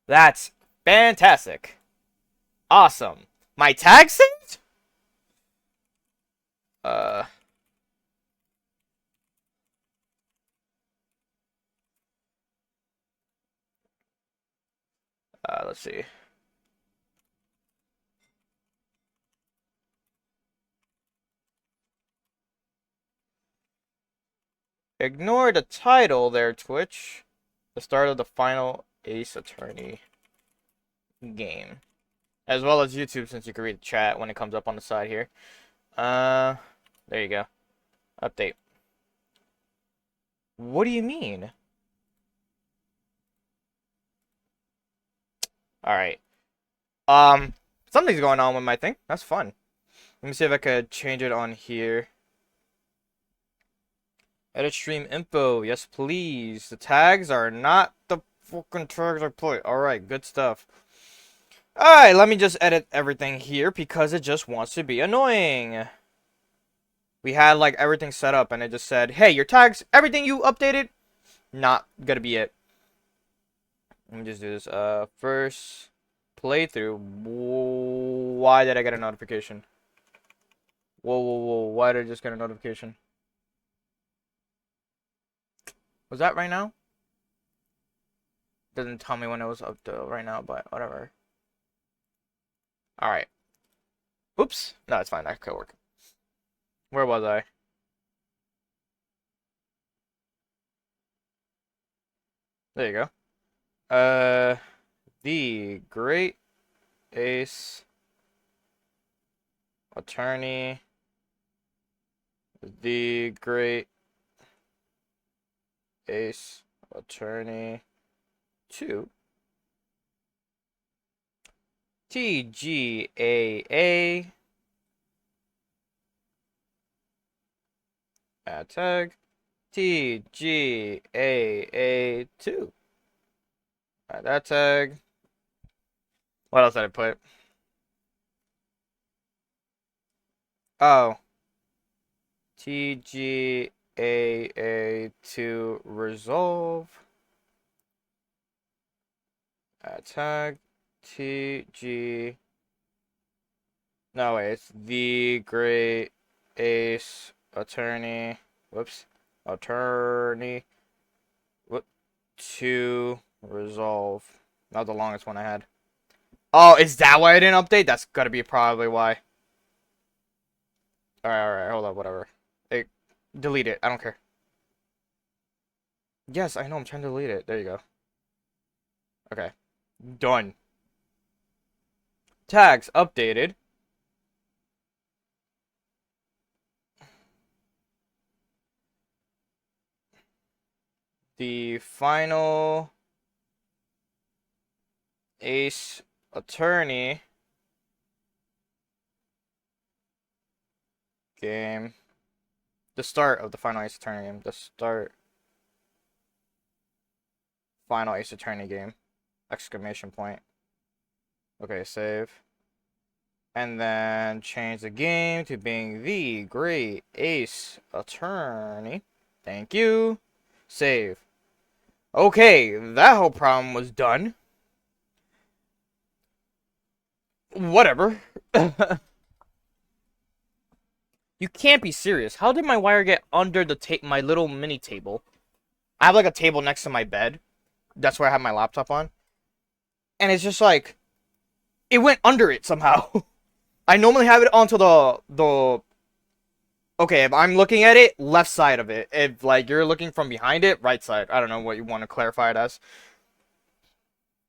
That's fantastic. Awesome. My tag saved? Uh, let's see. Ignore the title there, Twitch. The start of the final Ace Attorney game. As well as YouTube, since you can read the chat when it comes up on the side here. Uh, there you go. Update. What do you mean? Alright. Something's going on with my thing. That's fun. Let me see if I could change it on here. Edit stream info. Yes, please. The tags are not the fucking tags I put. Alright, good stuff. Alright, let me just edit everything here because it just wants to be annoying. We had like everything set up and it just said, hey, your tags, everything you updated, not gonna be it. Let me just do this. First playthrough. Why did I get a notification? Whoa, whoa, whoa. Why did I just get a notification? Was that right now? Doesn't tell me when it was up to right now, but whatever. Alright. Oops. No, it's fine. That could work. Where was I? There you go. The Great Ace Attorney. The Great Ace Attorney 2. TGAA. Add tag. TGAA2. Add that tag. What else did I put? Oh. TGAA2 resolve. Add tag. TG. No, wait. It's the Great Ace Attorney. Whoops. Attorney. What? To resolve. That was the longest one I had. Oh, is that why I didn't update? That's gotta be probably why. Alright, hold up, whatever. Hey, delete it. I don't care. Yes, I know. I'm trying to delete it. There you go. Okay. Done. Tags updated. The final Ace Attorney game. The start of the final Ace Attorney game. The start. Final Ace Attorney game. Exclamation point. Okay, save. And then change the game to being the Great Ace Attorney. Thank you. Save. Okay, that whole problem was done. Whatever. You can't be serious. How did my wire get under the my little mini table? I have like a table next to my bed. That's where I have my laptop on. And it's just like it went under it somehow. I normally have it onto the okay, if I'm looking at it, left side of it. If like you're looking from behind it, right side. I don't know what you want to clarify it as.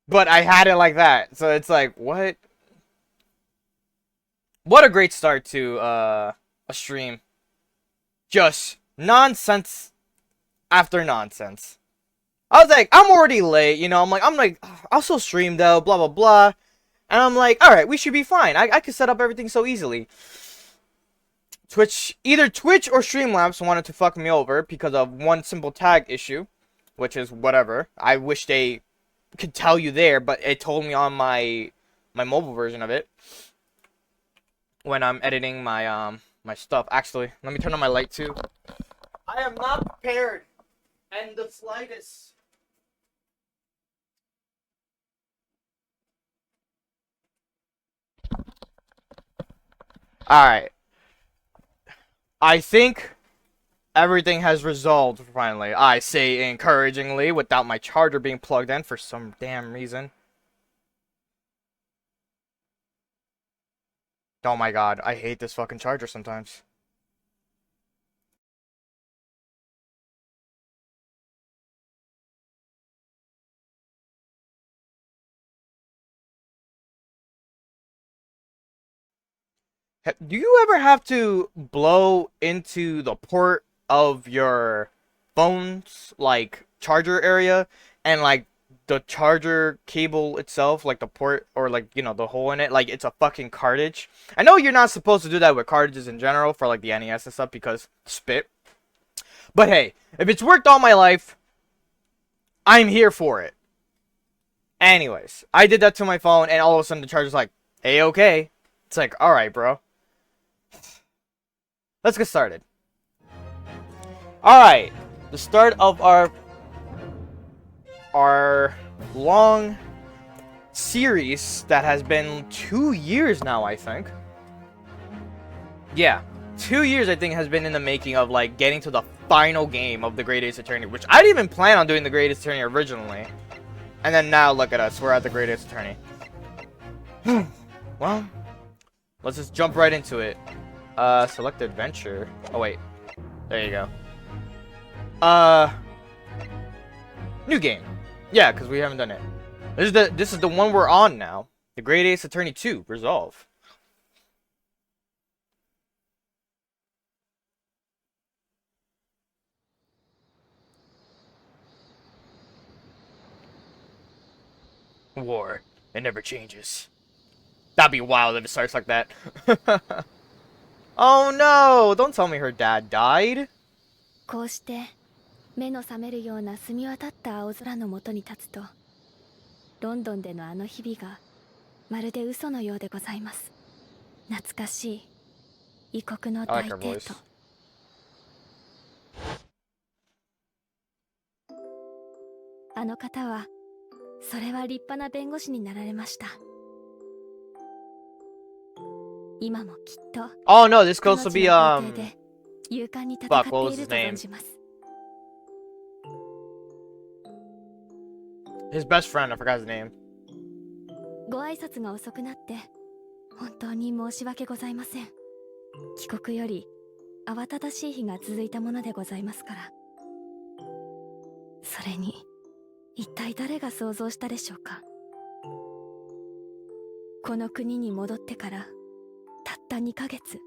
But I had it like that. So it's like, what? What a great start to a stream. Just nonsense after nonsense. I was like, I'm already late, you know. I'm like, I'll still stream though, blah blah blah. And I'm like, all right, we should be fine. I could set up everything so easily. Either Twitch or Streamlabs wanted to fuck me over because of one simple tag issue, which is whatever. I wish they could tell you there, but it told me on my mobile version of it when I'm editing my my stuff. Actually, let me turn on my light too. I am not prepared, and the slightest. Alright. I think everything has resolved finally. I say encouragingly without my charger being plugged in for some damn reason. Oh my god, I hate this fucking charger sometimes. Do you ever have to blow into the port of your phone's like charger area and like the charger cable itself, like the port or like you know the hole in it, like it's a fucking cartridge? I know you're not supposed to do that with cartridges in general for like the NES and stuff because spit. But hey, if it's worked all my life, I'm here for it. Anyways, I did that to my phone and all of a sudden the charger's like, hey, okay. It's like, alright, bro. Let's get started. Alright, the start of our long series that has been 2 years now, I think. Yeah, 2 years I think has been in the making of like getting to the final game of the Great Ace Attorney, which I didn't even plan on doing the Great Ace Attorney originally. And then now look at us, we're at the Great Ace Attorney. Well, let's just jump right into it. Select adventure. Oh wait. There you go. New game. Yeah, because we haven't done it. This is the one we're on now. The Great Ace Attorney 2, Resolve. War. It never changes. That'd be wild if it starts like that. Oh no! Don't tell me her dad died. こうして目の覚めるような澄み渡った青空の下に立つと、ロンドンでのあの日々がまるで嘘のようでございます。懐かしい異国の大帝と。あの方はそれは立派な弁護士になられました。今もきっと Oh no, this goes to be勇敢に戦っていると存じます。His best friend, I forgot his name. ご挨拶が遅くなって本当に申し訳ございません。帰国より慌ただしい日が続いたものでございますから。それに一体誰が想像したでしょうか。この国に戻ってからたった2ヶ月。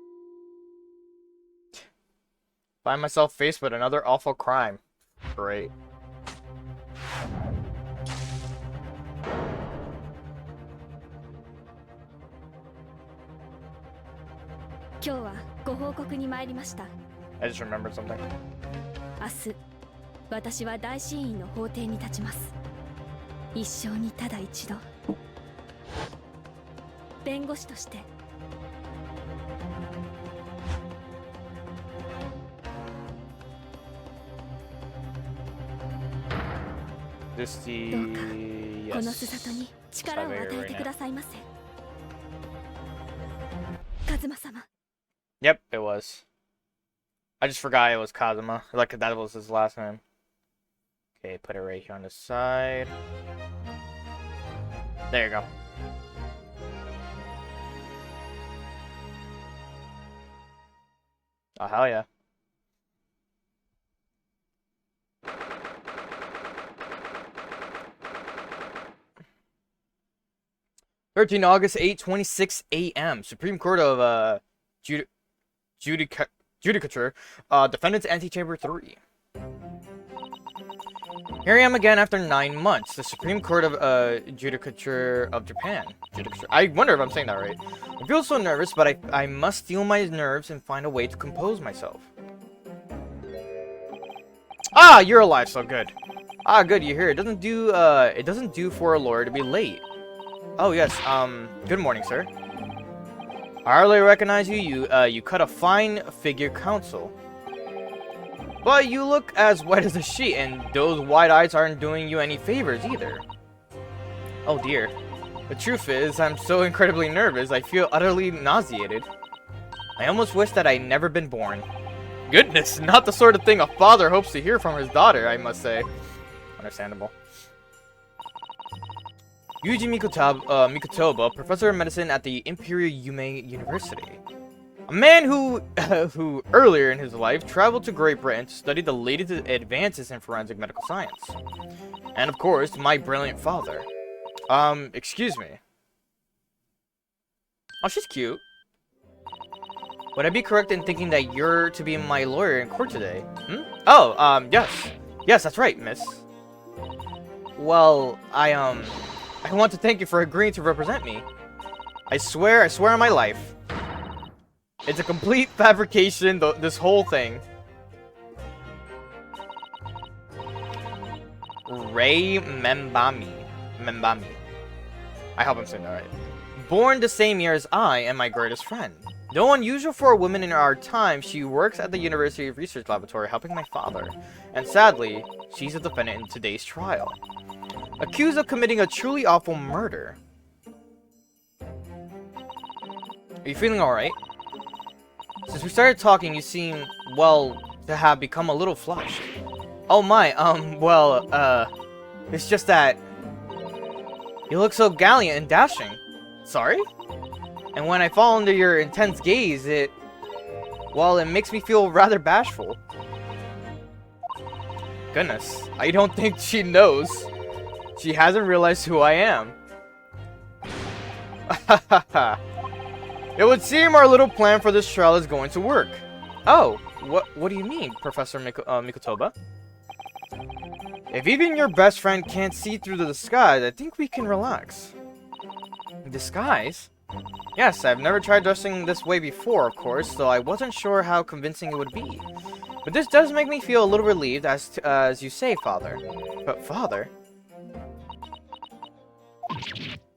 Find myself faced with another awful crime. Great. 今日はご報告に参りました。I just remembered something. 明日、私は大審院の法廷に立ちます。一生にただ一度、弁護士として。どうかこのすさとに力を与えてくださいませ。カズマ様。Yep, it was. I just forgot it was Kazuma. Like, that was his last name. Okay, put it right here on the side. There you go. Oh, hell yeah. August 8, 26 a.m. Supreme Court of Judicature, Defendant's Antechamber 3. Here I am again after 9 months. The Supreme Court of Judicature of Japan. Judicature. I wonder if I'm saying that right. I feel so nervous, but I must steel my nerves and find a way to compose myself. Ah, you're alive, so good. Ah, good, you're here. It doesn't do for a lawyer to be late. Oh yes, good morning, sir. I hardly recognize you. You cut a fine figure, counsel. But you look as white as a sheet, and those wide eyes aren't doing you any favors either. Oh dear. The truth is, I'm so incredibly nervous, I feel utterly nauseated. I almost wish that I'd never been born. Goodness, not the sort of thing a father hopes to hear from his daughter, I must say. Understandable. Yuji Mikotoba, professor of medicine at the Imperial Yume University. A man who earlier in his life traveled to Great Britain to study the latest advances in forensic medical science. And of course, my brilliant father. Excuse me. Oh, she's cute. Would I be correct in thinking that you're to be my lawyer in court today? Hmm? Oh, yes. Yes, that's right, miss. Well, I want to thank you for agreeing to represent me. I swear on my life. It's a complete fabrication, this whole thing. Rei Membami. I hope I'm saying that right. Born the same year as I and my greatest friend. Though unusual for a woman in our time, she works at the University Research Laboratory helping my father. And sadly, she's a defendant in today's trial. Accused of committing a truly awful murder. Are you feeling alright? Since we started talking, you seem, well, to have become a little flushed. Oh my, it's just that you look so gallant and dashing. Sorry? And when I fall under your intense gaze, it makes me feel rather bashful. Goodness, I don't think she knows. She hasn't realized who I am. It would seem our little plan for this trial is going to work. Oh, what do you mean, Professor Mikotoba? If even your best friend can't see through the disguise, I think we can relax. Disguise? Yes, I've never tried dressing this way before, of course, so I wasn't sure how convincing it would be. But this does make me feel a little relieved, as you say, Father. But Father?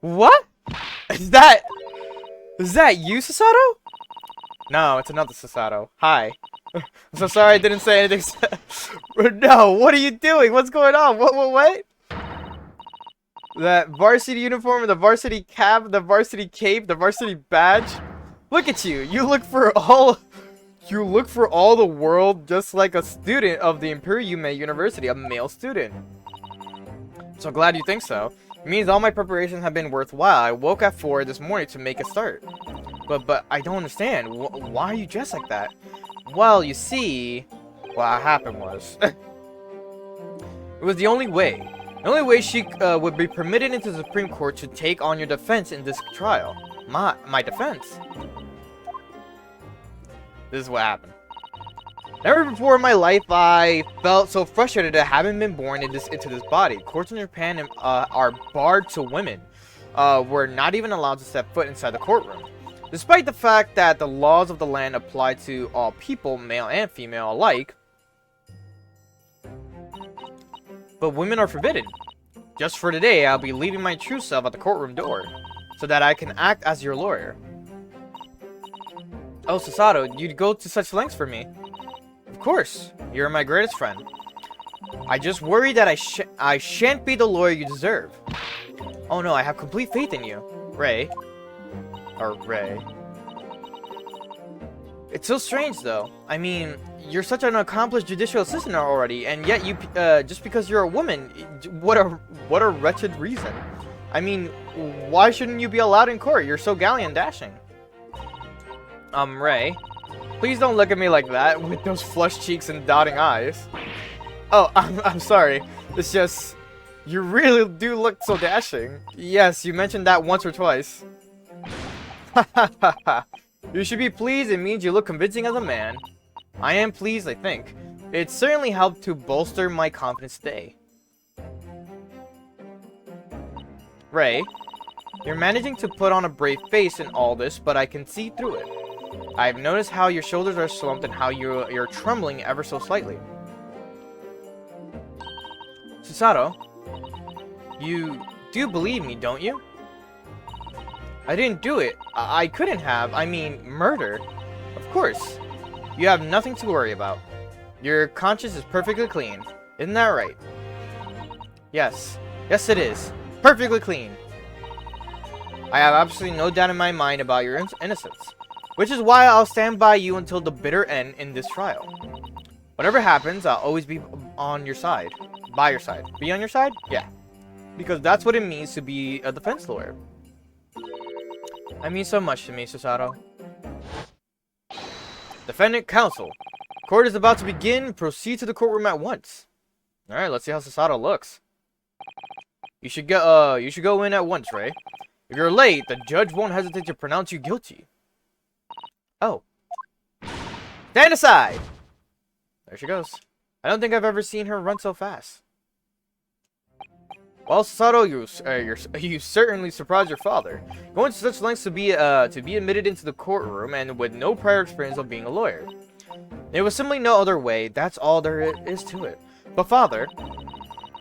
What? Is that you, Susato? No, it's another Susato. Hi. I'm so sorry I didn't say anything. No, what are you doing? What's going on? What? That varsity uniform, the varsity cap, the varsity cape, the varsity badge. Look at you. You look for all the world just like a student of the Imperial Yume University, a male student. So glad you think so. It means all my preparations have been worthwhile. I woke at 4 this morning to make a start. But I don't understand. Why are you dressed like that? Well, you see, what happened was it was the only way. The only way she would be permitted into the Supreme Court to take on your defense in this trial. My defense? This is what happened. Never before in my life I felt so frustrated at having been born into this body. Courts in Japan are barred to women. We're not even allowed to step foot inside the courtroom. Despite the fact that the laws of the land apply to all people, male and female alike. But women are forbidden. Just for today, I'll be leaving my true self at the courtroom door, so that I can act as your lawyer. Oh, Susato, you'd go to such lengths for me. Of course, you're my greatest friend. I just worry that I shan't be the lawyer you deserve. Oh no, I have complete faith in you, Ray. Or Ray. It's so strange, though. I mean, you're such an accomplished judicial assistant already, and yet you, just because you're a woman, what a wretched reason. I mean, why shouldn't you be allowed in court? You're so gallant and dashing. Ray, please don't look at me like that, with those flushed cheeks and dotting eyes. Oh, I'm sorry. It's just, you really do look so dashing. Yes, you mentioned that once or twice. You should be pleased. It means you look convincing as a man. I am pleased, I think. It certainly helped to bolster my confidence today. Ray, you're managing to put on a brave face in all this, but I can see through it. I've noticed how your shoulders are slumped and how you're trembling ever so slightly. Susato, you do believe me, don't you? I didn't do it. I couldn't have. I mean, murder. Of course. You have nothing to worry about. Your conscience is perfectly clean. Isn't that right? Yes. Yes, it is. Perfectly clean. I have absolutely no doubt in my mind about your innocence. Which is why I'll stand by you until the bitter end in this trial. Whatever happens, I'll always be on your side. By your side. Be on your side? Yeah. Because that's what it means to be a defense lawyer. That means so much to me, Susato. Defendant counsel. Court is about to begin. Proceed to the courtroom at once. Alright, let's see how Susato looks. You should go in at once, Ray. If you're late, the judge won't hesitate to pronounce you guilty. Oh. Stand aside! There she goes. I don't think I've ever seen her run so fast. Well, Susato, you certainly surprised your father. Going to such lengths to be admitted into the courtroom and with no prior experience of being a lawyer. There was simply no other way, that's all there is to it. But father,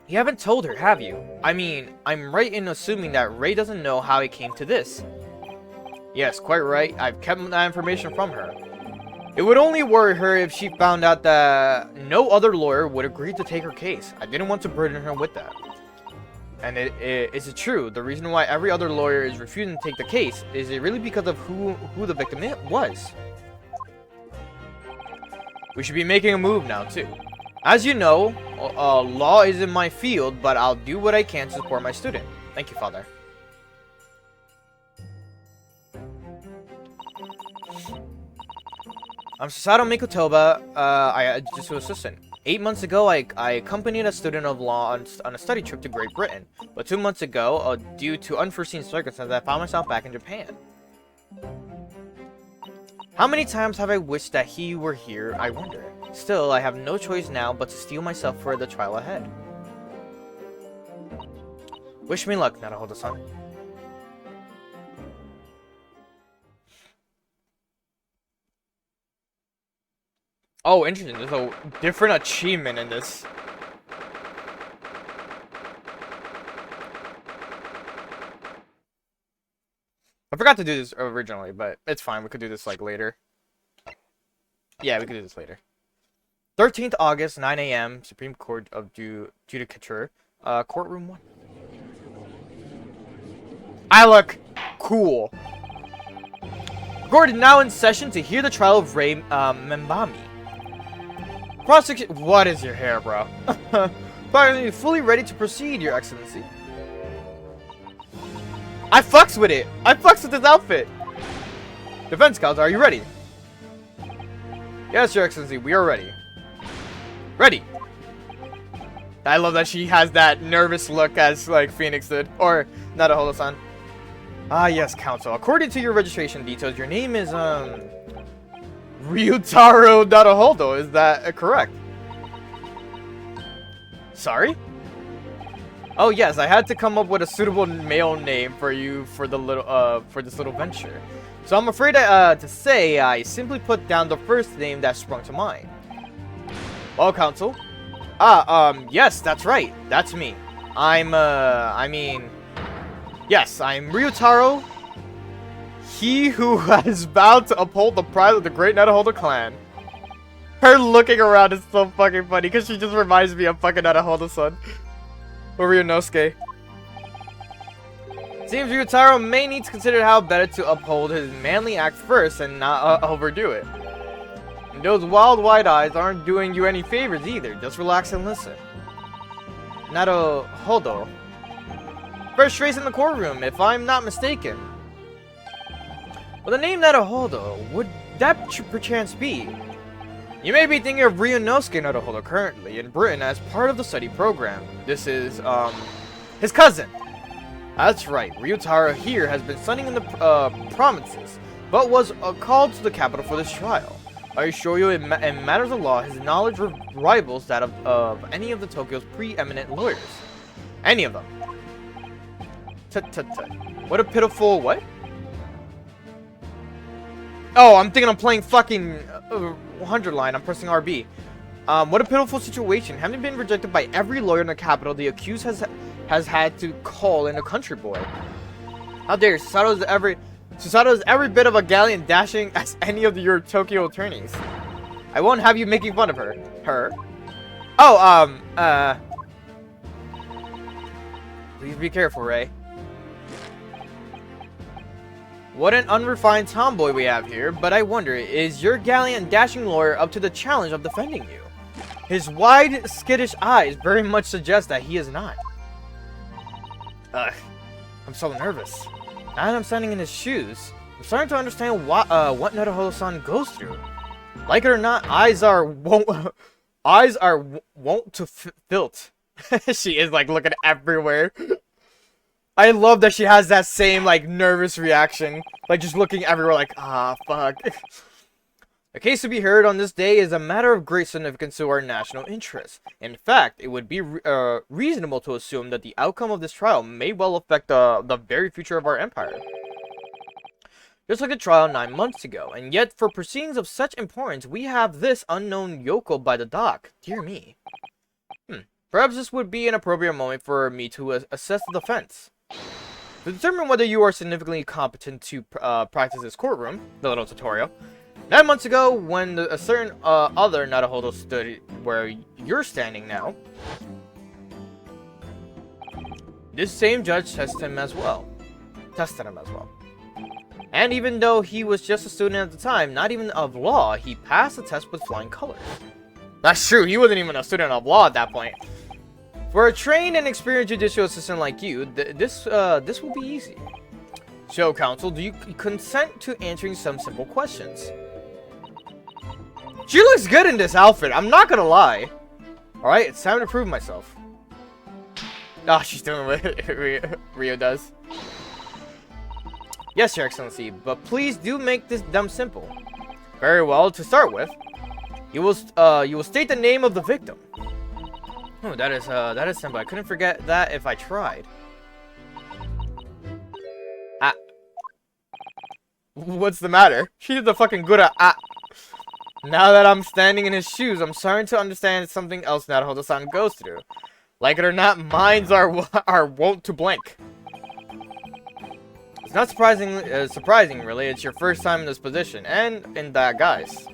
you haven't told her, have you? I mean, I'm right in assuming that Ray doesn't know how it came to this. Yes, quite right, I've kept that information from her. It would only worry her if she found out that no other lawyer would agree to take her case. I didn't want to burden her with that. And is it true? The reason why every other lawyer is refusing to take the case, is it really because of who the victim was? We should be making a move now, too. As you know, law isn't my field, but I'll do what I can to support my student. Thank you, Father. I'm Susato Mikotoba, Jujutsu assistant. 8 months ago, I accompanied a student of law on a study trip to Great Britain. But 2 months ago, due to unforeseen circumstances, I found myself back in Japan. How many times have I wished that he were here, I wonder. Still, I have no choice now but to steel myself for the trial ahead. Wish me luck, Naruhodo-san. Oh, interesting. There's a different achievement in this. I forgot to do this originally, but it's fine. We could do this, like, later. Yeah, we could do this later. 13th August, 9 a.m., Supreme Court of Judicature, Courtroom 1. I look cool. Court is now in session to hear the trial of Ray Membami. Prosecution. What is your hair, bro? Finally, fully ready to proceed, Your Excellency. I fucks with it. I fucks with this outfit. Defense counsel, are you ready? Yes, Your Excellency, we are ready. Ready. I love that she has that nervous look as like Phoenix did, or Naruhodo-san. Ah, yes, counsel. According to your registration details, your name is Ryutaro Naruhodo, is that correct? Sorry? Oh yes, I had to come up with a suitable male name for you for the for this little venture. So I'm afraid to say I simply put down the first name that sprung to mind. Well, counsel. Yes, that's right. That's me. Yes, I'm Ryutaro. He who has vowed to uphold the pride of the great Naruhodo clan. Her looking around is so fucking funny because she just reminds me of fucking Naruhodo-san. Or Ryunosuke. Seems Ryutaro may need to consider how better to uphold his manly act first and not overdo it. And those wild white eyes aren't doing you any favors either. Just relax and listen. Naruhodo. First race in the courtroom, if I'm not mistaken. Well, the name Naruhodo, would that perchance be? You may be thinking of Ryunosuke Naruhodo currently in Britain as part of the study program. This is, his cousin. That's right, Ryutaro here has been studying in the provinces, but was called to the capital for this trial. I assure you, in matters of law, his knowledge rivals that of any of the Tokyo's preeminent lawyers. Any of them. What a pitiful, what? Oh, I'm thinking I'm playing fucking 100 line. I'm pressing RB. What a pitiful situation. Having been rejected by every lawyer in the capital, the accused has had to call in a country boy. How dare Susato is every bit of a gallant dashing as any of your Tokyo attorneys. I won't have you making fun of her. Oh, please be careful, Ray. What an unrefined tomboy we have here, but I wonder, is your gallant and dashing lawyer up to the challenge of defending you? His wide, skittish eyes very much suggest that he is not. Ugh, I'm so nervous. Now that I'm standing in his shoes, I'm starting to understand what Naruhodo-san goes through. Like it or not, eyes are wont to filth. She is like looking everywhere. I love that she has that same, like, nervous reaction. Like, just looking everywhere like, ah, fuck. The case to be heard on this day is a matter of great significance to our national interest. In fact, it would be reasonable to assume that the outcome of this trial may well affect the very future of our empire. Just like the trial 9 months ago, and yet for proceedings of such importance, we have this unknown Yoko by the dock. Dear me. Perhaps this would be an appropriate moment for me to assess the defense. To determine whether you are significantly competent to practice this courtroom, the little tutorial. 9 months ago, when a certain other Naruhodo stood where you're standing now, this same judge tested him as well. And even though he was just a student at the time, not even of law, he passed the test with flying colors. That's true, he wasn't even a student of law at that point. For a trained and experienced judicial assistant like you, this will be easy. So, counsel, do you consent to answering some simple questions? She looks good in this outfit, I'm not gonna lie. Alright, it's time to prove myself. Ah, she's doing what Rio does. Yes, Your Excellency, but please do make them simple. Very well, to start with, you will state the name of the victim. Oh, that is simple. I couldn't forget that if I tried. Ah. What's the matter? She did the fucking good at ah. Now that I'm standing in his shoes, I'm starting to understand something else Naruhodo-san goes through. Like it or not, minds are wont to blank. It's not surprising, really. It's your first time in this position, and in that guise.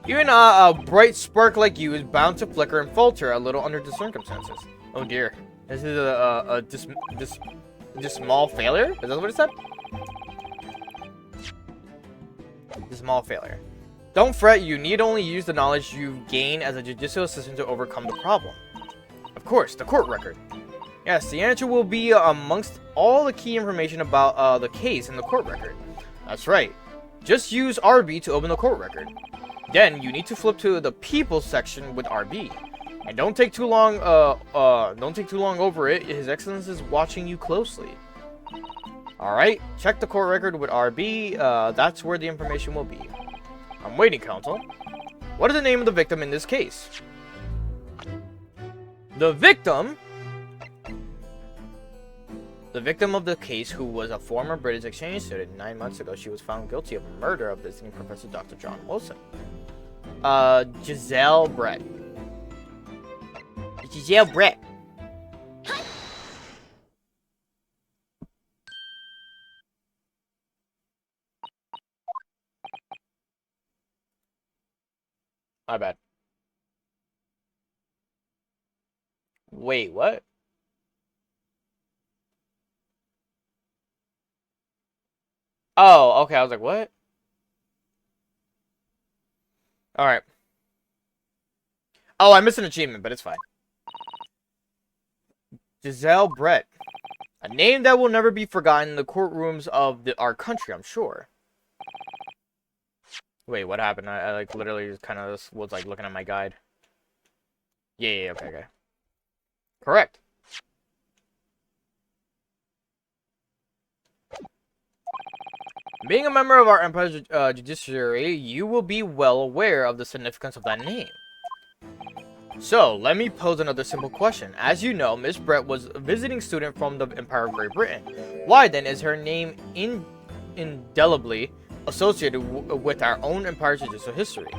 Even a bright spark like you is bound to flicker and falter a little under the circumstances. Oh dear. This is this small failure? Is that what it said? The small failure. Don't fret, you need only use the knowledge you gain as a judicial assistant to overcome the problem. Of course, the court record. Yes, the answer will be amongst all the key information about the case in the court record. That's right. Just use RB to open the court record. Then you need to flip to the people section with RB. And don't take too long over it. His Excellency is watching you closely. Alright, check the court record with RB. That's where the information will be. I'm waiting, counsel. What is the name of the victim in this case? The victim of the case, who was a former British exchange student 9 months ago, she was found guilty of murder of visiting Professor Dr. John Wilson. Giselle Brett. Giselle Brett. My bad. Wait, what? Oh, okay, I was like, what? Alright. Oh, I missed an achievement, but it's fine. Giselle Brett. A name that will never be forgotten in the courtrooms of our country, I'm sure. Wait, what happened? I like literally just kind of was like looking at my guide. Yeah, okay. Correct. Being a member of our Empire's judiciary, you will be well aware of the significance of that name. So, let me pose another simple question. As you know, Miss Brett was a visiting student from the Empire of Great Britain. Why then is her name indelibly associated with our own Empire's judicial history?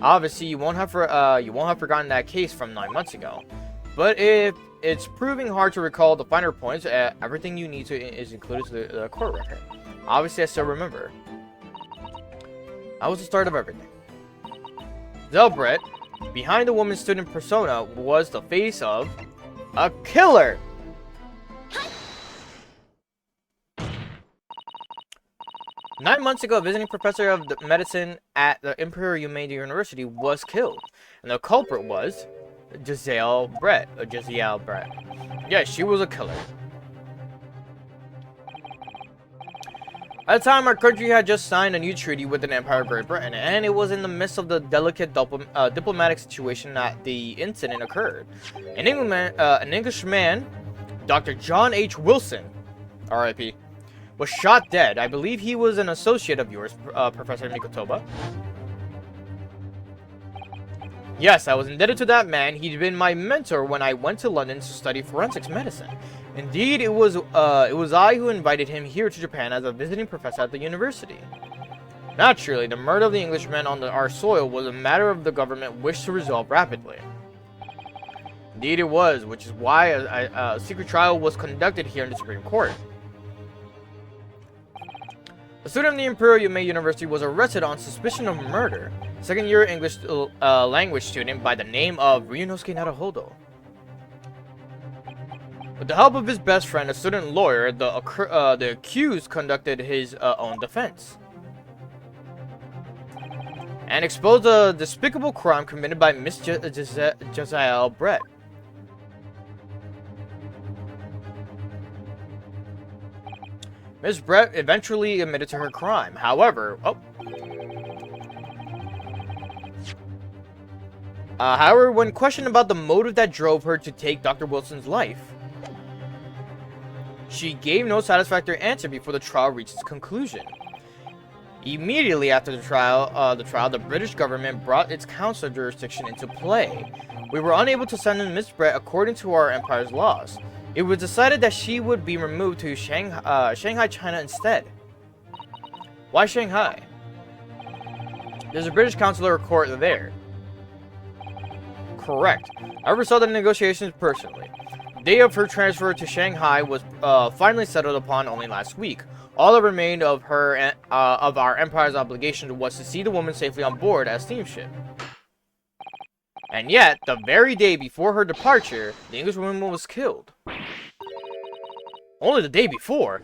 Obviously, you won't have forgotten that case from 9 months ago. But if it's proving hard to recall the finer points, everything you need to is included in the court record. Obviously, I still remember. That was the start of everything. Zelbrett, behind the woman's student persona, was the face of a killer. 9 months ago, a visiting professor of medicine at the Imperial Yumeida University was killed, and the culprit was Giselle Brett. Yeah, she was a killer. At the time, our country had just signed a new treaty with the Empire of Great Britain, and it was in the midst of the delicate diplomatic situation that the incident occurred. An Englishman, Dr. John H. Wilson, R.I.P., was shot dead. I believe he was an associate of yours, Professor Mikotoba. Yes, I was indebted to that man. He'd been my mentor when I went to London to study forensics medicine. Indeed, it was I who invited him here to Japan as a visiting professor at the university. Naturally, the murder of the Englishman on our soil was a matter of the government wished to resolve rapidly. Indeed, it was, which is why a secret trial was conducted here in the Supreme Court. A student of the Imperial Yumeida University was arrested on suspicion of murder. Second-year English language student by the name of Ryunosuke Naruhodo. With the help of his best friend, a student lawyer, the accused conducted his own defense and exposed a despicable crime committed by Miss Giselle Brett. Miss Brett eventually admitted to her crime. However, when questioned about the motive that drove her to take Dr. Wilson's life, she gave no satisfactory answer before the trial reached its conclusion. Immediately after the trial, the British government brought its council jurisdiction into play. We were unable to send in Miss Brett according to our empire's laws. It was decided that she would be removed to Shanghai, China instead. Why Shanghai? There's a British consular court there. Correct. I oversaw the negotiations personally. The day of her transfer to Shanghai was finally settled upon only last week. All that remained of our empire's obligation was to see the woman safely on board as steamship. And yet, the very day before her departure, the Englishwoman was killed. Only the day before.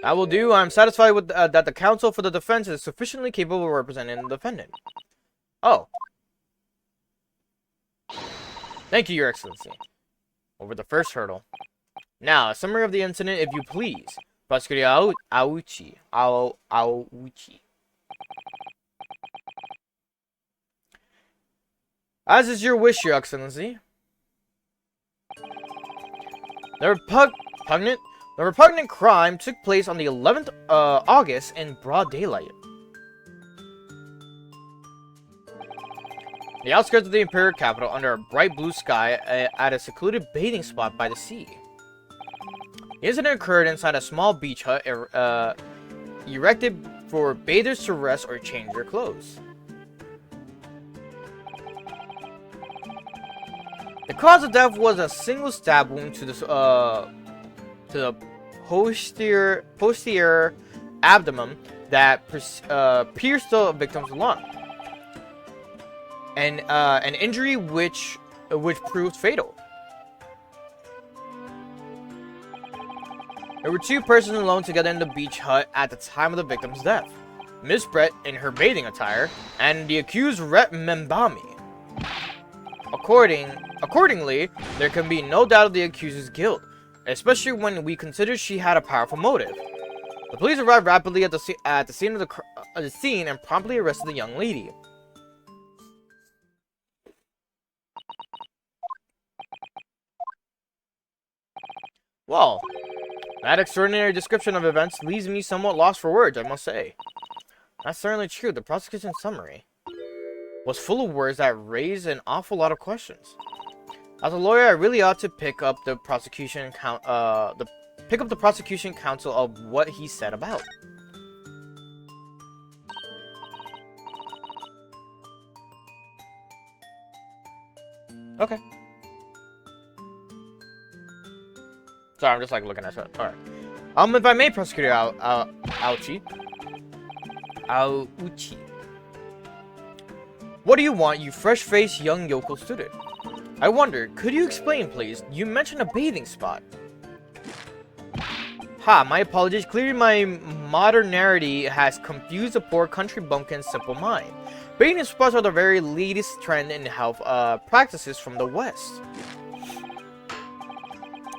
That will do. I'm satisfied with that the counsel for the defense is sufficiently capable of representing the defendant. Oh. Thank you, Your Excellency. Over the first hurdle. Now, a summary of the incident, if you please. Prosecutor Aouchi. As is your wish, Your Excellency. The repugnant crime took place on the 11th August in broad daylight. The outskirts of the Imperial capital under a bright blue sky at a secluded bathing spot by the sea. The incident occurred inside a small beach hut erected for bathers to rest or change their clothes. The cause of death was a single stab wound to the posterior abdomen that pierced the victim's lung, and an injury which proved fatal. There were two persons alone together in the beach hut at the time of the victim's death. Miss Brett in her bathing attire, and the accused Rhett Membami. Accordingly, there can be no doubt of the accuser's guilt, especially when we consider she had a powerful motive. The police arrived rapidly at the scene of the scene and promptly arrested the young lady. Well, that extraordinary description of events leaves me somewhat lost for words, I must say. That's certainly true. The prosecution summary was full of words that raised an awful lot of questions. As a lawyer, I really ought to pick up the prosecution counsel of what he said about. Okay. Sorry, I'm just like looking at it. Alright. If I may, Prosecutor Aouchi. What do you want, you fresh-faced young yokel student? I wonder, could you explain, please? You mentioned a bathing spot. Ha, my apologies. Clearly my modernity has confused the poor country bumpkin's simple mind. Bathing spas are the very latest trend in health practices from the West.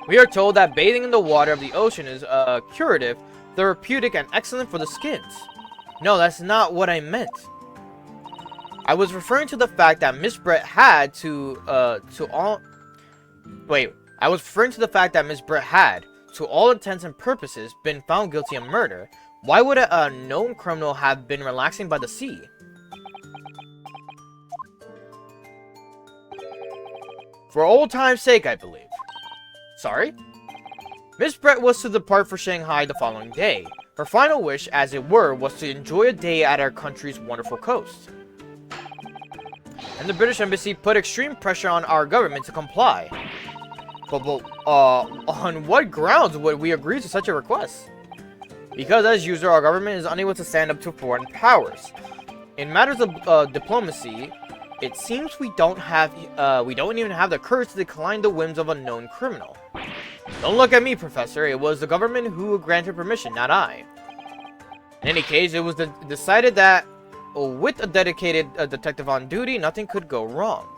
We are told that bathing in the water of the ocean is curative, therapeutic, and excellent for the skins. No, that's not what I meant. I was referring to the fact that Miss Brett had to all intents and purposes, been found guilty of murder. Why would a known criminal have been relaxing by the sea? For old time's sake, I believe. Sorry? Miss Brett was to depart for Shanghai the following day. Her final wish, as it were, was to enjoy a day at our country's wonderful coast. And the British Embassy put extreme pressure on our government to comply. But on what grounds would we agree to such a request? Because, as usual, our government is unable to stand up to foreign powers. In matters of diplomacy, it seems we don't even have the courage to decline the whims of a known criminal. Don't look at me, Professor. It was the government who granted permission, not I. In any case, it was decided that with a dedicated detective on duty, nothing could go wrong.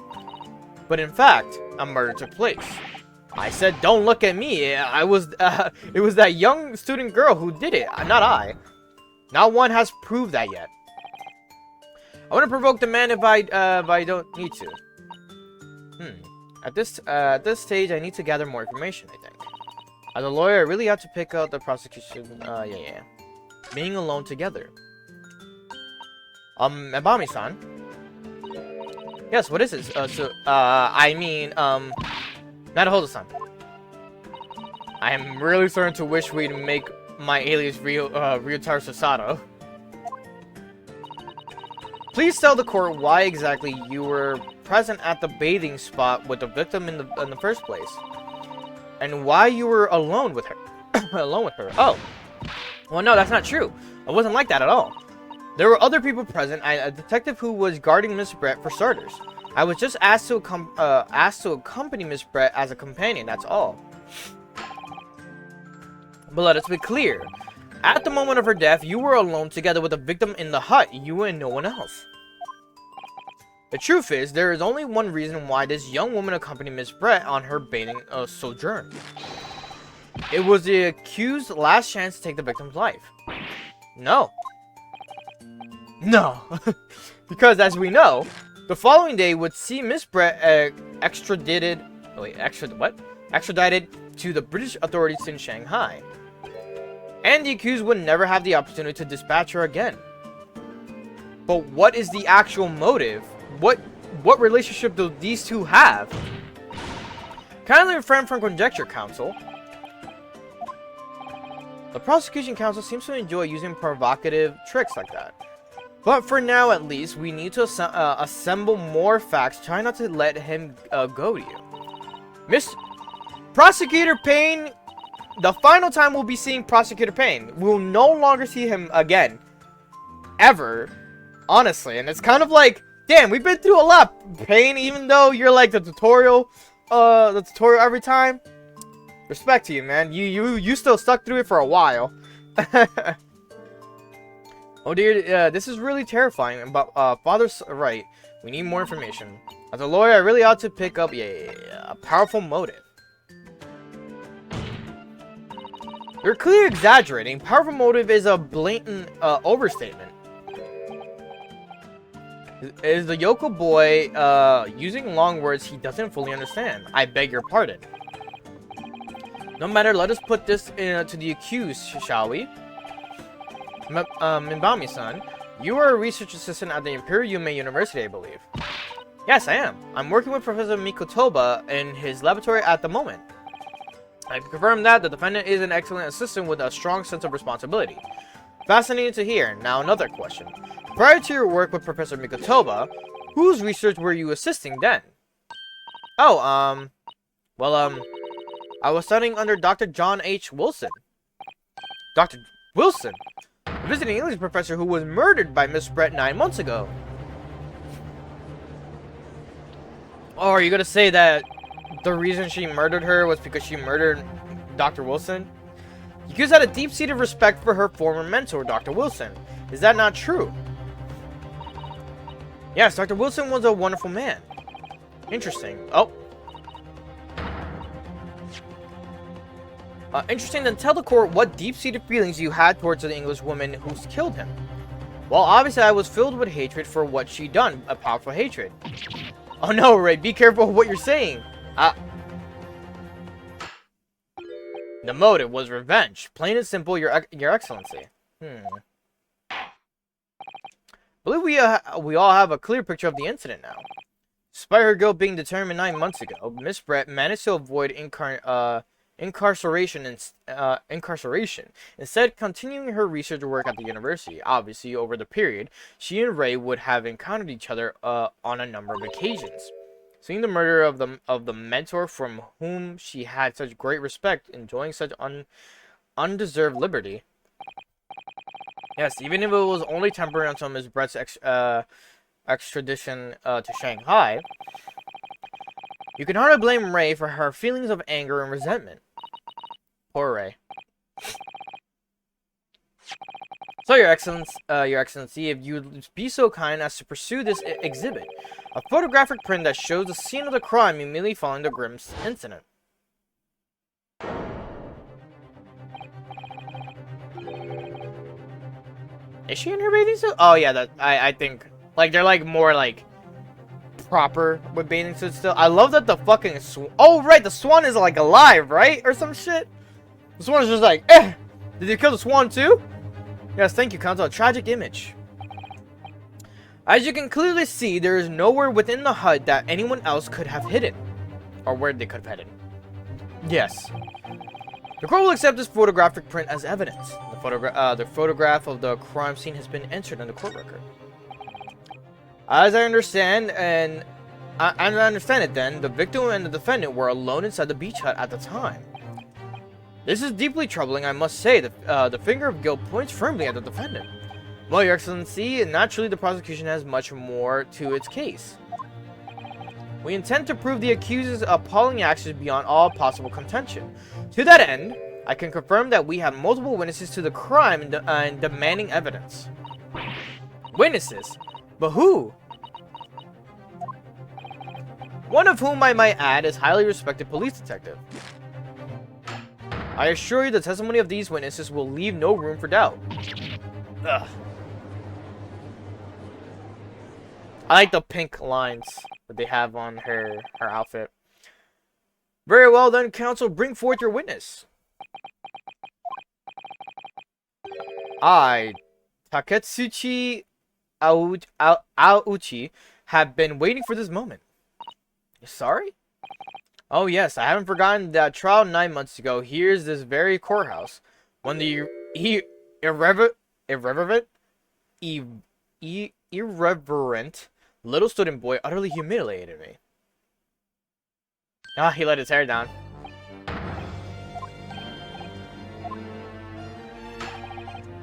But in fact, a murder took place. I said, don't look at me. It was that young student girl who did it, not I. Not one has proved that yet. I want to provoke the man if I don't need to. At this stage, I need to gather more information, I think. As a lawyer, I really have to pick out the prosecution. Yeah. Being alone together. Ebami-san? Yes, what is this? Nadahodo-san. I am really starting to wish we'd make my alias Ryotaro Susato. Please tell the court why exactly you were present at the bathing spot with the victim in the first place. And why you were alone with her. Oh. Well, no, that's not true. I wasn't like that at all. There were other people present, a detective who was guarding Miss Brett for starters. I was just asked to accompany Miss Brett as a companion, that's all. But let us be clear. At the moment of her death, you were alone together with the victim in the hut, you and no one else. The truth is, there is only one reason why this young woman accompanied Miss Brett on her bathing sojourn. It was the accused's last chance to take the victim's life. No. Because as we know, the following day would see Miss Brett extradited to the British authorities in Shanghai. And the accused would never have the opportunity to dispatch her again. But what is the actual motive? What relationship do these two have? Kindly refrain from conjecture, counsel. The prosecution counsel seems to enjoy using provocative tricks like that. But for now, at least, we need to assemble more facts. Try not to let him go to you. Prosecutor Payne, the final time we'll be seeing Prosecutor Payne. We'll no longer see him again. Ever. Honestly. And it's kind of like, damn, we've been through a lot, Payne, even though you're like the tutorial every time. Respect to you, man. You still stuck through it for a while. Oh dear, this is really terrifying, but Father's right. We need more information. As a lawyer, I really ought to pick up a powerful motive. You're clearly exaggerating. Powerful motive is a blatant overstatement. Is the Yoko boy using long words he doesn't fully understand? I beg your pardon. No matter, let us put this to the accused, shall we? Minbami-san, you are a research assistant at the Imperial Yume University, I believe. Yes, I am. I'm working with Professor Mikotoba in his laboratory at the moment. I can confirm that the defendant is an excellent assistant with a strong sense of responsibility. Fascinating to hear. Now another question. Prior to your work with Professor Mikotoba, whose research were you assisting then? Oh, I was studying under Dr. John H. Wilson. Dr. Wilson? A visiting English professor who was murdered by Miss Brett 9 months ago. Oh, are you gonna say that the reason she murdered her was because she murdered Dr. Wilson? Yukiko's had a deep-seated respect for her former mentor, Dr. Wilson. Is that not true? Yes, Dr. Wilson was a wonderful man. Interesting. Oh. Interesting, then tell the court what deep-seated feelings you had towards the English woman who's killed him. Well, obviously I was filled with hatred for what she done. A powerful hatred. Oh no, Ray, be careful what you're saying. The motive was revenge. Plain and simple, your excellency. Believe we all have a clear picture of the incident now. Despite her guilt being determined 9 months ago, Miss Brett managed to avoid incarceration, instead continuing her research work at the university. Obviously, over the period, she and Ray would have encountered each other on a number of occasions. Seeing the murder of the mentor from whom she had such great respect, enjoying such undeserved liberty. Yes, even if it was only temporary until Ms. Brett's extradition to Shanghai, you can hardly blame Ray for her feelings of anger and resentment. Poor Ray. So, Your Excellency, if you'd be so kind as to pursue this exhibit, a photographic print that shows the scene of the crime immediately following the grim incident. Is she in her bathing suit? Oh yeah, that I think like they're like more like proper with bathing suits still. I love that the fucking oh right, the swan is like alive, right? Or some shit. The swan is just like, eh. Did you kill the swan too? Yes, thank you, Counsel. A tragic image. As you can clearly see, there is nowhere within the hut that anyone else could have hidden. Or where they could have hidden. Yes. The court will accept this photographic print as evidence. The photograph of the crime scene has been entered in the court record. As I understand, and I understand it then, the victim and the defendant were alone inside the beach hut at the time. This is deeply troubling, I must say. The finger of guilt points firmly at the defendant. Well, Your Excellency, naturally the prosecution has much more to its case. We intend to prove the accuser's appalling actions beyond all possible contention. To that end, I can confirm that we have multiple witnesses to the crime and demanding evidence. Witnesses? But who? One of whom I might add is highly respected police detective. I assure you the testimony of these witnesses will leave no room for doubt. Ugh. I like the pink lines that they have on her outfit. Very well then, counsel, bring forth your witness. I, Taketsuchi Aouchi, have been waiting for this moment. You're sorry? Oh yes, I haven't forgotten that trial 9 months ago. Here's this very courthouse when the irreverent little student boy utterly humiliated me. Ah, he let his hair down.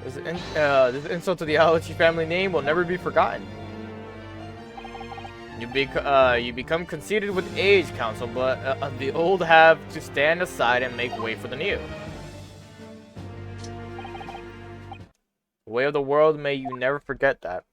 This insult to the Aouchi family name will never be forgotten. You become conceited with age, counsel, but the old have to stand aside and make way for the new. The way of the world, may you never forget that.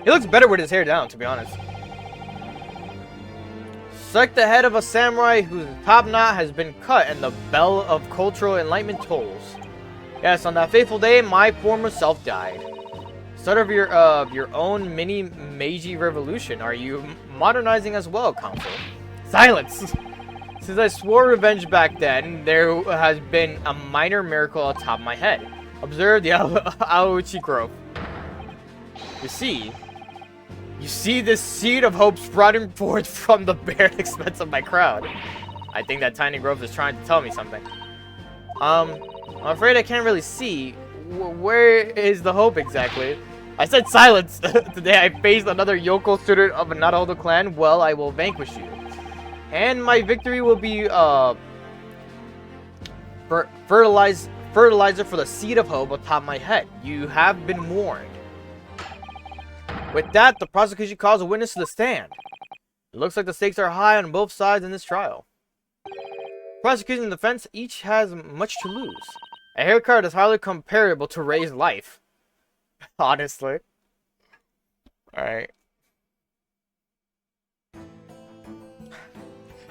He looks better with his hair down, to be honest. Select the head of a samurai whose top knot has been cut and the bell of cultural enlightenment tolls. Yes, on that fateful day, my former self died. Start of your own mini Meiji revolution. Are you modernizing as well, counsel? Silence! Since I swore revenge back then, there has been a minor miracle atop my head. Observe the Aouchi growth. You see this seed of hope sprouting forth from the bare expense of my crowd. I think that tiny growth is trying to tell me something. I'm afraid I can't really see. Where is the hope exactly? I said silence! Today I faced another yokel student of a Naruto clan. Well, I will vanquish you. And my victory will be, fertilizer for the seed of hope atop my head. You have been warned. With that, the prosecution calls a witness to the stand. It looks like the stakes are high on both sides in this trial. Prosecution and defense each has much to lose. A haircut is hardly comparable to Ray's life. Honestly. Alright.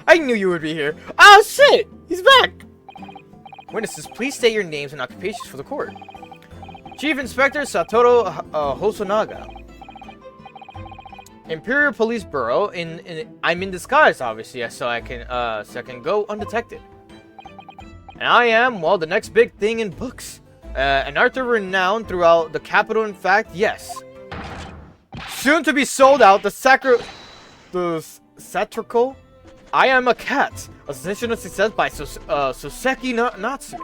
I knew you would be here. Oh shit! He's back! Witnesses, please state your names and occupations for the court. Chief Inspector Satoru Hosonaga. Imperial Police Bureau. I'm in disguise, obviously, so I can go undetected. And I am, well, the next big thing in books. An author renowned throughout the capital. In fact, yes. Soon to be sold out, the satirical I Am a Cat, a sensational success by Soseki Natsume.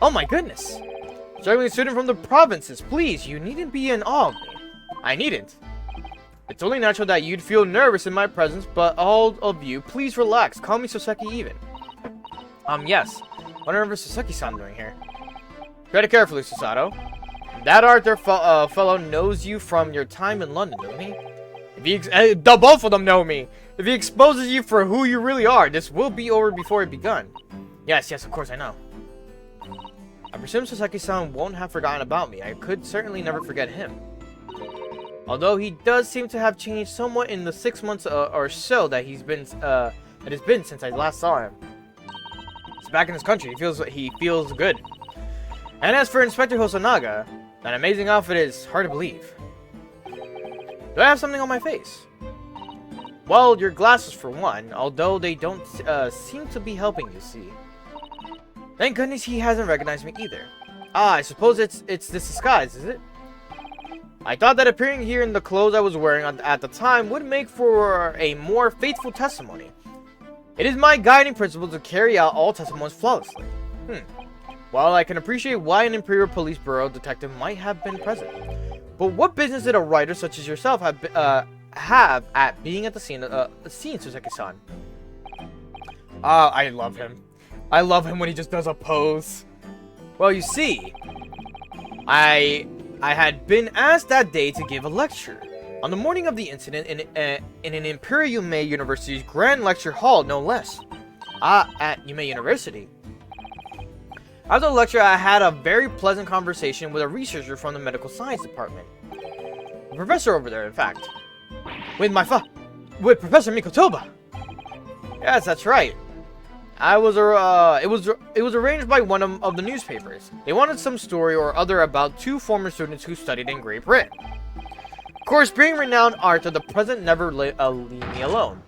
Oh my goodness. Struggling student from the provinces, please, you needn't be in awe of me. I needn't. It's only natural that you'd feel nervous in my presence, but all of you, please relax. Call me Soseki even. Yes. What on earth is Soseki-san doing here? Tread carefully, Susato. That Arthur fellow knows you from your time in London, doesn't he? The both of them know me. If he exposes you for who you really are, this will be over before it begun. Yes, of course I know. I presume Soseki-san won't have forgotten about me. I could certainly never forget him. Although he does seem to have changed somewhat in the 6 months or so that it has been since I last saw him. He's back in his country. He feels good. And as for Inspector Hosonaga, that amazing outfit is hard to believe. Do I have something on my face? Well, your glasses for one, although they don't seem to be helping you see. Thank goodness he hasn't recognized me either. I suppose it's this disguise, is it? I thought that appearing here in the clothes I was wearing at the time would make for a more faithful testimony. It is my guiding principle to carry out all testimonies flawlessly. Well, I can appreciate why an Imperial Police Bureau detective might have been present. But what business did a writer such as yourself have at being at the scene, Soseki-san? I love him. I love him when he just does a pose. Well, you see, I had been asked that day to give a lecture. On the morning of the incident in an Imperial Yume University's Grand Lecture Hall, no less. At Yume University. After the lecture, I had a very pleasant conversation with a researcher from the medical science department. A professor over there, in fact. With Professor Mikotoba. Yes, that's right. It was arranged by one of the newspapers. They wanted some story or other about 2 former students who studied in Great Britain. Of course, being renowned Arthur, the president never leave me alone.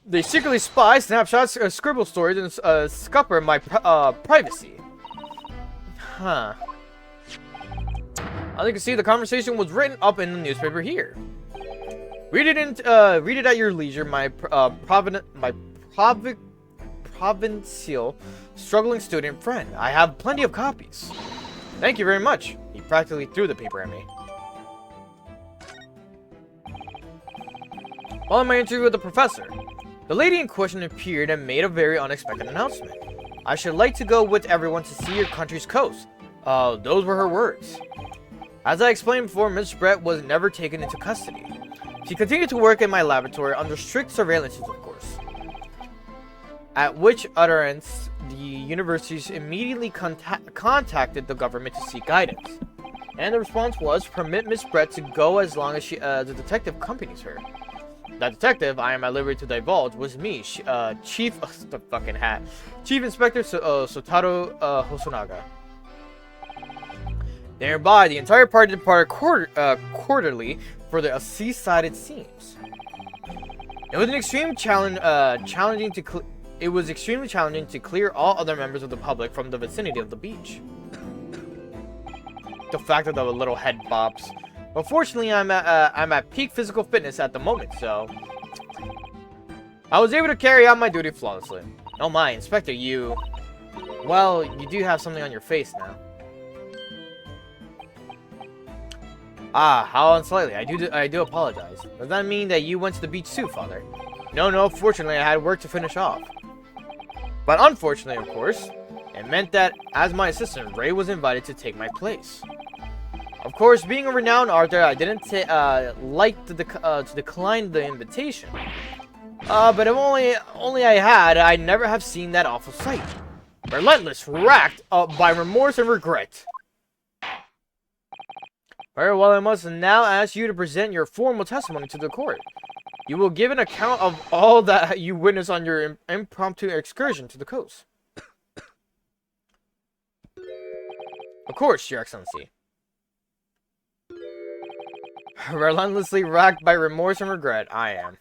They secretly spy, snapshots, scribble stories, and scupper my privacy. As you can see, the conversation was written up in the newspaper here. Read it at your leisure, my provincial struggling student friend. I have plenty of copies. Thank you very much. He practically threw the paper at me. While in my interview with the professor, the lady in question appeared and made a very unexpected announcement. I should like to go with everyone to see your country's coast. Those were her words. As I explained before, Miss Brett was never taken into custody. She continued to work in my laboratory under strict surveillance, of course. At which utterance, the universities immediately contacted the government to seek guidance. And the response was, permit Miss Brett to go as long as the detective accompanies her. That detective, I am at liberty to divulge, was me, Chief Inspector Sotaro Hosonaga. Thereby, the entire party departed quarterly for the seaside scenes. It was extremely challenging to clear all other members of the public from the vicinity of the beach. The fact that the little head bops. But fortunately, I'm at peak physical fitness at the moment, so I was able to carry out my duty flawlessly. Oh my, Inspector, you do have something on your face now. How unsightly. I do apologize. Does that mean that you went to the beach too, Father? No, fortunately I had work to finish off. But unfortunately, of course, it meant that as my assistant, Ray was invited to take my place. Of course, being a renowned author, I didn't like to decline the invitation. But if only I had, I'd never have seen that awful sight. Relentless, racked up by remorse and regret. Very well, I must now ask you to present your formal testimony to the court. You will give an account of all that you witnessed on your impromptu excursion to the coast. Of course, Your Excellency. Relentlessly racked by remorse and regret, I am.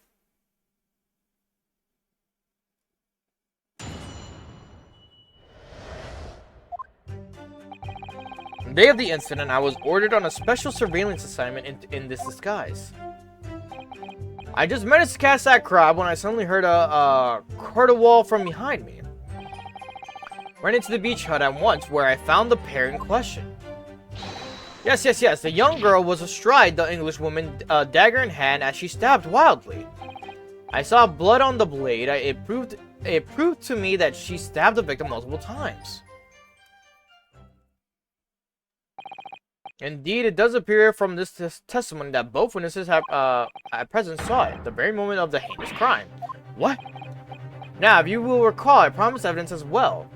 The day of the incident, I was ordered on a special surveillance assignment in this disguise. I just managed to catch that crab when I suddenly heard a cartwheel from behind me. Ran into the beach hut at once, where I found the pair in question. Yes, the young girl was astride the Englishwoman, dagger in hand, as she stabbed wildly. I saw blood on the blade. It proved to me that she stabbed the victim multiple times. Indeed, it does appear from this testimony that both witnesses have at present saw it, the very moment of the heinous crime. What? Now, if you will recall, I promised evidence as well.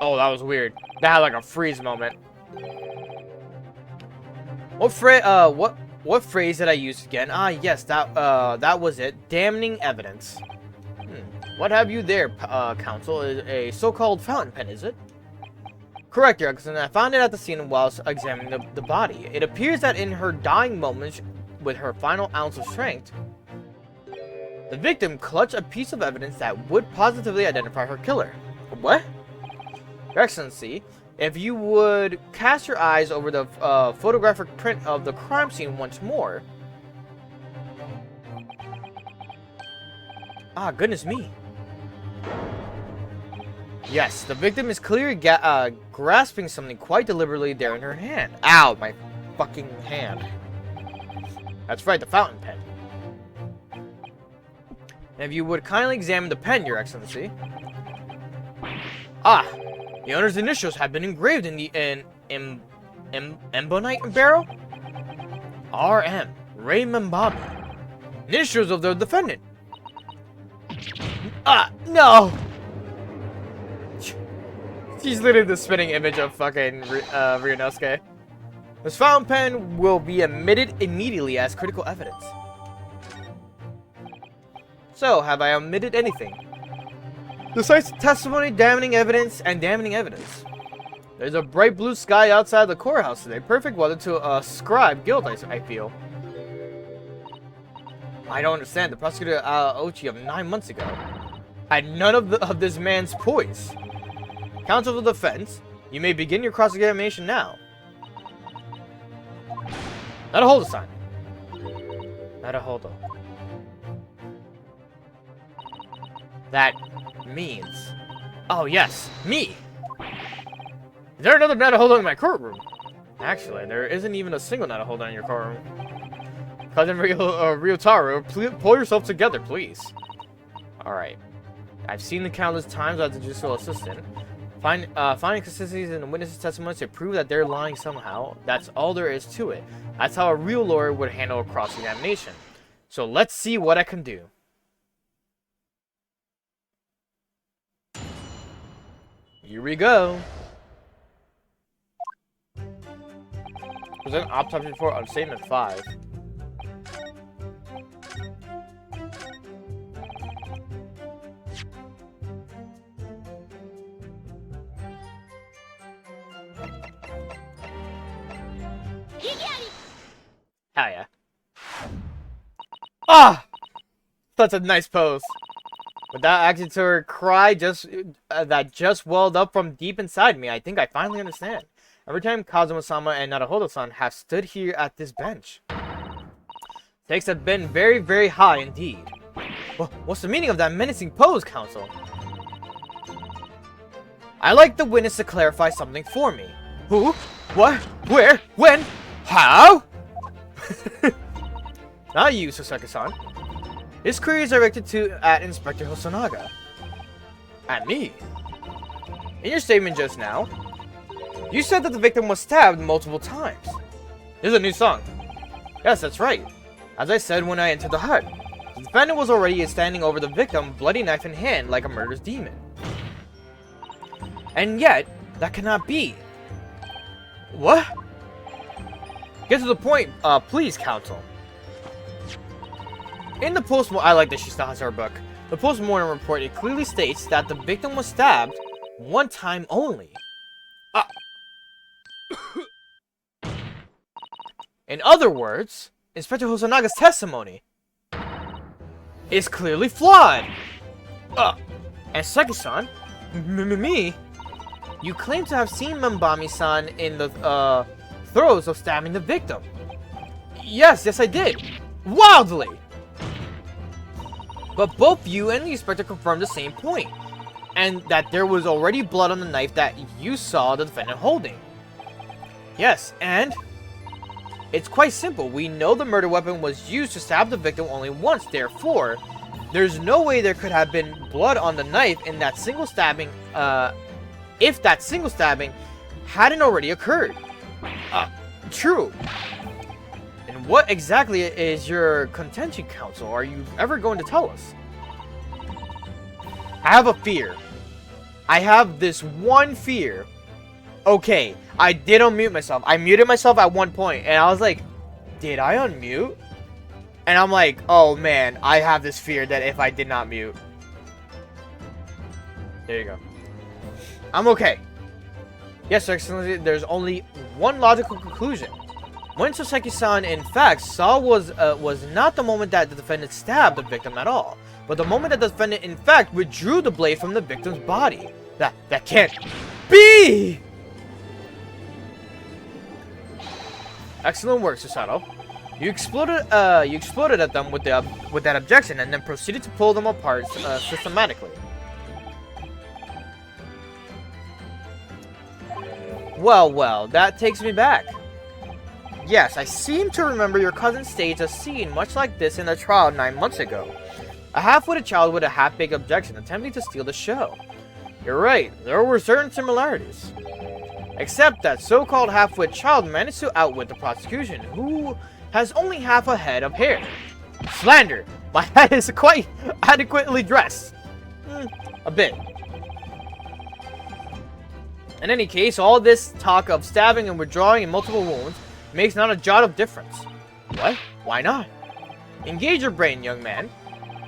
Oh, that was weird. That had like a freeze moment. What phrase did I use again? Ah, yes, that was it. Damning evidence. What have you there, counsel? A so-called fountain pen, is it? Correct, Your Excellency. I found it at the scene whilst examining the body. It appears that in her dying moments, with her final ounce of strength, the victim clutched a piece of evidence that would positively identify her killer. What? Your Excellency, if you would cast your eyes over the photographic print of the crime scene once more. Ah, goodness me. Yes, the victim is clearly grasping something quite deliberately there in her hand. Ow, my fucking hand. That's right, the fountain pen. And if you would kindly examine the pen, Your Excellency. Ah, the owner's initials have been engraved in the ebonite barrel. R.M. Raymond Bobby. Initials of the defendant. Ah, no! She's literally the spinning image of fucking Ryunosuke. This fountain pen will be admitted immediately as critical evidence. So, have I omitted anything? Besides testimony, damning evidence, and damning evidence. There's a bright blue sky outside the courthouse today. Perfect weather to ascribe guilt, I feel. I don't understand. The prosecutor Ochi of 9 months ago had none of this man's poise. Counsel for the defense, you may begin your cross-examination now. Not a hold sign. Not a hold on. That means... Oh, yes, me! Is there another Nadaholdo in my courtroom? Actually, there isn't even a single Nadaholdo in your courtroom. Cousin Ryotaro, pull yourself together, please. Alright. I've seen the countless times as a judicial assistant. Finding consistencies in the witnesses' testimony to prove that they're lying somehow. That's all there is to it. That's how a real lawyer would handle a cross-examination. So let's see what I can do. Here we go. Present autopsy report on statement 5. Hell yeah. Ah! Such a nice pose. Without accusatory cry that just welled up from deep inside me, I think I finally understand. Every time Kazuma-sama and Nadaholdo-san have stood here at this bench, stakes have been very, very high indeed. What's the meaning of that menacing pose, counsel? I'd like the witness to clarify something for me. Who? What? Where? When? How? Not you, Sasaki-san. This query is directed at Inspector Hosonaga. At me? In your statement just now, you said that the victim was stabbed multiple times. This is a new song. Yes, that's right. As I said when I entered the hut, the defendant was already standing over the victim, bloody knife in hand, like a murderous demon. And yet, that cannot be. What? Get to the point, please, counsel. In the I like that she still has her book. The post-mortem report, it clearly states that the victim was stabbed one time only. In other words, Inspector Hosanaga's testimony is clearly flawed. And Seki-san, me, you claim to have seen Membami-san in the throes of stabbing the victim. Yes, I did. Wildly. But both you and the inspector confirmed the same point, and that there was already blood on the knife that you saw the defendant holding. Yes, and it's quite simple. We know the murder weapon was used to stab the victim only once, therefore, there's no way there could have been blood on the knife in that single stabbing, if that single stabbing hadn't already occurred. True. And what exactly is your contention, counsel? Are you ever going to tell us? I have a fear. I have this one fear. Okay, I did unmute myself. I muted myself at one point, and I was like, did I unmute? And I'm like, oh man, I have this fear that if I did not mute. There you go. I'm okay. Yes, Your Excellency, there's only one logical conclusion. When Soseki-san in fact saw was not the moment that the defendant stabbed the victim at all, but the moment that the defendant in fact withdrew the blade from the victim's body. That can't be! Excellent work, Susato. You exploded at them with that objection and then proceeded to pull them apart systematically. Well, that takes me back. Yes, I seem to remember your cousin staged a scene much like this in a trial 9 months ago. A half-witted child with a half-baked objection attempting to steal the show. You're right, there were certain similarities. Except that so-called half-witted child managed to outwit the prosecution, who has only half a head of hair. Slander! My head is quite adequately dressed. A bit. In any case, all this talk of stabbing and withdrawing in multiple wounds makes not a jot of difference. What? Why not? Engage your brain, young man.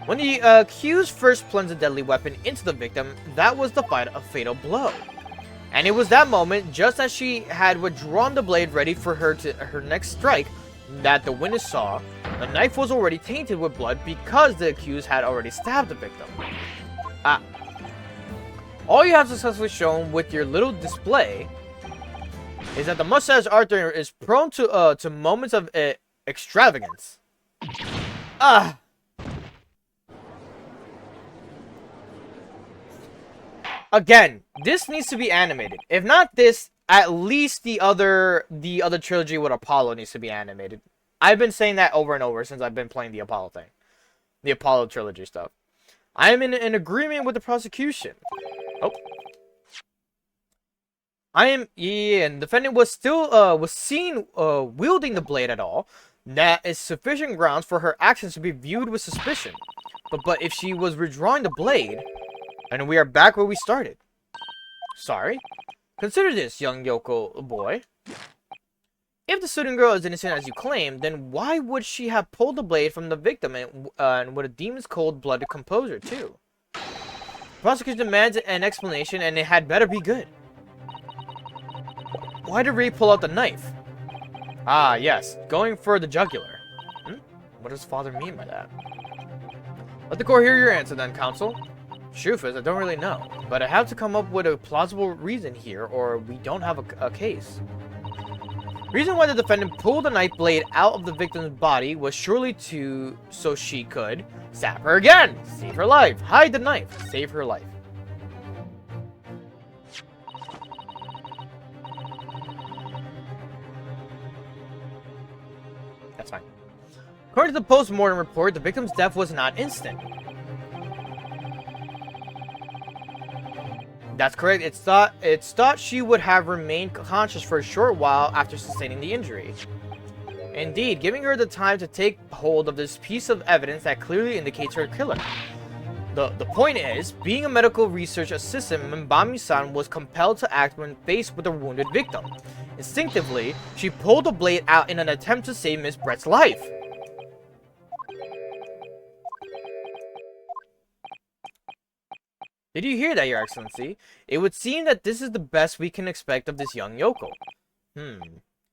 When the accused first plunged a deadly weapon into the victim, that was the fatal blow. And it was that moment, just as she had withdrawn the blade ready for her next strike, that the witness saw the knife was already tainted with blood because the accused had already stabbed the victim. All you have successfully shown with your little display is that the mustache Arthur is prone to moments of extravagance. Again, this needs to be animated. If not this, at least the other trilogy with Apollo needs to be animated. I've been saying that over and over since I've been playing the Apollo thing. The Apollo trilogy stuff. I am in agreement with the prosecution. And the defendant was still was seen wielding the blade at all. That is sufficient grounds for her actions to be viewed with suspicion. But if she was withdrawing the blade, and we are back where we started. Sorry. Consider this, young Yoko boy. If the student girl is innocent as you claim, then why would she have pulled the blade from the victim and with a demon's cold-blooded composure too? Prosecution demands an explanation, and it had better be good. Why did Ray pull out the knife? Yes, going for the jugular. What does father mean by that? Let the court hear your answer then, counsel. Truth is, I don't really know, but I have to come up with a plausible reason here, or we don't have a case. Reason why the defendant pulled the knife blade out of the victim's body was surely so she could stab her again, save her life, hide the knife, save her life. That's fine. According to the post-mortem report, the victim's death was not instant. That's correct. It's thought she would have remained conscious for a short while after sustaining the injury. Indeed, giving her the time to take hold of this piece of evidence that clearly indicates her killer. The point is, being a medical research assistant, Mbami-san was compelled to act when faced with a wounded victim. Instinctively, she pulled the blade out in an attempt to save Miss Brett's life. Did you hear that, Your Excellency? It would seem that this is the best we can expect of this young Yoko.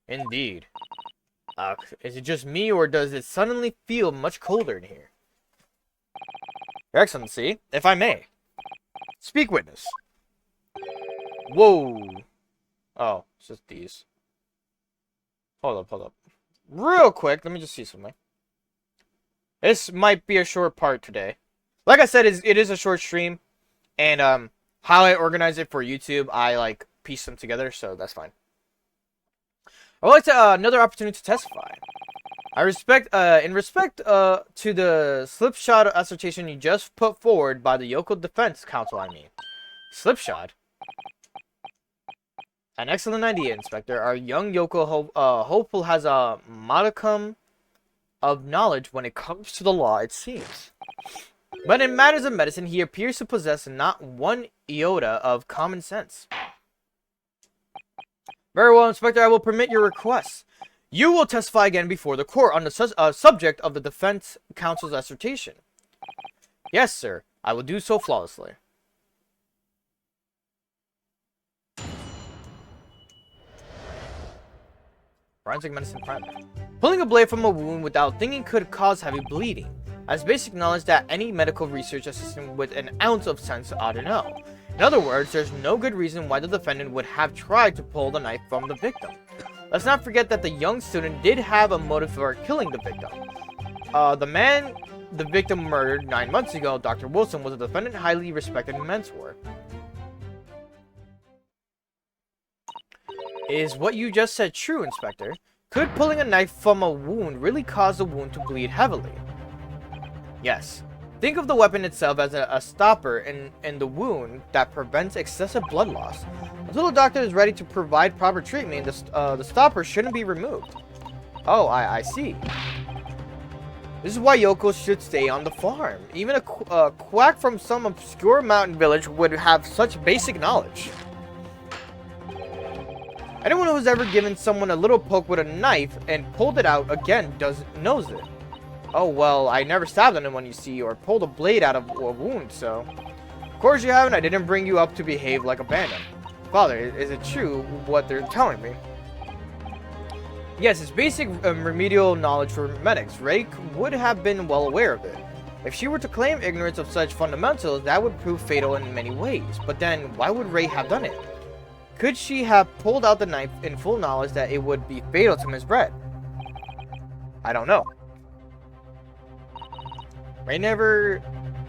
Indeed. Is it just me, or does it suddenly feel much colder in here? Your Excellency, if I may. Speak, witness. Whoa. Oh, it's just these. Hold up. Real quick, let me just see something. This might be a short part today. Like I said, it is a short stream. And how I organize it for YouTube, I piece them together, so that's fine. I would like to another opportunity to testify. In respect to the slipshod assertion you just put forward by the Yoko Defense Council, I mean. Slipshod? An excellent idea, Inspector. Our young Yoko hopeful has a modicum of knowledge when it comes to the law, it seems. But in matters of medicine, he appears to possess not one iota of common sense. Very well, Inspector, I will permit your request. You will testify again before the court on the subject of the Defense Counsel's assertion. Yes, sir. I will do so flawlessly. Forensic medicine primer. Pulling a blade from a wound without thinking could cause heavy bleeding. As basic knowledge that any medical research assistant with an ounce of sense ought to know. In other words, there's no good reason why the defendant would have tried to pull the knife from the victim. Let's not forget that the young student did have a motive for killing the victim. The man the victim murdered 9 months ago, Dr. Wilson, was a defendant highly respected mentor. Is what you just said true, Inspector? Could pulling a knife from a wound really cause the wound to bleed heavily? Yes. Think of the weapon itself as a stopper in the wound that prevents excessive blood loss. Until the doctor is ready to provide proper treatment, the stopper shouldn't be removed. Oh, I see. This is why Yoko should stay on the farm. Even a quack from some obscure mountain village would have such basic knowledge. Anyone who has ever given someone a little poke with a knife and pulled it out again knows it. Oh, well, I never stabbed anyone, you see, or pulled a blade out of a wound, so... Of course you haven't. I didn't bring you up to behave like a bandit. Father, is it true what they're telling me? Yes, it's basic remedial knowledge for medics. Ray would have been well aware of it. If she were to claim ignorance of such fundamentals, that would prove fatal in many ways. But then, why would Ray have done it? Could she have pulled out the knife in full knowledge that it would be fatal to Miss Brett? I don't know. Ray never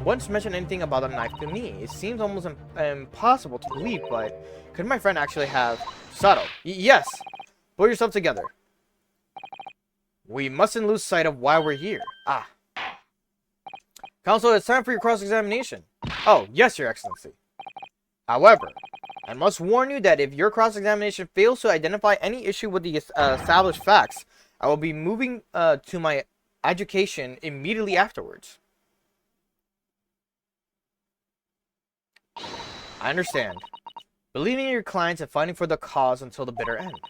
once mentioned anything about a knife to me. It seems almost impossible to believe, but could my friend actually have... Sato. Yes! Pull yourself together. We mustn't lose sight of why we're here. Ah. Counsel, it's time for your cross-examination. Oh, yes, Your Excellency. However, I must warn you that if your cross-examination fails to identify any issue with the established facts, I will be moving to my education immediately afterwards. I understand. Believing in your clients and fighting for the cause until the bitter end.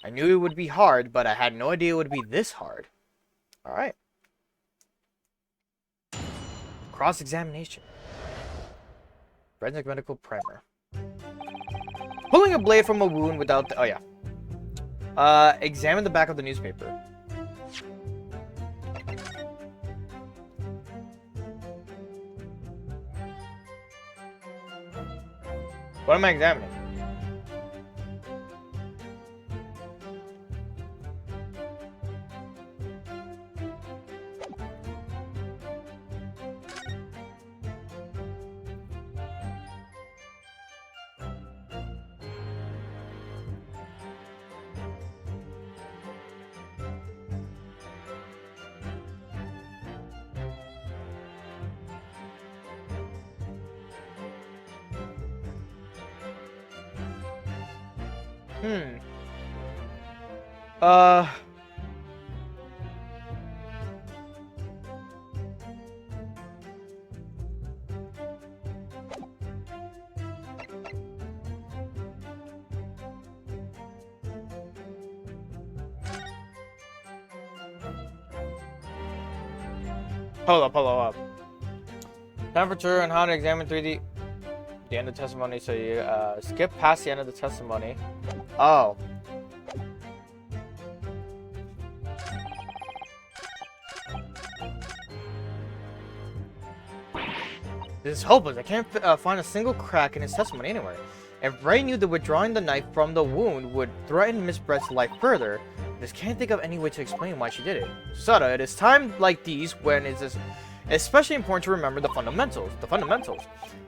I knew it would be hard, but I had no idea it would be this hard. Alright. Cross-examination. Forensic medical primer. Pulling a blade from a wound without... oh, yeah. Examine the back of the newspaper. What am I examining? Hold up. Temperature and how to examine 3D. The end of testimony, so you skip past the end of the testimony. Oh. This is hopeless. I can't find a single crack in his testimony anywhere. If Ray knew that withdrawing the knife from the wound would threaten Miss Brett's life further, I just can't think of any way to explain why she did it. Sada, it is times like these when it is especially important to remember the fundamentals.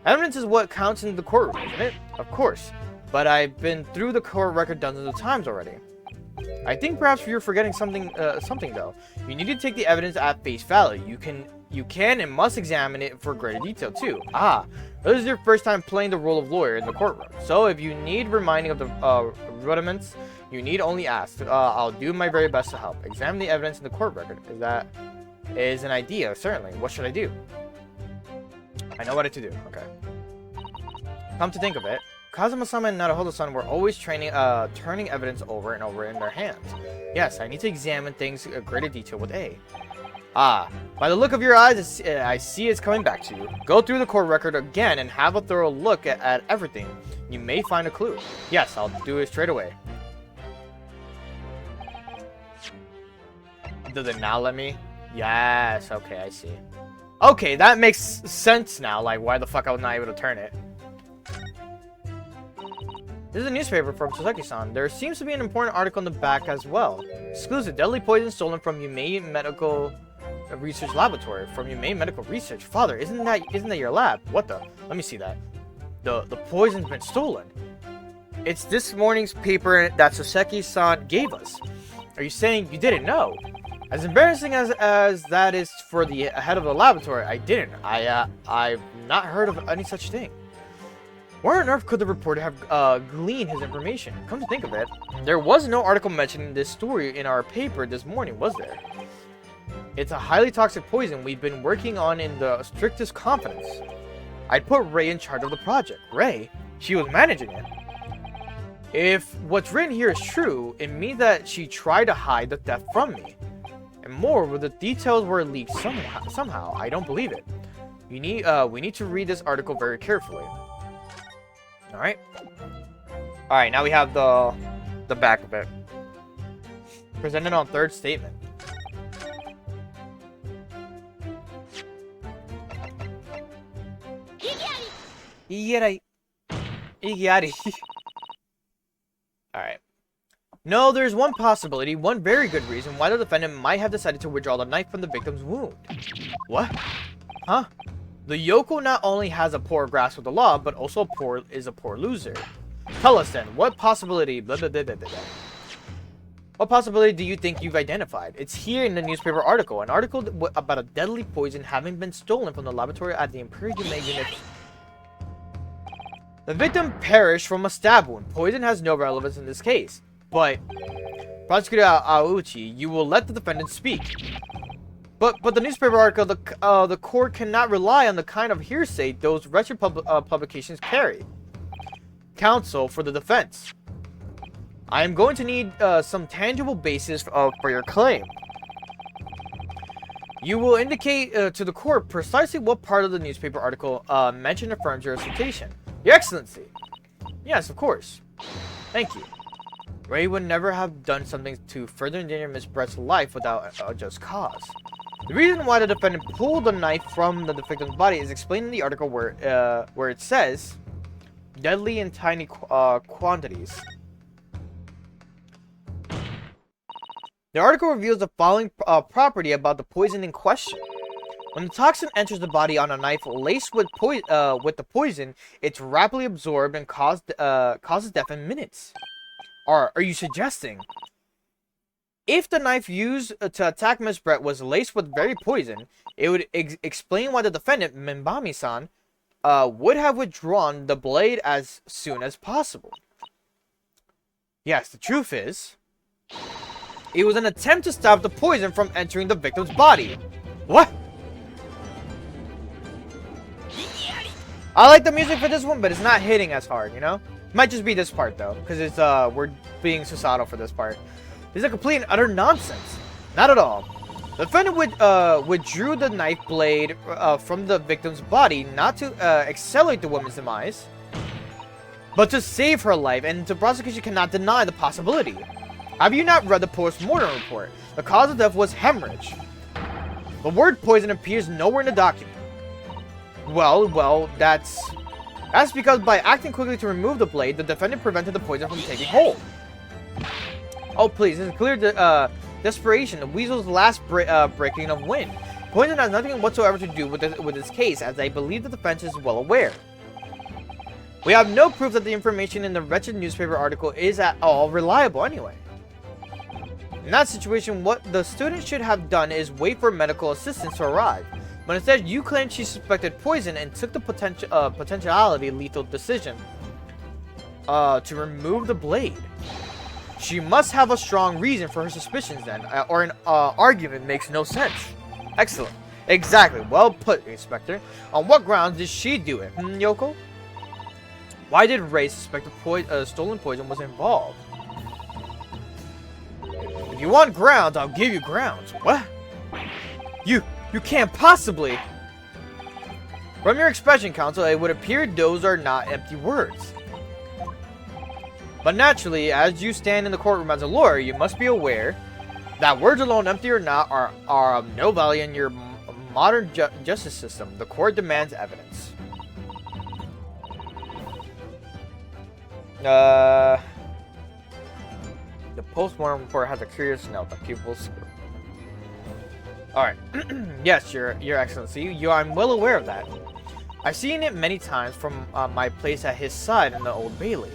Evidence is what counts in the courtroom, isn't it? Of course. But I've been through the court record dozens of times already. I think perhaps you're forgetting something though. You need to take the evidence at face value. You can and must examine it for greater detail too. This is your first time playing the role of lawyer in the courtroom. So if you need reminding of the rudiments, you need only ask. I'll do my very best to help. Examine the evidence in the court record. Is an idea, certainly. What should I do? I know what to do. Okay. Come to think of it, Kazuma-sama and Naruhodo-san were always turning evidence over and over in their hands. Yes, I need to examine things in greater detail with A. By the look of your eyes, I see it's coming back to you. Go through the court record again and have a thorough look at everything. You may find a clue. Yes, I'll do it straight away. Does it now let me? Yes, okay, I see. Okay, that makes sense now, like why the fuck I was not able to turn it. This is a newspaper from Sasaki-san. There seems to be an important article in the back as well. Exclusive, deadly poison stolen from Yumei Medical Research Laboratory. From Yumei Medical Research. Father, isn't that your lab? What the? Let me see that. The poison's been stolen. It's this morning's paper that Sasaki-san gave us. Are you saying you didn't know? As embarrassing as that is for the head of the laboratory, I didn't. I've not heard of any such thing. Where on earth could the reporter have gleaned his information? Come to think of it, there was no article mentioning this story in our paper this morning, was there? It's a highly toxic poison we've been working on in the strictest confidence. I'd put Ray in charge of the project. Ray? She was managing it. If what's written here is true, it means that she tried to hide the theft from me. And more, the details were leaked somehow. I don't believe it. We need to read this article very carefully. Alright. Alright, now we have the back of it. Presented on third statement. Alright. No, there's one possibility, one very good reason why the defendant might have decided to withdraw the knife from the victim's wound. What? Huh? The Yoko not only has a poor grasp of the law, but also is a poor loser. Tell us then, what possibility What possibility do you think you've identified? It's here in the newspaper article, an article about a deadly poison having been stolen from the laboratory at the Imperial Yumei unit. The victim perished from a stab wound. Poison has no relevance in this case. But, Prosecutor Aouchi, you will let the defendant speak. But the newspaper article, the court cannot rely on the kind of hearsay those wretched publications carry. Counsel for the defense. I am going to need some tangible basis for your claim. You will indicate to the court precisely what part of the newspaper article mentioned affirms your citation. Your Excellency. Yes, of course. Thank you. Ray would never have done something to further endanger Miss Brett's life without a just cause. The reason why the defendant pulled the knife from the victim's body is explained in the article where it says, deadly in tiny quantities. The article reveals the following property about the poison in question. When the toxin enters the body on a knife laced with the poison, it's rapidly absorbed and causes death in minutes. Are you suggesting if the knife used to attack Miss Brett was laced with very poison, it would explain why the defendant, Minbami-san, would have withdrawn the blade as soon as possible? Yes, the truth is, it was an attempt to stop the poison from entering the victim's body. What? I like the music for this one, but it's not hitting as hard, you know? Might just be this part though, because it's we're being Susato for this part. This is a complete and utter nonsense. Not at all. The defendant withdrew the knife blade from the victim's body not to accelerate the woman's demise, but to save her life, and the prosecution cannot deny the possibility. Have you not read the post-mortem report? The cause of death was hemorrhage. The word poison appears nowhere in the document. Well, that's because by acting quickly to remove the blade, the defendant prevented the poison from taking hold. Oh, please, this is clear desperation. The weasel's last breaking of wind. Poison has nothing whatsoever to do with this case, as I believe the defense is well aware. We have no proof that the information in the wretched newspaper article is at all reliable anyway. In that situation, what the student should have done is wait for medical assistance to arrive. But instead, you claimed she suspected poison and took the potentiality lethal decision to remove the blade. She must have a strong reason for her suspicions then, or an argument makes no sense. Excellent. Exactly. Well put, Inspector. On what grounds did she do it, Yoko? Why did Ray suspect stolen poison was involved? If you want grounds, I'll give you grounds. What? You can't possibly. From your expression, Counsel, it would appear those are not empty words. But naturally, as you stand in the courtroom as a lawyer, you must be aware that words alone, empty or not, are of no value in your modern justice system. The court demands evidence. The post-mortem report has a curious note that pupils. Alright. Yes, Your Excellency. I'm well aware of that. I've seen it many times from my place at his side in the Old Bailey.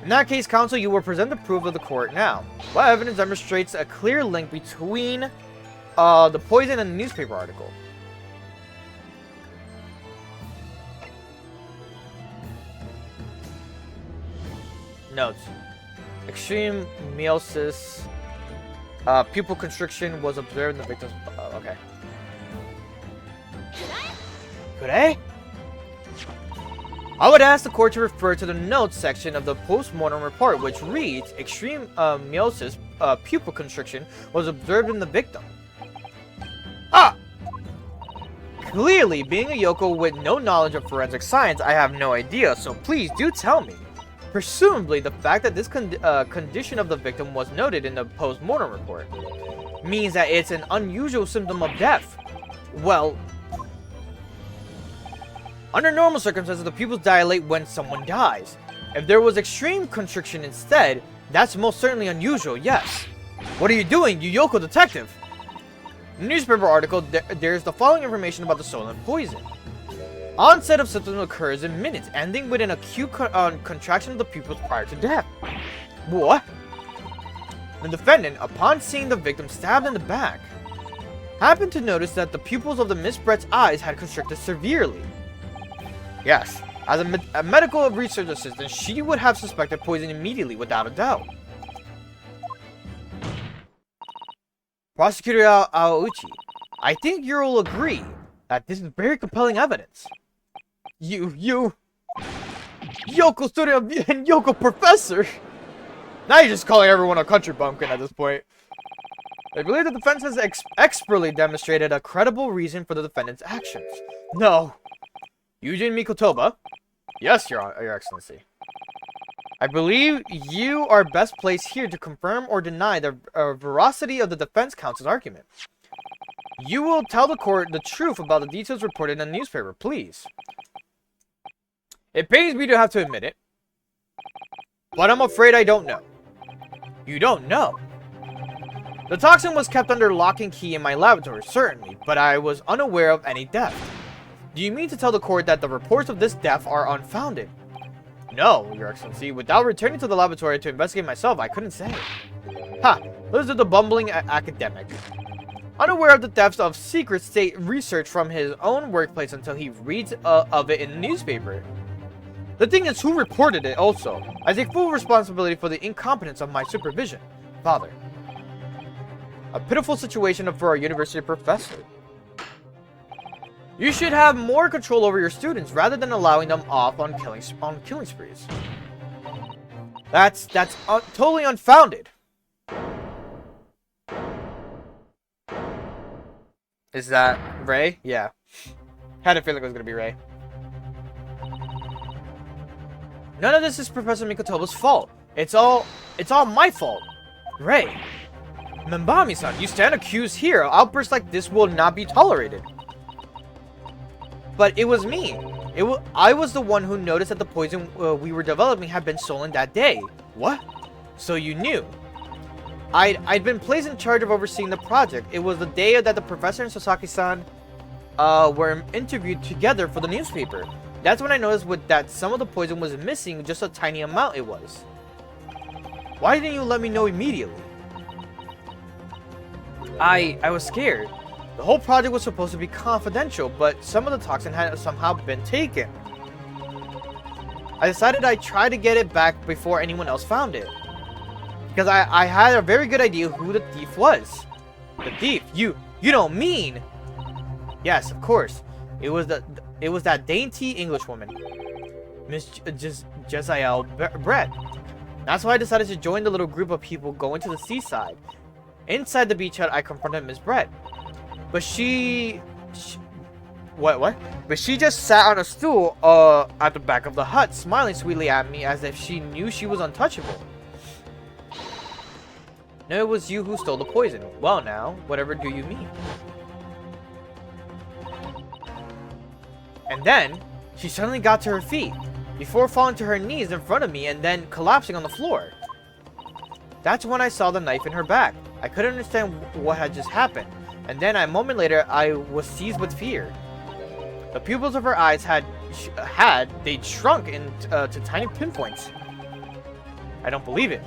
In that case, Counsel, you will present the proof of the court now. What evidence demonstrates a clear link between the poison and the newspaper article? Notes. Extreme meiosis. Pupil constriction was observed in the victim's... okay. Could I? I would ask the court to refer to the notes section of the post-mortem report, which reads, extreme meiosis, pupil constriction, was observed in the victim. Ah! Clearly, being a Yoko with no knowledge of forensic science, I have no idea, so please do tell me. Presumably, the fact that this condition of the victim was noted in the post-mortem report means that it's an unusual symptom of death. Well, under normal circumstances, the pupils dilate when someone dies. If there was extreme constriction instead, that's most certainly unusual, yes. What are you doing, you Yoko detective? In the newspaper article, there's the following information about the stolen poison. Onset of symptoms occurs in minutes, ending with an acute contraction of the pupils prior to death. What? The defendant, upon seeing the victim stabbed in the back, happened to notice that the pupils of the Miss Brett's eyes had constricted severely. Yes, as a medical research assistant, she would have suspected poison immediately, without a doubt. Prosecutor Aouchi, I think you will agree that this is very compelling evidence. Yoko student and Yoko professor? Now you're just calling everyone a country bumpkin at this point. I believe the defense has expertly demonstrated a credible reason for the defendant's actions. No. Eugene Mikotoba? Yes, Your Excellency. I believe you are best placed here to confirm or deny the veracity of the defense counsel's argument. You will tell the court the truth about the details reported in the newspaper, please. It pains me to have to admit it, but I'm afraid I don't know. You don't know? The toxin was kept under lock and key in my laboratory, certainly, but I was unaware of any death. Do you mean to tell the court that the reports of this death are unfounded? No, Your Excellency. Without returning to the laboratory to investigate myself, I couldn't say. Ha! Listen to the bumbling academic. Unaware of the thefts of secret state research from his own workplace until he reads of it in the newspaper. The thing is, who reported it also? I take full responsibility for the incompetence of my supervision. Father. A pitiful situation for a university professor. You should have more control over your students rather than allowing them off on killing sprees. That's totally unfounded. Is that Ray? Yeah. Had a feeling it was gonna be Ray. None of this is Professor Mikotoba's fault. It's all my fault. Ray. Membami-san, you stand accused here. Outbursts like this will not be tolerated. But it was me. I was the one who noticed that the poison we were developing had been stolen that day. What? So you knew. I'd been placed in charge of overseeing the project. It was the day that the professor and Sasaki-san were interviewed together for the newspaper. That's when I noticed that some of the poison was missing, just a tiny amount it was. Why didn't you let me know immediately? I was scared. The whole project was supposed to be confidential, but some of the toxin had somehow been taken. I decided I'd try to get it back before anyone else found it. Because I had a very good idea who the thief was. The thief? You don't mean? Yes, of course. It was that dainty Englishwoman, Miss Jezzael Brett. That's why I decided to join the little group of people going to the seaside. Inside the beach hut, I confronted Miss Brett. But what? But she just sat on a stool at the back of the hut, smiling sweetly at me as if she knew she was untouchable. No, it was you who stole the poison. Well now, whatever do you mean? And then, she suddenly got to her feet, before falling to her knees in front of me and then collapsing on the floor. That's when I saw the knife in her back. I couldn't understand what had just happened, and then a moment later, I was seized with fear. The pupils of her eyes they'd shrunk to tiny pinpoints. I don't believe it.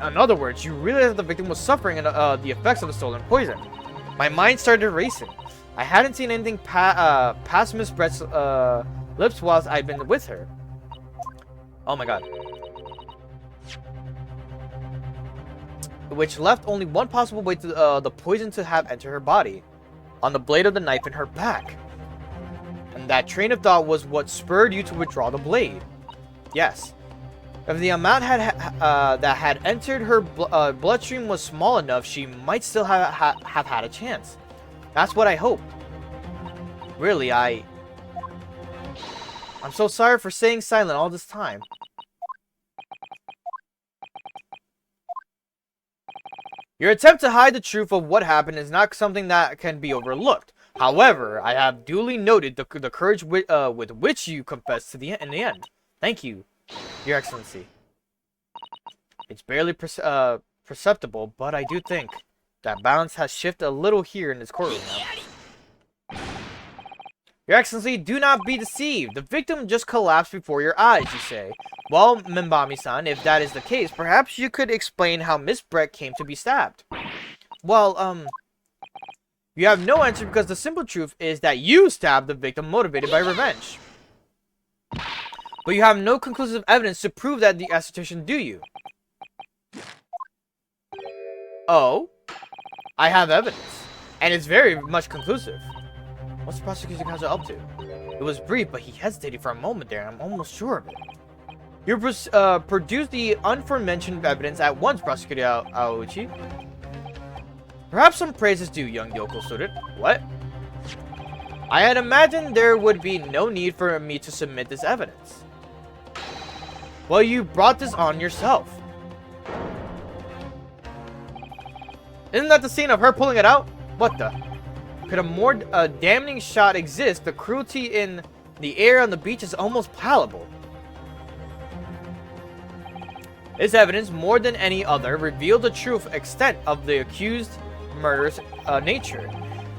In other words, you realized that the victim was suffering the effects of the stolen poison. My mind started racing. I hadn't seen anything past Miss Brett's lips whilst I'd been with her. Oh my god. Which left only one possible way to the poison to have entered her body. On the blade of the knife in her back. And that train of thought was what spurred you to withdraw the blade. Yes. If the amount that had entered her bloodstream was small enough, she might still have had a chance. That's what I hoped. Really, I'm so sorry for staying silent all this time. Your attempt to hide the truth of what happened is not something that can be overlooked. However, I have duly noted the courage with which you confessed in the end. Thank you, Your Excellency. It's barely perceptible, but I do think that balance has shifted a little here in this courtroom now. Your Excellency, do not be deceived. The victim just collapsed before your eyes, you say. Well, Membami-san, if that is the case, perhaps you could explain how Miss Brett came to be stabbed. Well, you have no answer because the simple truth is that you stabbed the victim motivated by revenge. But you have no conclusive evidence to prove that the assertion, do you? Oh? I have evidence. And it's very much conclusive. What's the prosecution counsel up to? It was brief, but he hesitated for a moment there, and I'm almost sure of it. You produced the aforementioned evidence at once, Prosecutor Aouchi. Perhaps some praise is due, young Yoko student. What? I had imagined there would be no need for me to submit this evidence. Well, you brought this on yourself. Isn't that the scene of her pulling it out? What the? Could a more damning shot exist? The cruelty in the air on the beach is almost palpable. This evidence, more than any other, revealed the true extent of the accused murder's nature.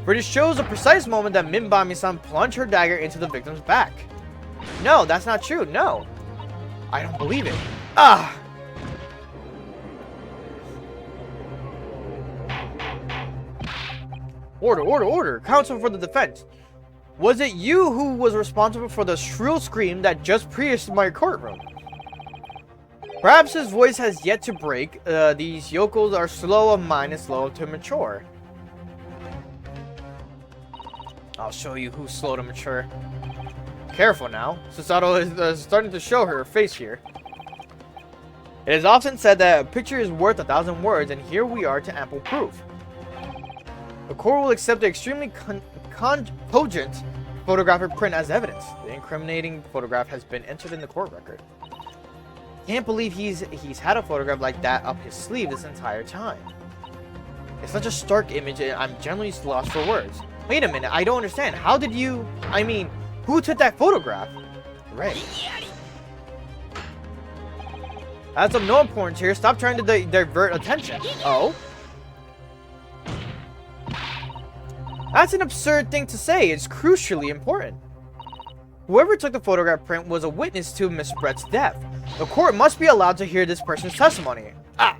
For it shows the precise moment that Membami-san plunged her dagger into the victim's back. No, that's not true. No. I don't believe it. Ah! Order! Counsel for the defense. Was it you who was responsible for the shrill scream that just pierced my courtroom? Perhaps his voice has yet to break. These yokels are slow of mind and slow to mature. I'll show you who's slow to mature. Careful now. Susato is starting to show her face here. It is often said that a picture is worth 1,000 words, and here we are to ample proof. The court will accept the extremely cogent photographic print as evidence. The incriminating photograph has been entered in the court record. Can't believe he's had a photograph like that up his sleeve this entire time. It's such a stark image, and I'm generally lost for words. Wait a minute, I don't understand. How did you... I mean, who took that photograph? Ray. That's of no importance here. Stop trying to divert attention. Oh? That's an absurd thing to say. It's crucially important. Whoever took the photograph print was a witness to Mr. Brett's death. The court must be allowed to hear this person's testimony. I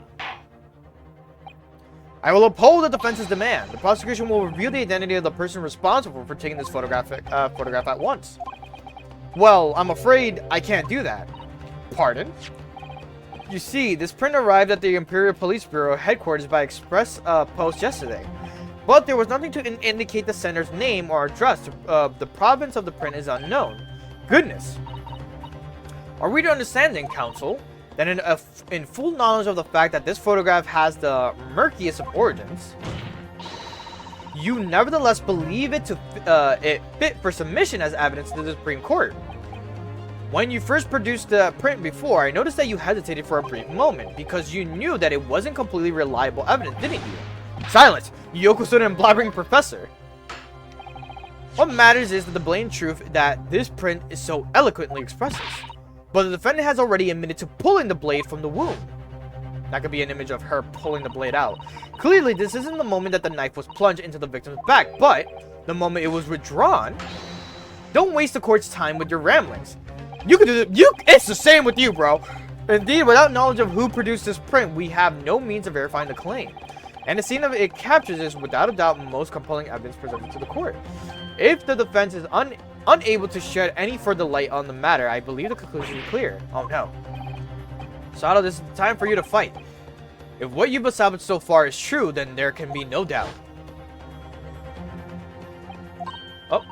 will uphold the defense's demand. The prosecution will reveal the identity of the person responsible for taking this photograph at once. Well, I'm afraid I can't do that. Pardon? You see, this print arrived at the Imperial Police Bureau headquarters by express post yesterday. But there was nothing to indicate the sender's name or address. The provenance of the print is unknown. Goodness. Are we to understand then, counsel, that in full knowledge of the fact that this photograph has the murkiest of origins, you nevertheless believe it fit for submission as evidence to the Supreme Court? When you first produced the print before, I noticed that you hesitated for a brief moment because you knew that it wasn't completely reliable evidence, didn't you? Silence! Yoko stood and blabbering professor. What matters is that the blatant truth that this print is so eloquently expresses. But the defendant has already admitted to pulling the blade from the wound. That could be an image of her pulling the blade out. Clearly, this isn't the moment that the knife was plunged into the victim's back, but the moment it was withdrawn. Don't waste the court's time with your ramblings. You can do it's the same with you, bro. Indeed, without knowledge of who produced this print, we have no means of verifying the claim. And the scene of it captures is without a doubt most compelling evidence presented to the court. If the defense is unable to shed any further light on the matter, I believe the conclusion is clear. Oh no. Sato, this is the time for you to fight. If what you've established so far is true, then there can be no doubt. Oh.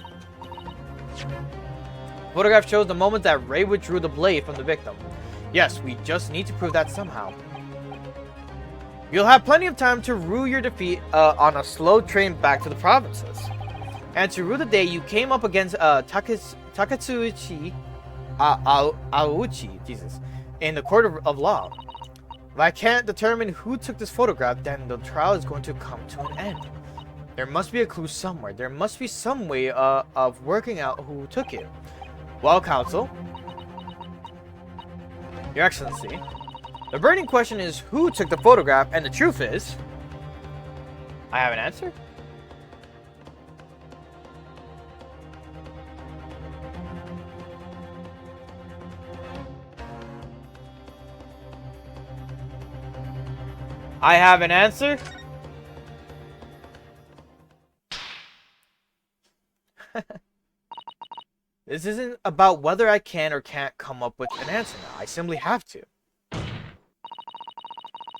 Photograph shows the moment that Ray withdrew the blade from the victim. Yes, we just need to prove that somehow. You'll have plenty of time to rue your defeat on a slow train back to the provinces. And to rue the day you came up against Takatsuchi Aouchi, Jesus, in the court of law. If I can't determine who took this photograph, then the trial is going to come to an end. There must be a clue somewhere. There must be some way of working out who took it. Well, counsel, Your Excellency, the burning question is who took the photograph, and the truth is, I have an answer. I have an answer. This isn't about whether I can or can't come up with an answer now. I simply have to. The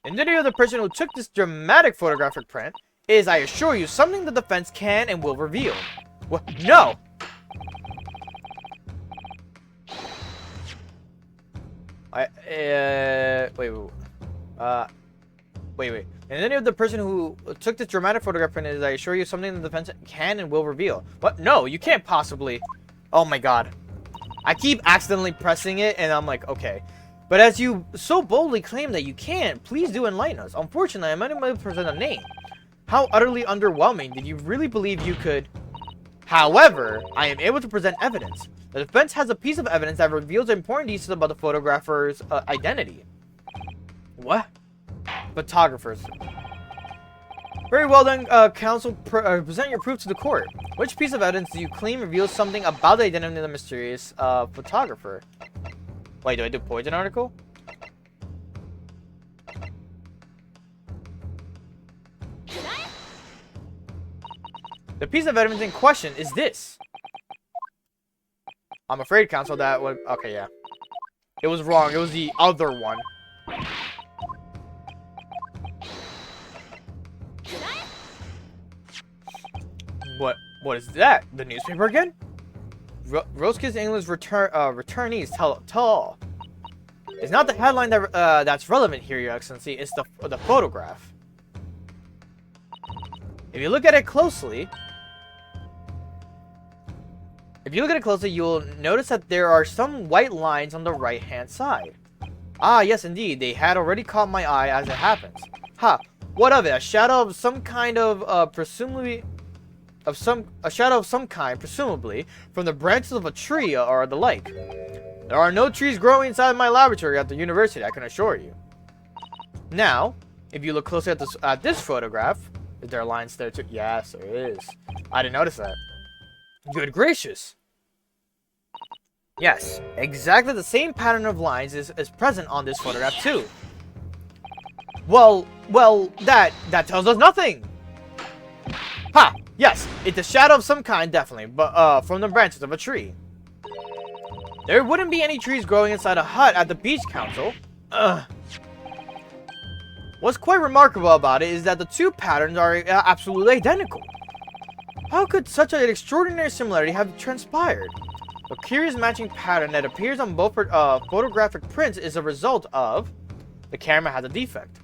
identity of the person who took this dramatic photographic print is, I assure you, something the defense can and will reveal. What? No! Wait. And any of the person who took this dramatic photograph print is, I assure you, something the defense can and will reveal. What? No, you can't possibly. Oh my god. I keep accidentally pressing it, and I'm like, okay. But as you so boldly claim that you can, please do enlighten us. Unfortunately, I'm unable to present a name. How utterly underwhelming. Did you really believe you could? However, I am able to present evidence. The defense has a piece of evidence that reveals important details about the photographer's identity. What? Photographers. Very well then, counsel, present your proof to the court. Which piece of evidence do you claim reveals something about the identity of the mysterious photographer? Wait, do I do poison article? The piece of evidence in question is this. I'm afraid, counsel, that would... Okay, yeah. It was wrong. It was the other one. What is that? The newspaper again? Rosekiss England's returnees tell all. It's not the headline that that's relevant here, Your Excellency. It's the photograph. If you look at it closely, you'll notice that there are some white lines on the right-hand side. Ah, yes, indeed. They had already caught my eye as it happens. Ha! What of it? A shadow of some kind presumably from the branches of a tree or the like. There are no trees growing inside my laboratory at the university, I can assure you. Now, if you look closely at this photograph, is there lines there too? Yes, there is. I didn't notice that. Good gracious. Yes, exactly the same pattern of lines is present on this photograph too. Well, that tells us nothing. Ha! Yes, it's a shadow of some kind, definitely, but from the branches of a tree. There wouldn't be any trees growing inside a hut at the beach council. What's quite remarkable about it is that the two patterns are absolutely identical. How could such an extraordinary similarity have transpired? The curious matching pattern that appears on both photographic prints is a result of the camera has a defect.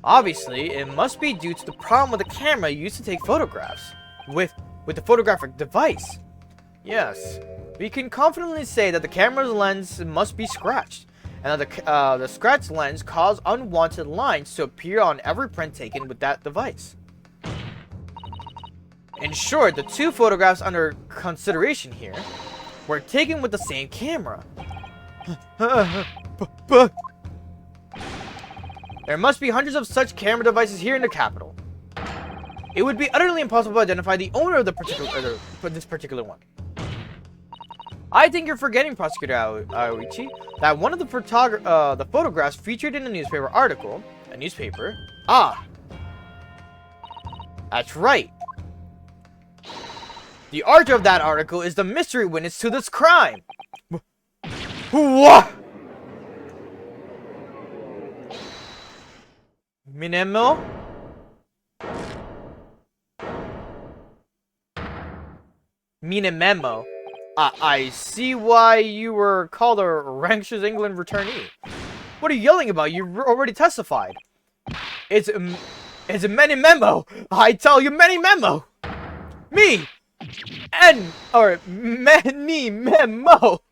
Obviously, it must be due to the problem with the camera used to take photographs with the photographic device. Yes, we can confidently say that the camera's lens must be scratched, and that the scratched lens caused unwanted lines to appear on every print taken with that device. In short, the two photographs under consideration here were taken with the same camera. There must be hundreds of such camera devices here in the capital. It would be utterly impossible to identify the owner of this particular one. I think you're forgetting, Prosecutor Aoichi, that one of the photographs featured in the newspaper article, Ah, that's right. The author of that article is the mystery witness to this crime. What? Minemo? Minememo. I see why you were called a Ranks's England returnee. What are you yelling about? You already testified. It's a many memo. I tell you, many memo. Me. Many memo.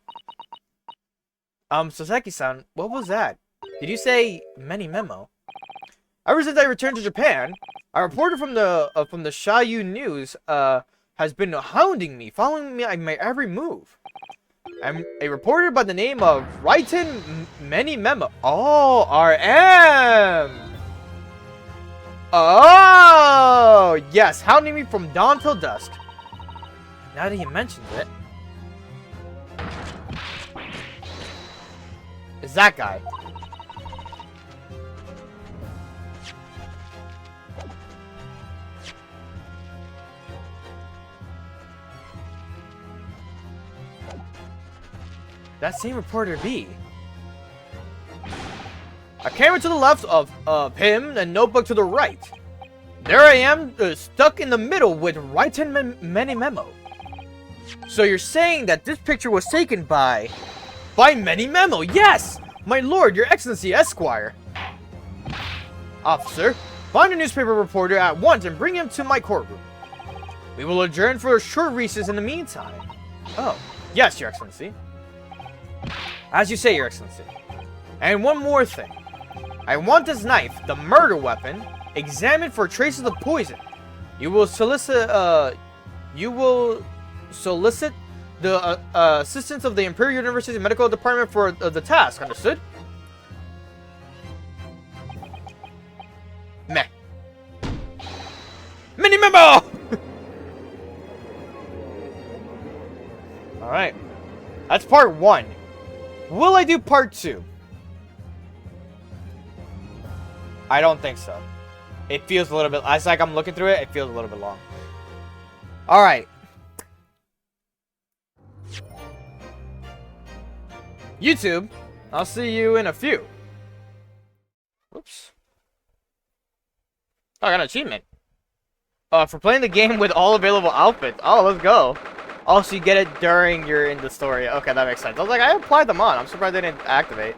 Sasaki-san, what was that? Did you say many memo? Ever since I returned to Japan, a reporter from the Shayu News has been hounding me, following me on my every move. I'm a reporter by the name of Raiten Many Memo. Oh, RM. Oh, yes, hounding me from dawn till dusk. Now that he mentions it, it's that guy. That same reporter B. A camera to the left of him, and notebook to the right. There I am, stuck in the middle with Raiten Many Memo. So you're saying that this picture was taken by Many Memo? Yes! My lord, your excellency, Esquire. Officer, find a newspaper reporter at once and bring him to my courtroom. We will adjourn for a short recess in the meantime. Oh, yes, your excellency. As you say, your excellency. And one more thing. I want this knife, the murder weapon, examined for traces of poison. You will solicit the assistance of the Imperial University Medical Department for the task, understood? Meh. Mini memo! Alright. That's part 1. Will I do part 2? I don't think so. It feels a little bit... As like I'm looking through it, it feels a little bit long. Alright. YouTube, I'll see you in a few. Whoops. Oh, I got an achievement. For playing the game with all available outfits. Oh, let's go. Oh, so you get it during you're in the story. Okay, that makes sense. I was like, I applied them on. I'm surprised they didn't activate.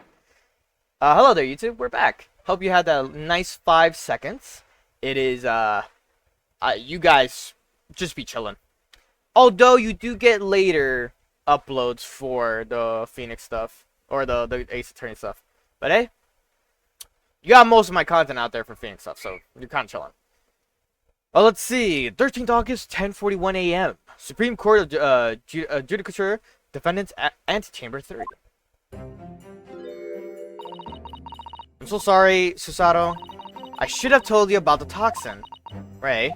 Hello there, YouTube. We're back. Hope you had that nice 5 seconds. It is, you guys just be chilling. Although you do get later uploads for the Phoenix stuff. Or the Ace Attorney stuff. But hey, you got most of my content out there for Phoenix stuff, so you're kind of chilling. Well, let's see. 13th August, 10:41 a.m. Supreme Court of Judicature, Defendants Antechamber 3. I'm so sorry, Susato. I should have told you about the toxin. Ray.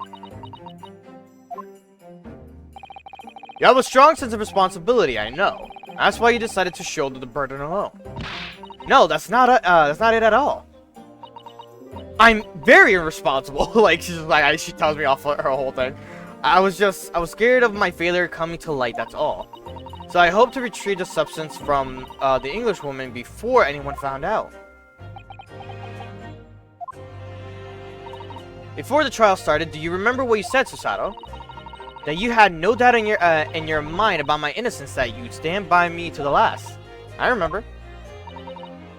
You have a strong sense of responsibility, I know. That's why you decided to shoulder the burden alone. No, that's not it at all. I'm very irresponsible. Like, she tells me off her whole thing. I was scared of my failure coming to light, that's all. So I hope to retrieve the substance from the English woman before anyone found out. Before the trial started, do you remember what you said, Susato? That you had no doubt in your mind about my innocence, that you'd stand by me to the last. I remember.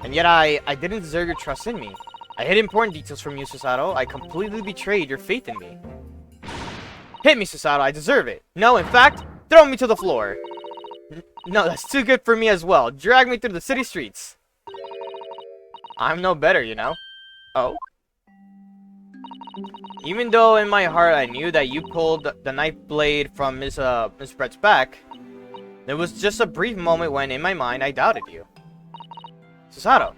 And yet I didn't deserve your trust in me. I hid important details from you, Susato. I completely betrayed your faith in me. Hit me, Susato. I deserve it. No, in fact, throw me to the floor. No, that's too good for me as well. Drag me through the city streets. I'm no better, you know. Oh? Even though in my heart I knew that you pulled the knife blade from Miss Brett's back, there was just a brief moment when, in my mind, I doubted you. Susato.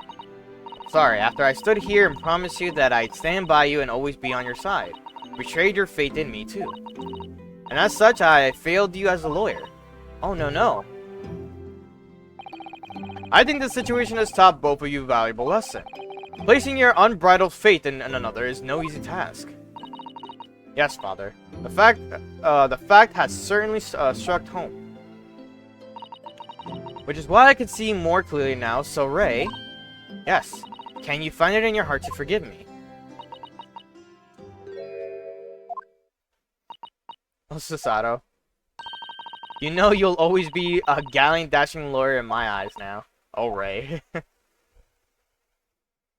Sorry, after I stood here and promised you that I'd stand by you and always be on your side, betrayed your faith in me too. And as such, I failed you as a lawyer. Oh, no. I think this situation has taught both of you a valuable lesson. Placing your unbridled faith in another is no easy task. Yes, Father. The fact has certainly struck home. Which is why I can see more clearly now, so Ray... Yes. Can you find it in your heart to forgive me? Oh, Susato. You know you'll always be a gallant, dashing lawyer in my eyes now. Oh, Ray.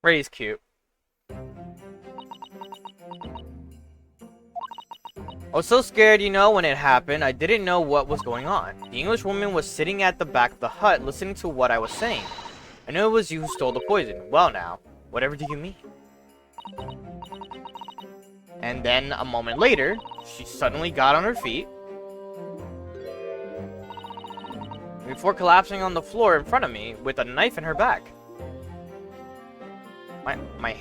Ray's cute. I was so scared, you know, when it happened. I didn't know what was going on. The English woman was sitting at the back of the hut, listening to what I was saying. I knew it was you who stole the poison. Well now, whatever do you mean? And then, a moment later, she suddenly got on her feet. Before collapsing on the floor in front of me, with a knife in her back. My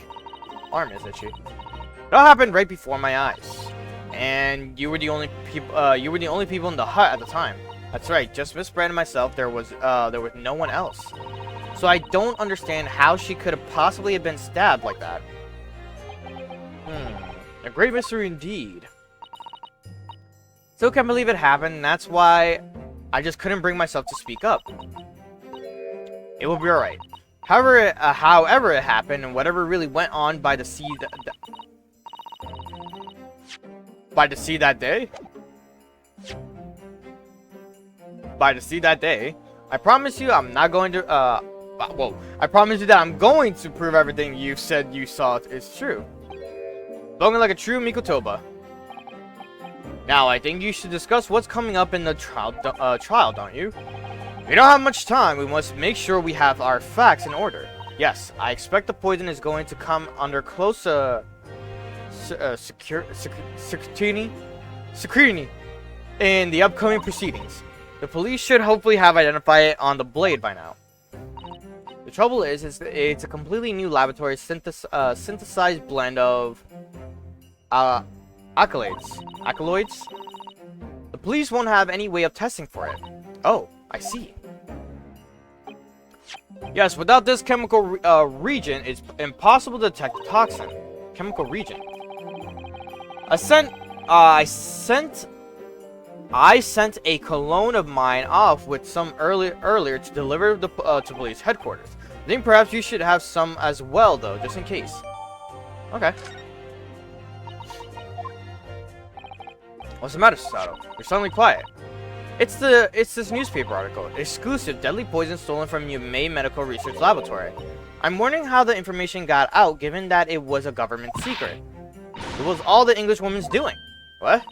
arm is itchy. It all happened right before my eyes. And you were the only people in the hut at the time. That's right, just Miss Brand and myself. There was no one else. So I don't understand how she could have possibly have been stabbed like that. A great mystery indeed. Still can't believe it happened, and that's why I just couldn't bring myself to speak up. It will be alright. However it happened, and whatever really went on by the sea that day? By the sea that day, I promise you I'm not going to, I promise you that I'm going to prove everything you said you saw is true. Spoken like a true Mikotoba. Now, I think you should discuss what's coming up in the trial, don't you? We don't have much time. We must make sure we have our facts in order. Yes, I expect the poison is going to come under close scrutiny in the upcoming proceedings. The police should hopefully have identified it on the blade by now. The trouble is it's a completely new laboratory synthesized blend of alkaloids. The police won't have any way of testing for it. Oh, I see. Yes, without this chemical region, it's impossible to detect the toxin. Chemical region. I sent a clone of mine off with some earlier to deliver to police headquarters. I think perhaps you should have some as well, though, just in case. Okay. What's the matter, Susato? You're suddenly quiet. It's this newspaper article. Exclusive deadly poison stolen from Yumei Medical Research Laboratory. I'm wondering how the information got out given that it was a government secret. It was all the English woman's doing. What?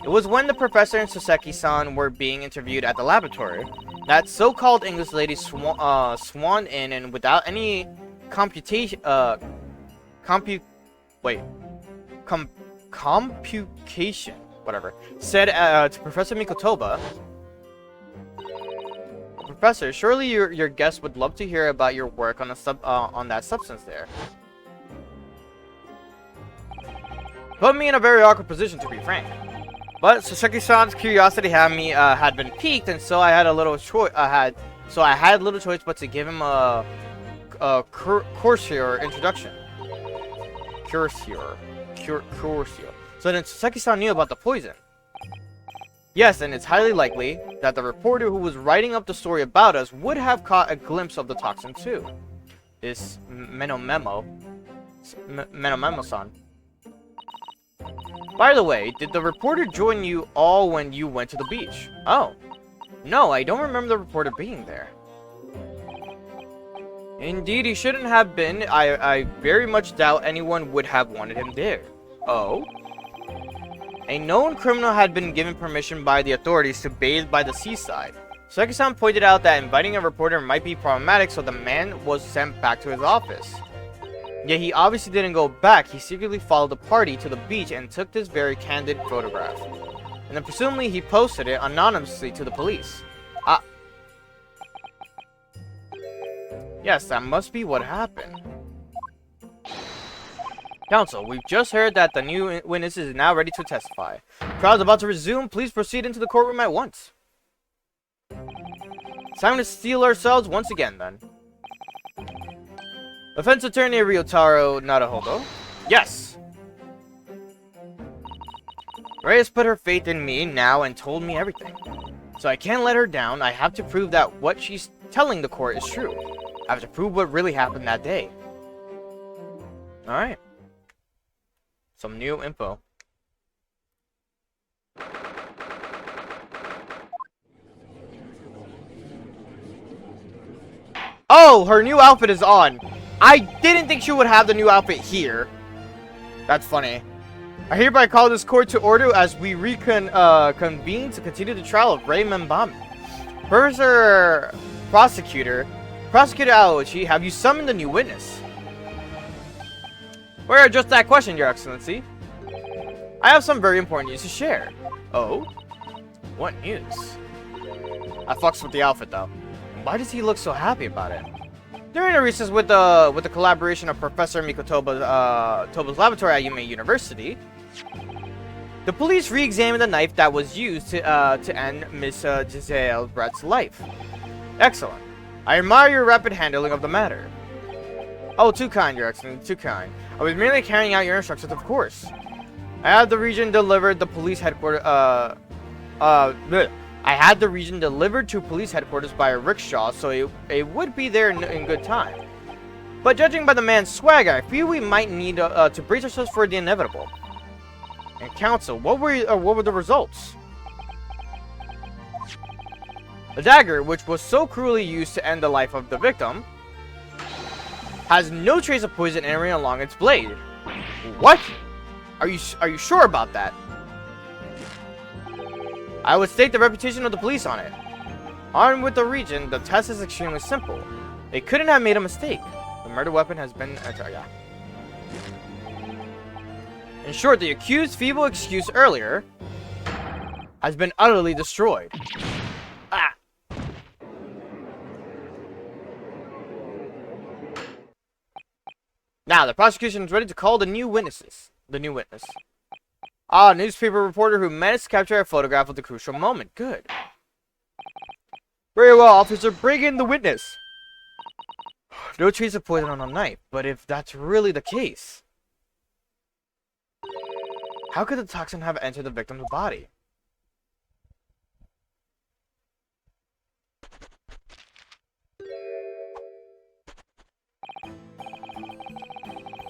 It was when the professor and Soseki-san were being interviewed at the laboratory that so-called English lady swan in and without any computation, computation, whatever, said to Professor Mikotoba, Professor, surely your guest would love to hear about your work on that substance there. Put me in a very awkward position, to be frank. But Soseki-san's curiosity had been piqued, and so I had little choice but to give him a courtier introduction. Courtier. So then Soseki-san knew about the poison. Yes, and it's highly likely that the reporter who was writing up the story about us would have caught a glimpse of the toxin too. This Menomemo-san. By the way, did the reporter join you all when you went to the beach? Oh. No, I don't remember the reporter being there. Indeed, he shouldn't have been. I very much doubt anyone would have wanted him there. Oh? A known criminal had been given permission by the authorities to bathe by the seaside. Soseki-san pointed out that inviting a reporter might be problematic, so the man was sent back to his office. Yet he obviously didn't go back. He secretly followed the party to the beach and took this very candid photograph. And then presumably he posted it anonymously to the police. Ah. Yes, that must be what happened. Counsel, we've just heard that the new witness is now ready to testify. Trial's about to resume. Please proceed into the courtroom at once. It's time to steel ourselves once again, then. Defense attorney Ryotaro Naruhodo. Yes! Ray has put her faith in me now and told me everything. So I can't let her down. I have to prove that what she's telling the court is true. I have to prove what really happened that day. Alright. Some new info. Oh, her new outfit is on. I didn't think she would have the new outfit here. That's funny. I hereby call this court to order as we convene to continue the trial of Rei Membami. Prosecutor Aoichi, have you summoned the new witness? We're just that question, Your Excellency. I have some very important news to share. Oh? What news? I fucks with the outfit, though. Why does he look so happy about it? During a recess with the collaboration of Professor Mikotoba's laboratory at Yumei University, the police re-examined the knife that was used to end Miss Giselle Brett's life. Excellent. I admire your rapid handling of the matter. Oh, too kind, Your Excellency, too kind. I was merely carrying out your instructions, of course. I had the region delivered the police headquarters. I had the region delivered to police headquarters by a rickshaw, so it would be there in good time. But judging by the man's swagger, I feel we might need to brace ourselves for the inevitable. And counsel, what were the results? The dagger, which was so cruelly used to end the life of the victim, has no trace of poison entering along its blade. What? Are you sure about that? I would stake the reputation of the police on it. Armed with the region, the test is extremely simple. They couldn't have made a mistake. The murder weapon has been... In short, the accused's feeble excuse earlier has been utterly destroyed. Ah! Now, the prosecution is ready to call the new witness. Ah, newspaper reporter who managed to capture a photograph of the crucial moment. Good. Very well, officer. Bring in the witness. No trace of poison on the knife, but if that's really the case, how could the toxin have entered the victim's body?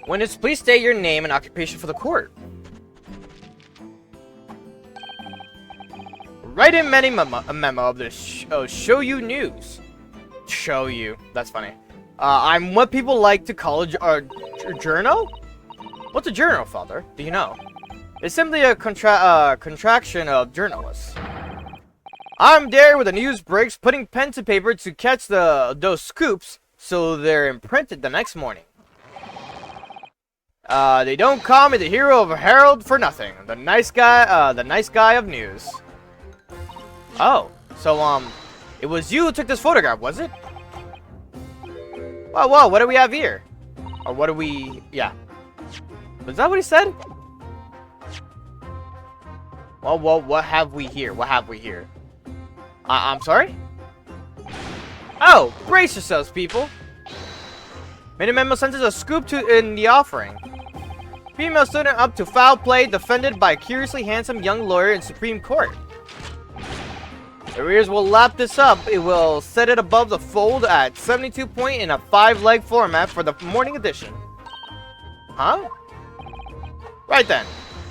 Witness, please state your name and occupation for the court. Write in many a memo of the show you news. Show you. That's funny. I'm what people like to call a journal? What's a journal, Father? Do you know? It's simply a contraction of journalists. I'm there with the news breaks, putting pen to paper to catch those scoops so they're imprinted the next morning. They don't call me the hero of Herald for nothing. The nice guy of news. Oh, so it was you who took this photograph, was it? Whoa, what do we have here? Or what do we... Yeah. Was that what he said? Well, what have we here? What have we here? I'm sorry? Oh, brace yourselves, people. Memo sends us a scoop in the offering. Female student up to foul play defended by a curiously handsome young lawyer in Supreme Court. The readers will lap this up. It will set it above the fold at 72 point in a 5-leg format for the morning edition. Huh? Right then.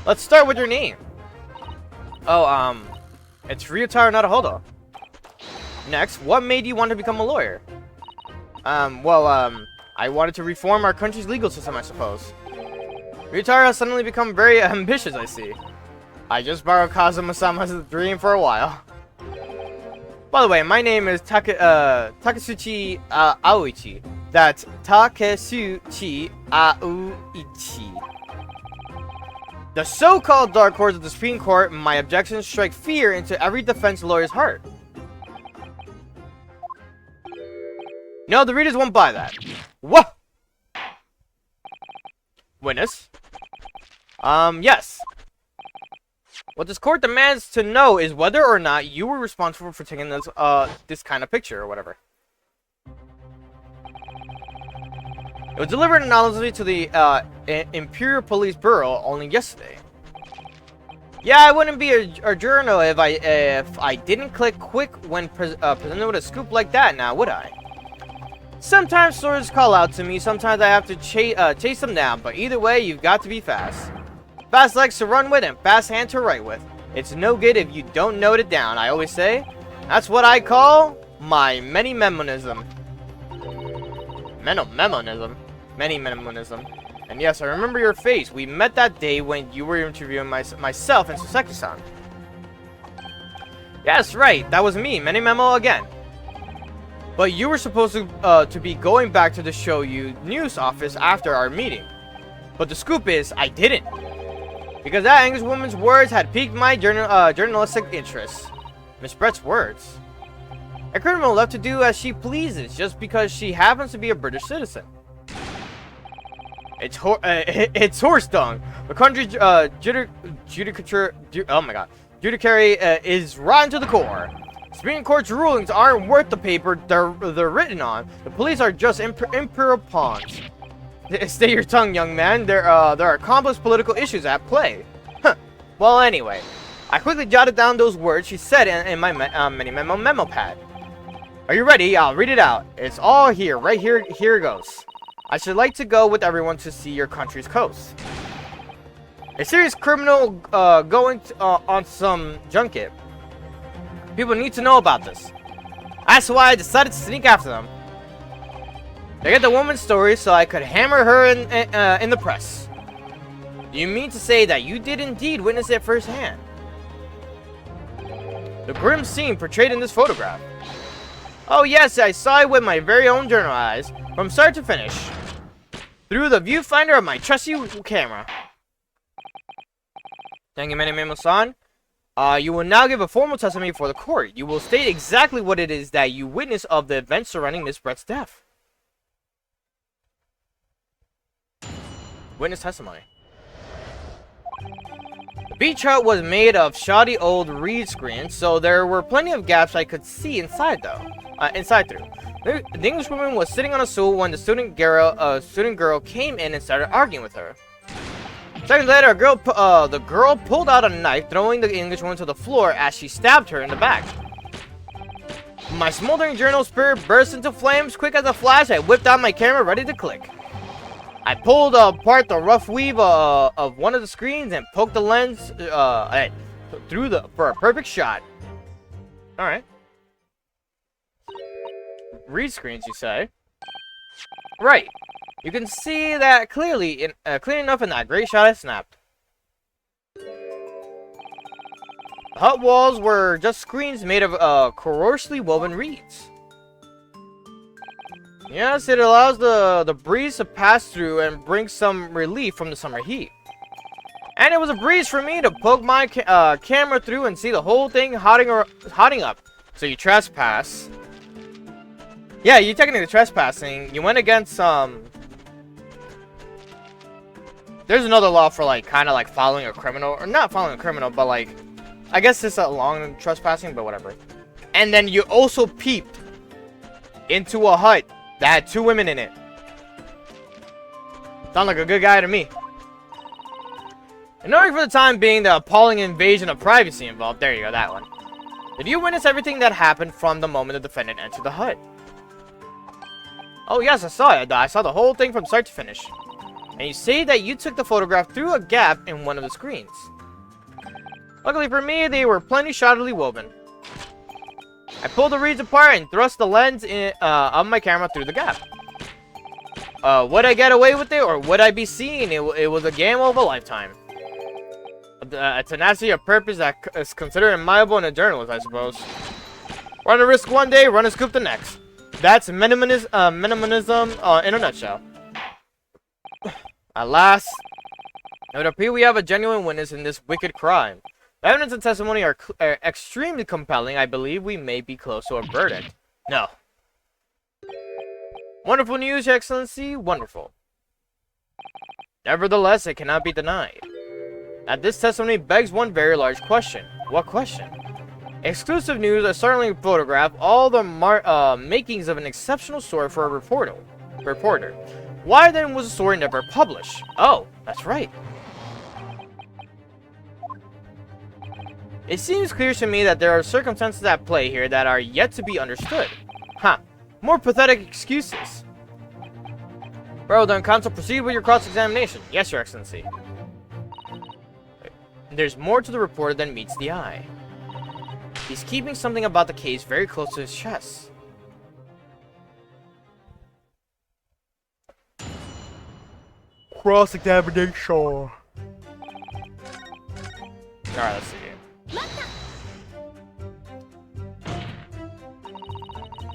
Let's start with your name. Oh, it's Ryutaro Naruhodo. Next, what made you want to become a lawyer? I wanted to reform our country's legal system, I suppose. Ryutaro has suddenly become very ambitious, I see. I just borrowed Kazuma-sama's dream for a while. By the way, my name is Takesuchi Aoichi. That's Takesuchi Aoichi. The so-called dark horse of the Supreme Court, my objections strike fear into every defense lawyer's heart. No, the readers won't buy that. What? Witness? Yes. What this court demands to know is whether or not you were responsible for taking this kind of picture or whatever. It was delivered anonymously to the Imperial Police Bureau only yesterday. Yeah, I wouldn't be a journal if I didn't click quick when presented with a scoop like that, now would I? Sometimes stories call out to me, sometimes I have to chase them down, but either way, you've got to be fast. Fast legs to run with and fast hand to write with. It's no good if you don't note it down, I always say. That's what I call my many-memonism. Many-memonism. And yes, I remember your face. We met that day when you were interviewing myself and Sasaki-san. Yes, right. That was me, Many-memo again. But you were supposed to be going back to the Show You news office after our meeting. But the scoop is, I didn't. Because that Englishwoman's words had piqued my journalistic interest. Miss Brett's words. A criminal left to do as she pleases just because she happens to be a British citizen. It's horse dung. The country's judiciary is rotten to the core. Supreme Court's rulings aren't worth the paper they're written on. The police are just imperial pawns. Stay your tongue, young man. There are complex political issues at play. Huh. Well, anyway, I quickly jotted down those words she said in my memo pad. Are you ready? I'll read it out. It's all here, right here. Here it goes. I should like to go with everyone to see your country's coast. A serious criminal going on some junket. People need to know about this. That's why I decided to sneak after them. They get the woman's story so I could hammer her in the press. Do you mean to say that you did indeed witness it firsthand? The grim scene portrayed in this photograph. Oh yes, I saw it with my very own journal eyes, from start to finish. Through the viewfinder of my trusty camera. Thank you, Memo-san. You will now give a formal testimony before the court. You will state exactly what it is that you witnessed of the events surrounding Miss Brett's death. Witness testimony. The beach hut was made of shoddy old reed screen, so there were plenty of gaps I could see inside through. The Englishwoman was sitting on a stool when the student girl came in and started arguing with her. Seconds later, the girl pulled out a knife, throwing the Englishwoman to the floor as she stabbed her in the back. My smoldering journal spirit burst into flames. Quick as a flash, I whipped out my camera, ready to click. I pulled apart the rough weave of one of the screens and poked the lens through for a perfect shot. Alright. Read screens, you say? Right. You can see that clearly, clear enough in that great shot I snapped. The hut walls were just screens made of coarsely woven reeds. Yes, it allows the breeze to pass through and bring some relief from the summer heat. And it was a breeze for me to poke my camera through and see the whole thing hotting up. So you trespass. Yeah, you technically trespassing. You went against there's another law for like kind of like following a criminal, or not following a criminal, but like I guess it's a long trespassing, but whatever. And then you also peeped into a hut that had 2 women in it. Sound like a good guy to me. Ignoring for the time being the appalling invasion of privacy involved. There you go, that one. Did you witness everything that happened from the moment the defendant entered the hut? Oh yes, I saw it. I saw the whole thing from start to finish. And you say that you took the photograph through a gap in one of the screens. Luckily for me, they were plenty shoddily woven. I pulled the reeds apart and thrust the lens of my camera through the gap. Would I get away with it, or would I be seen? It was a gamble of a lifetime. A tenacity of purpose that is considered admirable in a journalist, I suppose. Run a risk one day, run a scoop the next. That's minimalism in a nutshell. Alas, it would appear we have a genuine witness in this wicked crime. The evidence and testimony are extremely compelling. I believe we may be close to a verdict. No. Wonderful news, Your Excellency. Wonderful. Nevertheless, it cannot be denied that this testimony begs one very large question. What question? Exclusive news, a startling photograph, all the makings of an exceptional story for a reporter. Why then was the story never published? Oh, that's right. It seems clear to me that there are circumstances at play here that are yet to be understood. Huh. More pathetic excuses. Well done, Counsel. Proceed with your cross-examination. Yes, Your Excellency. There's more to the report than meets the eye. He's keeping something about the case very close to his chest. Cross-examination. Alright, let's see.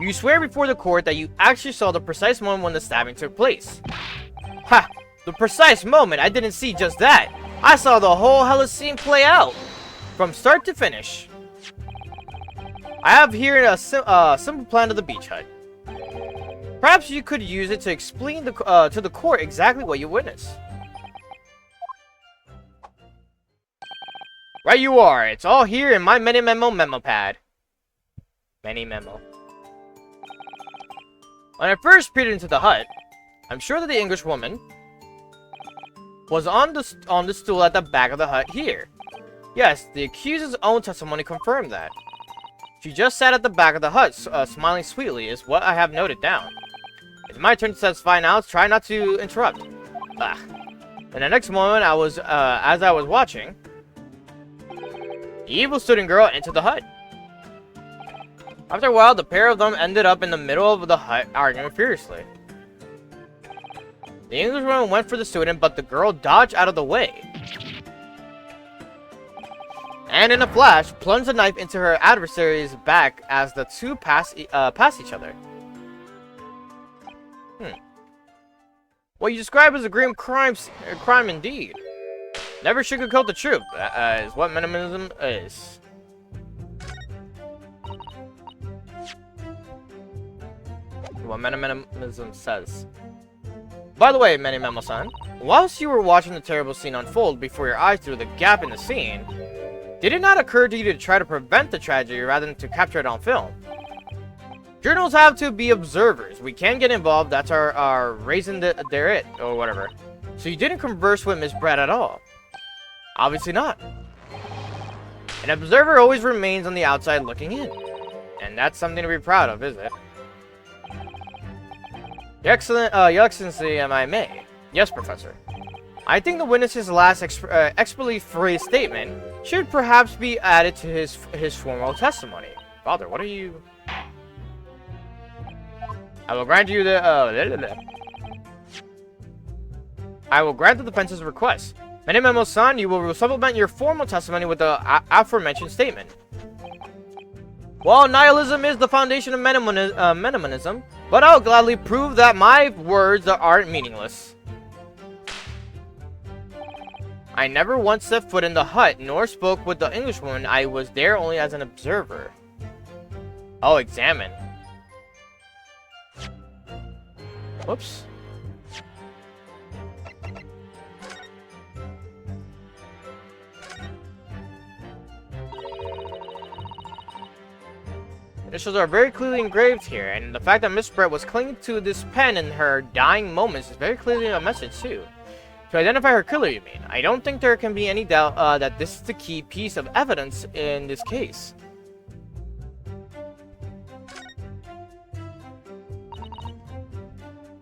You swear before the court that you actually saw the precise moment when the stabbing took place. Ha! The precise moment? I didn't see just that. I saw the whole hellish scene play out. From start to finish. I have here a simple plan of the beach hut. Perhaps you could use it to explain to the court exactly what you witnessed. Right you are. It's all here in my memo pad. Memo. When I first peered into the hut, I'm sure that the English woman was on the stool at the back of the hut here. Yes, the accuser's own testimony confirmed that. She just sat at the back of the hut, smiling sweetly, is what I have noted down. It's my turn to testify now. Try not to interrupt. Ah. In the next moment, as I was watching, the evil student girl entered the hut. After a while, the pair of them ended up in the middle of the hut, arguing furiously. The Englishwoman went for the student, but the girl dodged out of the way. And in a flash, plunged a knife into her adversary's back as the two passed each other. What you describe as a grim crime indeed. Never sugarcoat the truth, is what minimalism is. What minimalism says. By the way, Memo-san, whilst you were watching the terrible scene unfold before your eyes through the gap in the scene, did it not occur to you to try to prevent the tragedy rather than to capture it on film? Journalists have to be observers. We can't get involved. That's our raison d'être, or whatever. So you didn't converse with Miss Brett at all? Obviously not. An observer always remains on the outside looking in. And that's something to be proud of, is it? Your Excellency, am I may? Yes, Professor. I think the witness's last expertly phrased statement should perhaps be added to his formal testimony. Father, what are you... I will grant you the, I will grant the defense's request. Memo-san, you will supplement your formal testimony with the aforementioned statement. While nihilism is the foundation of Menomonism, but I'll gladly prove that my words aren't meaningless. I never once set foot in the hut, nor spoke with the Englishwoman. I was there only as an observer. Oh, examine. Whoops. Initials are very clearly engraved here, and the fact that Miss Brett was clinging to this pen in her dying moments is very clearly a message too. To identify her killer, you mean? I don't think there can be any doubt that this is the key piece of evidence in this case.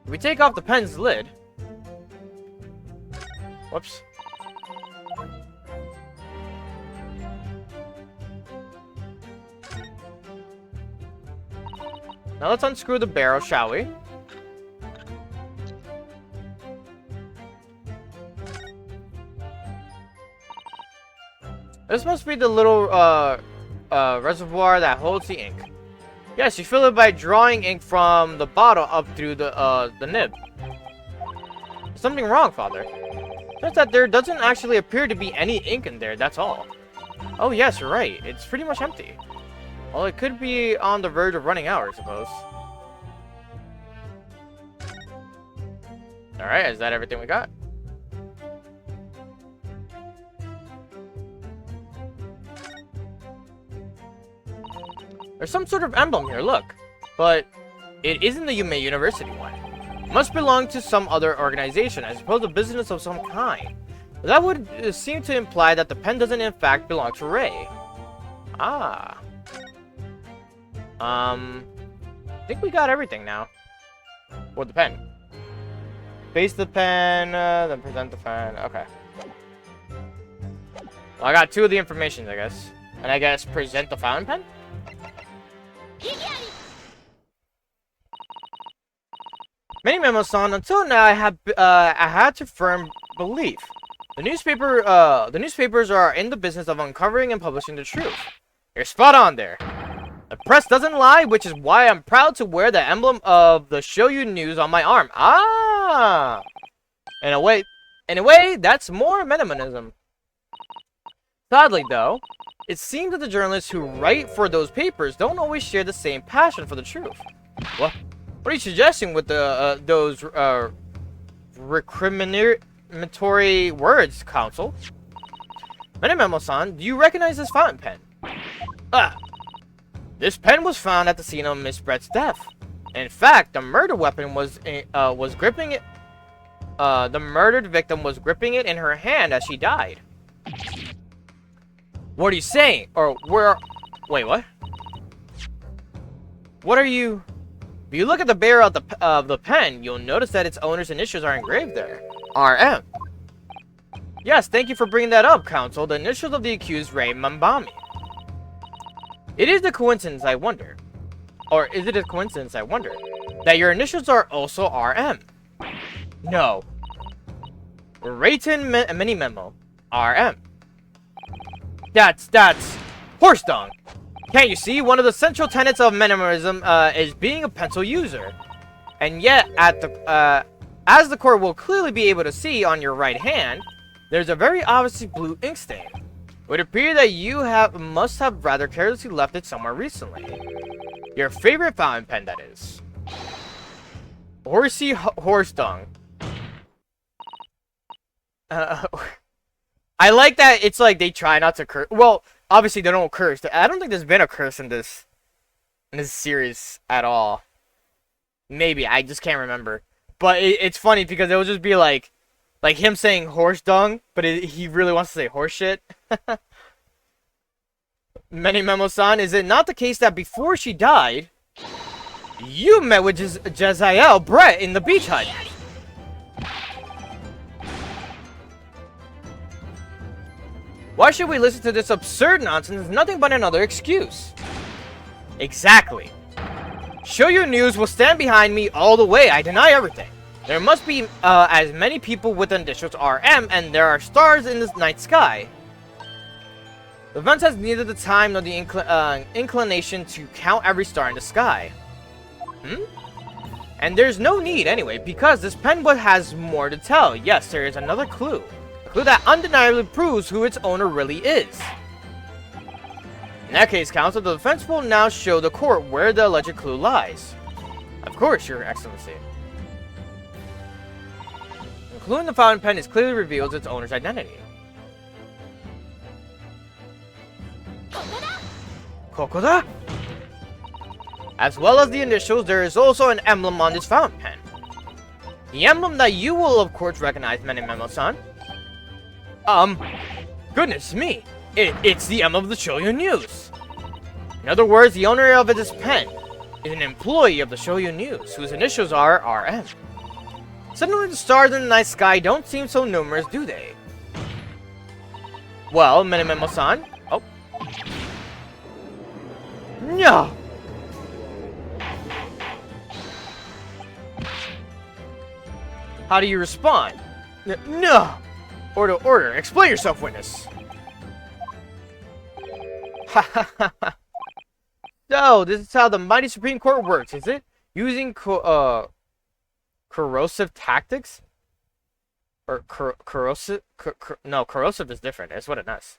If we take off the pen's lid... Whoops. Now let's unscrew the barrel, shall we? This must be the little reservoir that holds the ink. Yes, you fill it by drawing ink from the bottle up through the nib. There's something wrong, Father. Just that there doesn't actually appear to be any ink in there, that's all. Oh yes, you're right. It's pretty much empty. Well, it could be on the verge of running out, I suppose. Alright, is that everything we got? There's some sort of emblem here, look. But it isn't the Yume University one. It must belong to some other organization, I suppose a business of some kind. That would seem to imply that the pen doesn't in fact belong to Ray. Ah. I think we got everything now. Or the pen. Face the pen, then present the pen. Okay. Well, I got two of the information, I guess. And I guess present the fountain pen? Memo-san, until now I had to firm belief. The newspapers are in the business of uncovering and publishing the truth. You're spot on there. The press doesn't lie, which is why I'm proud to wear the emblem of the Shoyu News on my arm. Ah! In a way, that's more Menomonism. Sadly, though, it seems that the journalists who write for those papers don't always share the same passion for the truth. What are you suggesting with those recriminatory words, Counsel? Memo-san, do you recognize this fountain pen? Ah! This pen was found at the scene of Miss Brett's death. In fact, the murder weapon was gripping it. The murdered victim was gripping it in her hand as she died. What are you saying? Or where? Wait, what? What are you? If you look at the barrel of the pen, you'll notice that its owner's initials are engraved there. RM. Yes, thank you for bringing that up, Counsel. The initials of the accused, Ray Mambami. It is a coincidence, I wonder. Or is it a coincidence, I wonder, that your initials are also RM? No. Rayton Mini Memo. RM. That's horse dung. Can't you see? One of the central tenets of Menomonism is being a pencil user. And yet, as the court will clearly be able to see on your right hand, there's a very obviously blue ink stain. It would appear that you must have rather carelessly left it somewhere recently. Your favorite fountain pen, that is. Horsey horse dung. I like that it's like they try not to curse. Well, obviously they don't curse. I don't think there's been a curse in this series at all. Maybe, I just can't remember. But it's funny because it will just be like him saying horse dung, but he really wants to say horse shit. Memo-san, is it not the case that before she died, you met with Jezzael Brett in the beach hut? Why should we listen to this absurd nonsense? It's nothing but another excuse. Exactly. Shoyu News will stand behind me all the way. I deny everything. There must be as many people with the initials RM, and there are stars in the night sky. The event has neither the time nor the inclination to count every star in the sky. And there's no need anyway, because this penbook has more to tell. Yes, there is another clue. A clue that undeniably proves who its owner really is. In that case, Counsel, the defense will now show the court where the alleged clue lies. Of course, Your Excellency. The clue in the fountain pen clearly reveals its owner's identity. Kokoda? As well as the initials, there is also an emblem on this fountain pen. The emblem that you will of course recognize, Menememo-san. Goodness me. It's the emblem of the Shoyu News. In other words, the owner of this pen is an employee of the Shoyu News, whose initials are RM. Suddenly the stars in the night sky don't seem so numerous, do they? Well, Menememo-san. Oh. No! How do you respond? No! Order. Explain yourself, witness. No, this is how the mighty Supreme Court works, is it? Using corrosive tactics? Or corrosive? No, corrosive is different. That's what it does.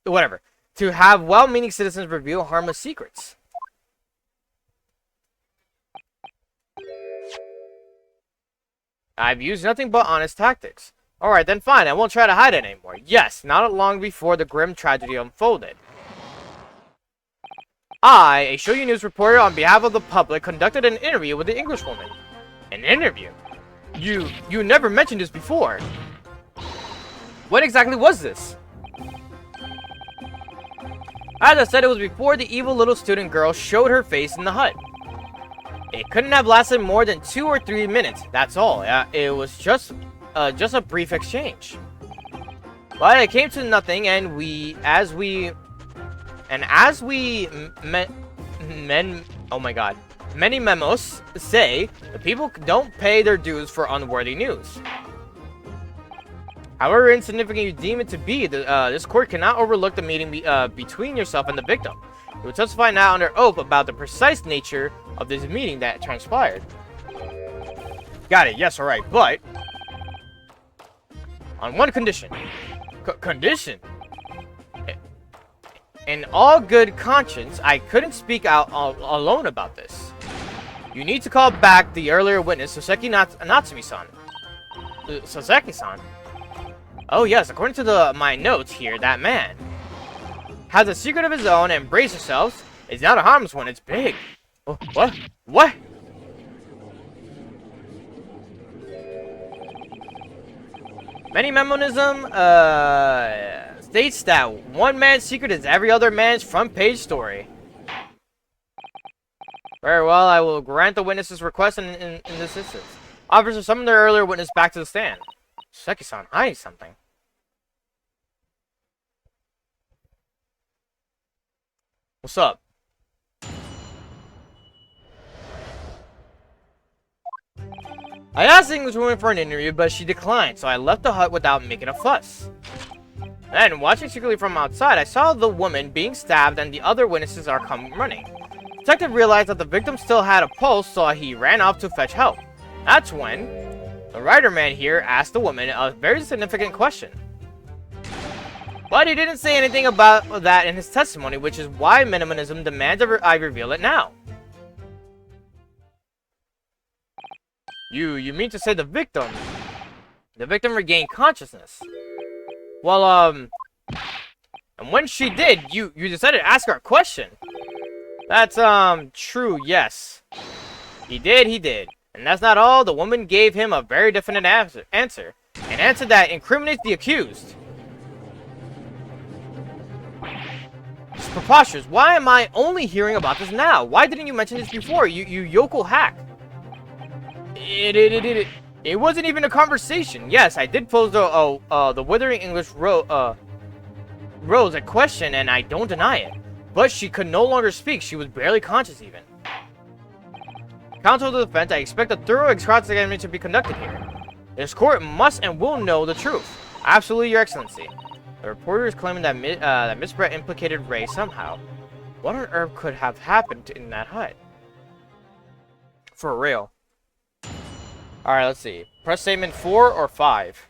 Whatever. To have well-meaning citizens reveal harmless secrets. I've used nothing but honest tactics. Alright, then fine. I won't try to hide it anymore. Yes, not long before the grim tragedy unfolded. I, a Shoyu News reporter on behalf of the public, conducted an interview with the Englishwoman. An interview? You never mentioned this before. What exactly was this? As I said, it was before the evil little student girl showed her face in the hut. It couldn't have lasted more than 2 or 3 minutes, that's all. It was just a brief exchange. But it came to nothing, and many memos say the people don't pay their dues for unworthy news. However insignificant you deem it to be, this court cannot overlook the meeting between yourself and the victim. You will testify now under oath about the precise nature of this meeting that transpired. Got it, yes, alright, but on one condition. Condition? In all good conscience, I couldn't speak out alone about this. You need to call back the earlier witness, Soseki Natsumi-san. Soseki-san? Oh yes, according to my notes here, that man has a secret of his own, and brace yourselves, it's not a harmless one, it's big. Oh, what? What? Many memonism states that one man's secret is every other man's front page story. Very well, I will grant the witness's request in this instance. Officer, summon their earlier witness back to the stand. Seki-san, hiding something. What's up? I asked the Englishwoman for an interview, but she declined, so I left the hut without making a fuss. Then, watching secretly from outside, I saw the woman being stabbed and the other witnesses are coming running. The detective realized that the victim still had a pulse, so he ran off to fetch help. That's when the writer man here asked the woman a very significant question. But he didn't say anything about that in his testimony, which is why Menemonism demands I reveal it now. You mean to say the victim regained consciousness? Well, and when she did, you decided to ask her a question. That's, true, yes. He did. And that's not all, the woman gave him a very definite answer. An answer that incriminates the accused. It's preposterous. Why am I only hearing about this now? Why didn't you mention this before, you yokel hack? It wasn't even a conversation. Yes, I did pose the Withering English Rose a question, and I don't deny it. But she could no longer speak. She was barely conscious even. Counsel of the defense, I expect a thorough cross-examination to be conducted here. This court must and will know the truth. Absolutely, Your Excellency. The reporter is claiming that Miss Brett implicated Ray somehow. What on earth could have happened in that hut? For real. Alright, let's see. Press statement 4 or 5?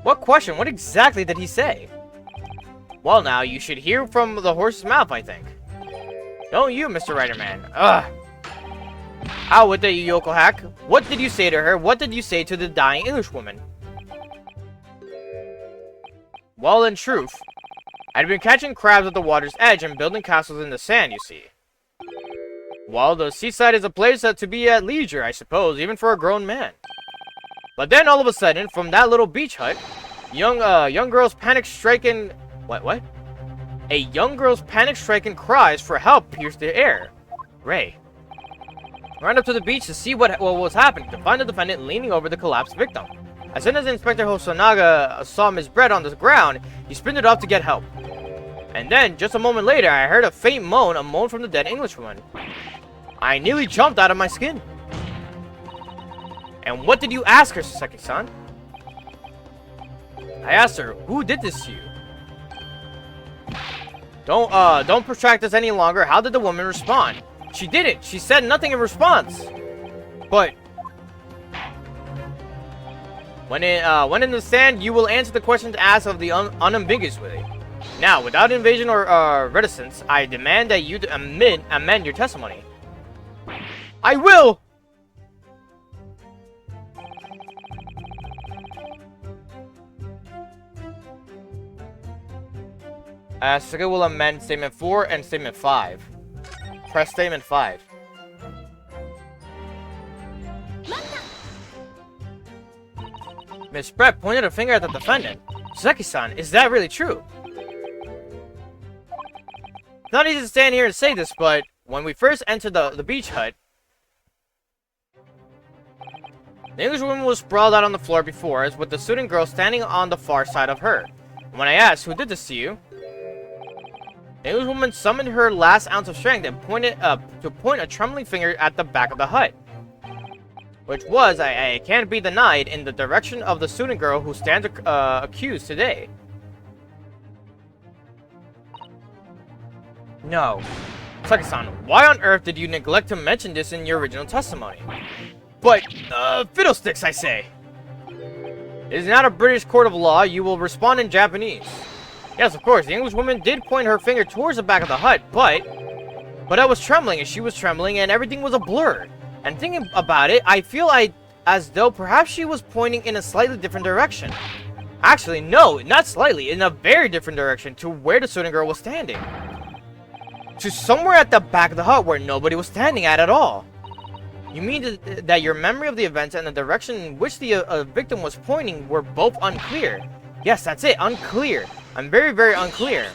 What question? What exactly did he say? Well now, you should hear from the horse's mouth, I think. Don't you, Mr. Writer-Man? Ugh. Out with it, you yokel hack. What did you say to her? What did you say to the dying Englishwoman? Well, in truth, I'd been catching crabs at the water's edge and building castles in the sand, you see. Well, the seaside is a place to be at leisure, I suppose, even for a grown man. But then, all of a sudden, from that little beach hut, young girl's panic-stricken... What? A young girl's panic-stricken cries for help pierced the air. Ray ran up to the beach to see what was happening, to find the defendant leaning over the collapsed victim. As soon as Inspector Hosonaga saw Miss Brett on the ground, he sprinted off to get help. And then, just a moment later, I heard a faint moan, a moan from the dead Englishwoman. I nearly jumped out of my skin. And what did you ask her, Saseki-san? I asked her, who did this to you? Don't protract this any longer. How did the woman respond? She didn't. She said nothing in response. But when in the stand, you will answer the questions asked of the unambiguously. Now, without invasion or reticence, I demand that you amend your testimony. I will! Sasuke will amend Statement 4 and Statement 5. Press Statement 5. Miss Brett pointed a finger at the defendant. Saseki-san, is that really true? It's not easy to stand here and say this, but when we first entered the beach hut, the Englishwoman was sprawled out on the floor before us, with the student girl standing on the far side of her. When I asked, who did this to you? The Englishwoman summoned her last ounce of strength and pointed to point a trembling finger at the back of the hut. Which was, I can't be denied, in the direction of the student girl who stands accused today. No. Saseki-san, why on earth did you neglect to mention this in your original testimony? But, fiddlesticks, I say! It is not a British court of law. You will respond in Japanese. Yes, of course, the Englishwoman did point her finger towards the back of the hut, but I was trembling, and she was trembling, and everything was a blur. And thinking about it, I feel as though perhaps she was pointing in a slightly different direction. Actually, no, not slightly, in a very different direction to where the student girl was standing. To somewhere at the back of the hut where nobody was standing at all. You mean that your memory of the events and the direction in which the victim was pointing were both unclear? Yes, that's it, unclear. I'm very, very unclear.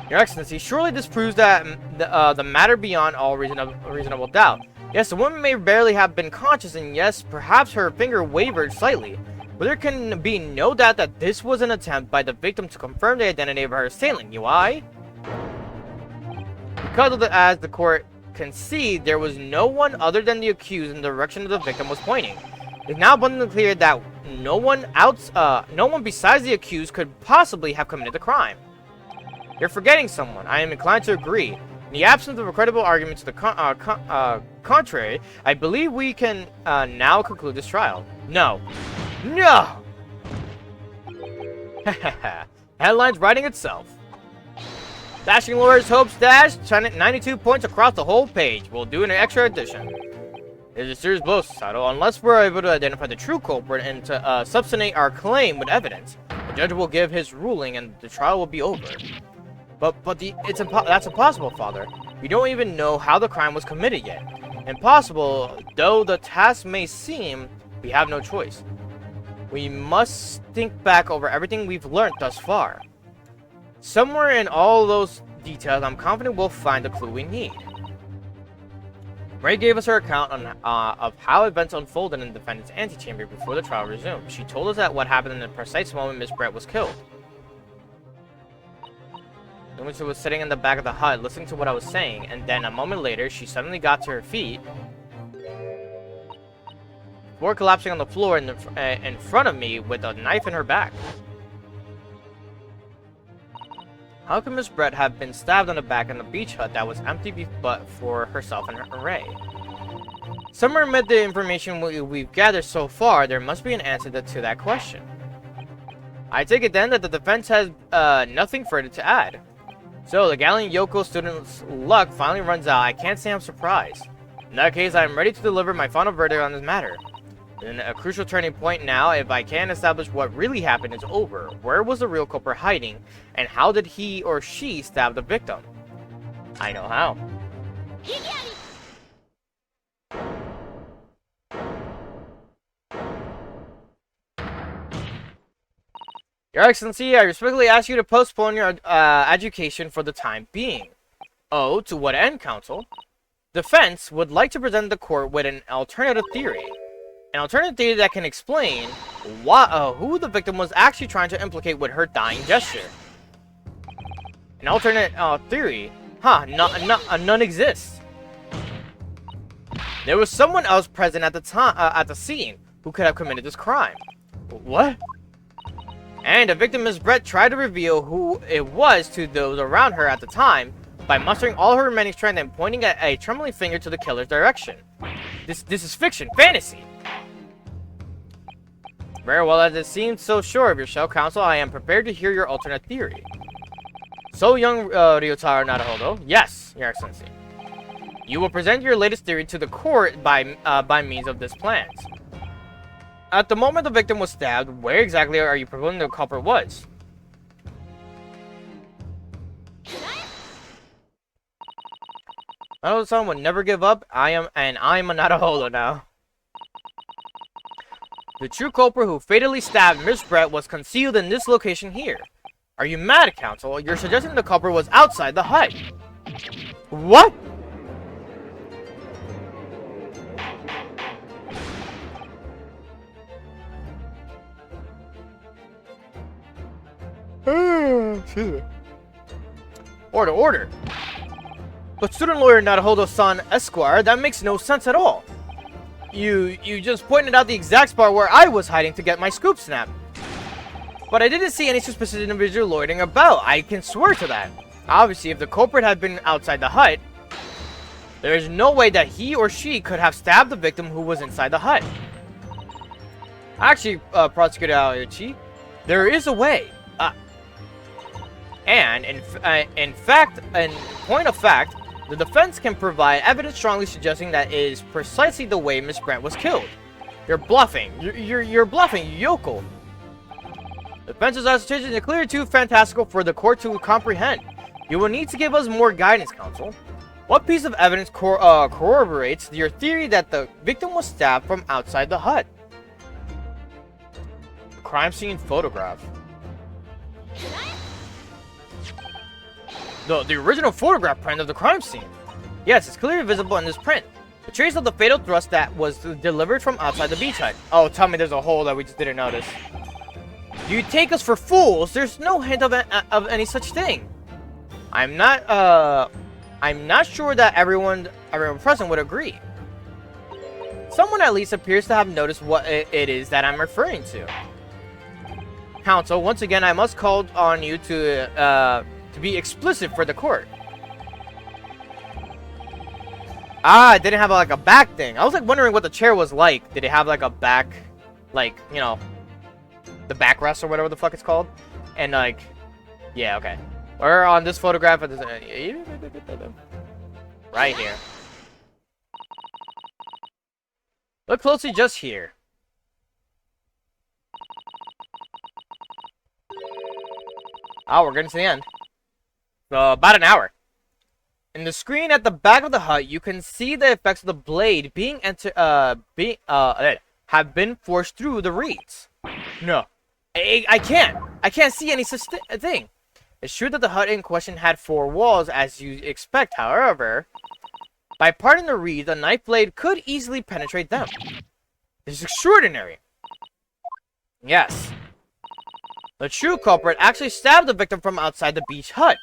Your Excellency, surely this proves that the matter beyond all reasonable doubt. Yes, the woman may barely have been conscious, and yes, perhaps her finger wavered slightly. But there can be no doubt that this was an attempt by the victim to confirm the identity of her assailant. You I? Because of as the court can see, there was no one other than the accused in the direction the victim was pointing. It's now abundantly clear that no one besides the accused could possibly have committed the crime. You're forgetting someone. I am inclined to agree. In the absence of a credible argument to the contrary, I believe we can now conclude this trial. No. No! Headlines writing itself. Dashing Lawyer's Hopes Dash, 92 points across the whole page. We'll do an extra edition. It is a serious blow, Sato. Unless we're able to identify the true culprit and to substantiate our claim with evidence, the judge will give his ruling and the trial will be over. But that's impossible, Father. We don't even know how the crime was committed yet. Impossible, though the task may seem, we have no choice. We must think back over everything we've learned thus far. Somewhere in all those details, I'm confident we'll find the clue we need. Ray gave us her account of how events unfolded in the defendant's antechamber before the trial resumed. She told us that what happened in the precise moment Miss Brett was killed. The woman was sitting in the back of the hut, listening to what I was saying, and then a moment later, she suddenly got to her feet, before collapsing on the floor in front of me with a knife in her back. How could Miss Brett have been stabbed on the back in the beach hut that was empty but for herself and Ray? Somewhere amid the information we've gathered so far, there must be an answer to that question. I take it then that the defense has nothing further to add. So, the gallant Yoko student's luck finally runs out. I can't say I'm surprised. In that case, I am ready to deliver my final verdict on this matter. And a crucial turning point now, if I can establish what really happened, is over. Where was the real culprit hiding, and how did he or she stab the victim? I know how. Your Excellency, I respectfully ask you to postpone your education for the time being. Oh, to what end, Counsel? Defense would like to present the court with an alternative theory. An alternative theory that can explain who the victim was actually trying to implicate with her dying gesture. An alternate theory? None exists. There was someone else present at the scene who could have committed this crime. What? And the victim, Ms. Brett, tried to reveal who it was to those around her at the time by mustering all her remaining strength and pointing at a trembling finger to the killer's direction. This is fiction, fantasy. Very well, as it seems so sure of yourself, Counsel, I am prepared to hear your alternate theory. So, young Ryotaro Naruhodo, yes, Your Excellency. You will present your latest theory to the court by means of this plans. At the moment the victim was stabbed, where exactly are you proposing the culprit was? Naruhodo-san would never give up. I am a Naruhodo now. The true culprit who fatally stabbed Miss Brett was concealed in this location here. Are you mad, Counsel? You're suggesting the culprit was outside the hut. What? Excuse me. Order. But student lawyer Naruhodo-san Esquire, that makes no sense at all. You just pointed out the exact spot where I was hiding to get my scoop snapped. But I didn't see any suspicious individual loitering about. I can swear to that. Obviously, if the culprit had been outside the hut, there is no way that he or she could have stabbed the victim who was inside the hut. Actually, Prosecutor Aoichi, there is a way. And in point of fact, the defense can provide evidence strongly suggesting that it is precisely the way Miss Brett was killed. You're bluffing. You're bluffing, Yoko. The defense's assertion is clearly too fantastical for the court to comprehend. You will need to give us more guidance, Counsel. What piece of evidence corroborates your theory that the victim was stabbed from outside the hut? Crime scene photograph. The original photograph print of the crime scene. Yes, it's clearly visible in this print. The trace of the fatal thrust that was delivered from outside the beach hut. Oh, tell me there's a hole that we just didn't notice. Do you take us for fools? There's no hint of any such thing. I'm not sure that everyone present would agree. Someone at least appears to have noticed what it is that I'm referring to. Counsel, once again, I must call on you to be explicit for the court. It didn't have like a back thing. I was like wondering what the chair was like. Did it have like a back, like, you know, the backrest or whatever the fuck it's called? And like, yeah, okay. Or on this photograph, right here. Look closely just here. Oh, we're getting to the end. About an hour. In the screen at the back of the hut, you can see the effects of the blade have been forced through the reeds. No, I can't see any such thing. It's true that the hut in question had 4 walls, as you expect, however, by parting the reeds, a knife blade could easily penetrate them. This is extraordinary. Yes. The true culprit actually stabbed the victim from outside the beach hut.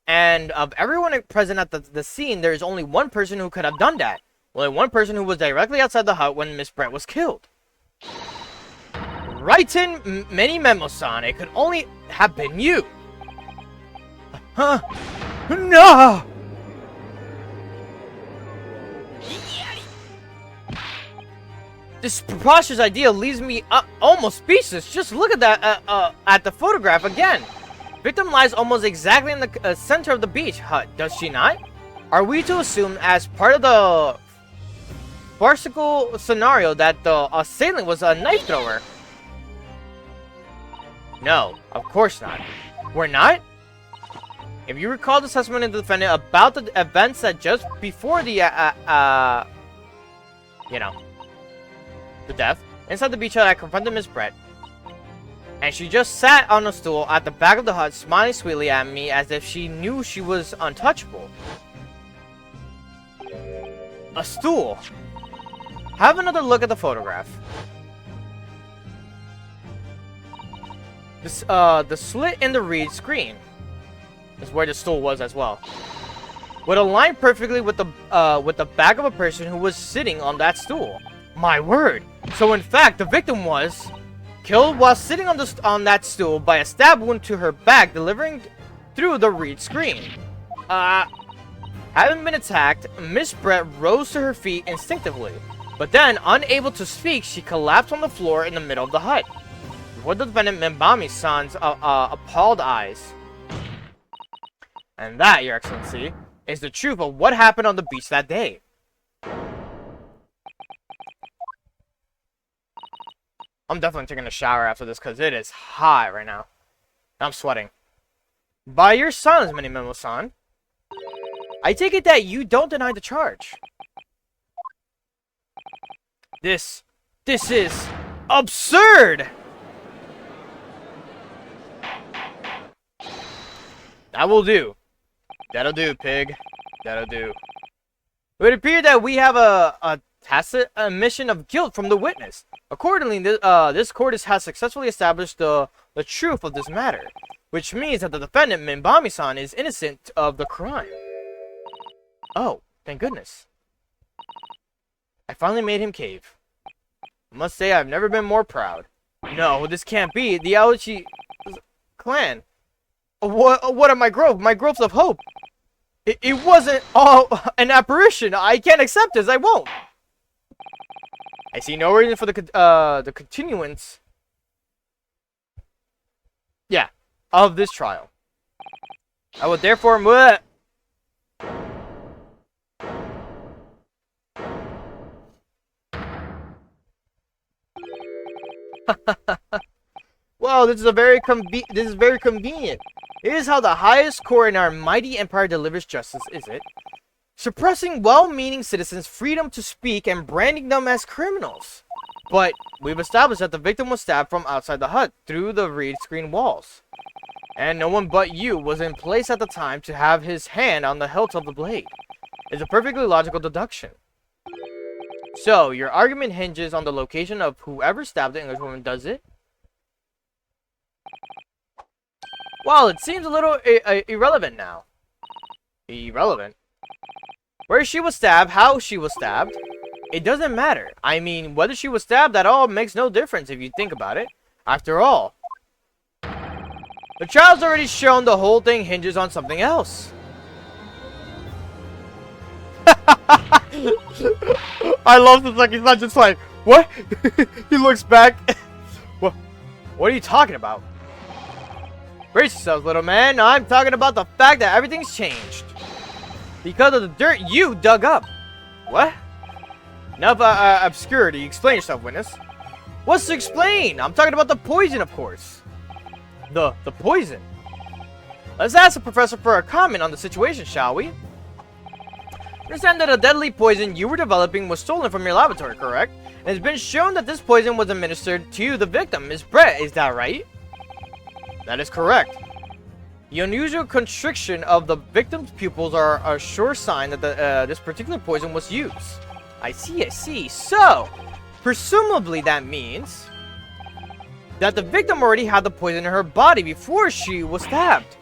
And of everyone present at the scene, there is only one person who could have done that. Only one person who was directly outside the hut when Miss Brett was killed. Raiten Mini Memo-san, it could only have been you. Huh? No! This preposterous idea leaves me almost speechless. Just look at that, at the photograph again. Victim lies almost exactly in the center of the beach hut, does she not? Are we to assume, as part of the farcical scenario, that the assailant was a knife thrower? No, of course not. We're not? If you recall the testimony of the defendant about the events that just before the, you know, the death, inside the beach hut, I confronted Miss Brett. And she just sat on a stool at the back of the hut, smiling sweetly at me as if she knew she was untouchable. A stool. Have another look at the photograph. This, the slit in the reed screen is where the stool was as well. Would align perfectly with the back of a person who was sitting on that stool. My word! So in fact, the victim was killed while sitting on that stool by a stab wound to her back, delivering through the reed screen. Having been attacked, Miss Brett rose to her feet instinctively, but then, unable to speak, she collapsed on the floor in the middle of the hut, before the defendant Minbami-san's appalled eyes. And that, Your Excellency, is the truth of what happened on the beach that day. I'm definitely taking a shower after this because it is hot right now. I'm sweating. By your silence, Mini Memo-san, I take it that you don't deny the charge. This is absurd! That will do. That'll do, pig. That'll do. It would appear that we have a tacit admission of guilt from the witness. Accordingly, this court has successfully established the truth of this matter, which means that the defendant, Minbami-san, is innocent of the crime. Oh, thank goodness. I finally made him cave. I must say I've never been more proud. No, this can't be. The Aoichi clan. What are my growth? My growths of hope. It wasn't all an apparition. I can't accept this. I won't. I see no reason for the continuance. Yeah, of this trial. I will therefore move. Well, this is very convenient. It is how the highest court in our mighty empire delivers justice, is it? Suppressing well-meaning citizens' freedom to speak and branding them as criminals. But we've established that the victim was stabbed from outside the hut through the reed screen walls. And no one but you was in place at the time to have his hand on the hilt of the blade. It's a perfectly logical deduction. So, your argument hinges on the location of whoever stabbed the Englishwoman, does it? Well, it seems a little irrelevant now. Irrelevant? Where she was stabbed, how she was stabbed, it doesn't matter. I mean, whether she was stabbed at all makes no difference if you think about it. After all, the trial's already shown the whole thing hinges on something else. I love this, like, he's not just like, what? He looks back. What are you talking about? Brace yourself, little man. I'm talking about the fact that everything's changed. Because of the dirt you dug up. What? Enough obscurity. Explain yourself, witness. What's to explain? I'm talking about the poison, of course. The poison. Let's ask the professor for a comment on the situation, shall we? Understand that a deadly poison you were developing was stolen from your laboratory, correct? And it's been shown that this poison was administered to the victim, Miss Brett. Is that right? That is correct. The unusual constriction of the victim's pupils are a sure sign that this particular poison was used. I see. So, presumably that means that the victim already had the poison in her body before she was stabbed.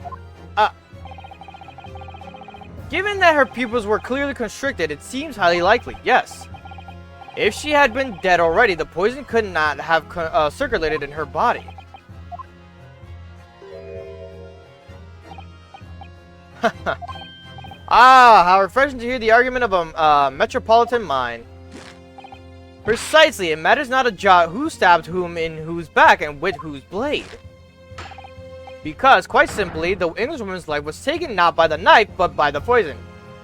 Given that her pupils were clearly constricted, it seems highly likely, yes. If she had been dead already, the poison could not have circulated in her body. How refreshing to hear the argument of a metropolitan mind. Precisely, it matters not a jot who stabbed whom in whose back and with whose blade. Because, quite simply, the Englishwoman's life was taken not by the knife, but by the poison.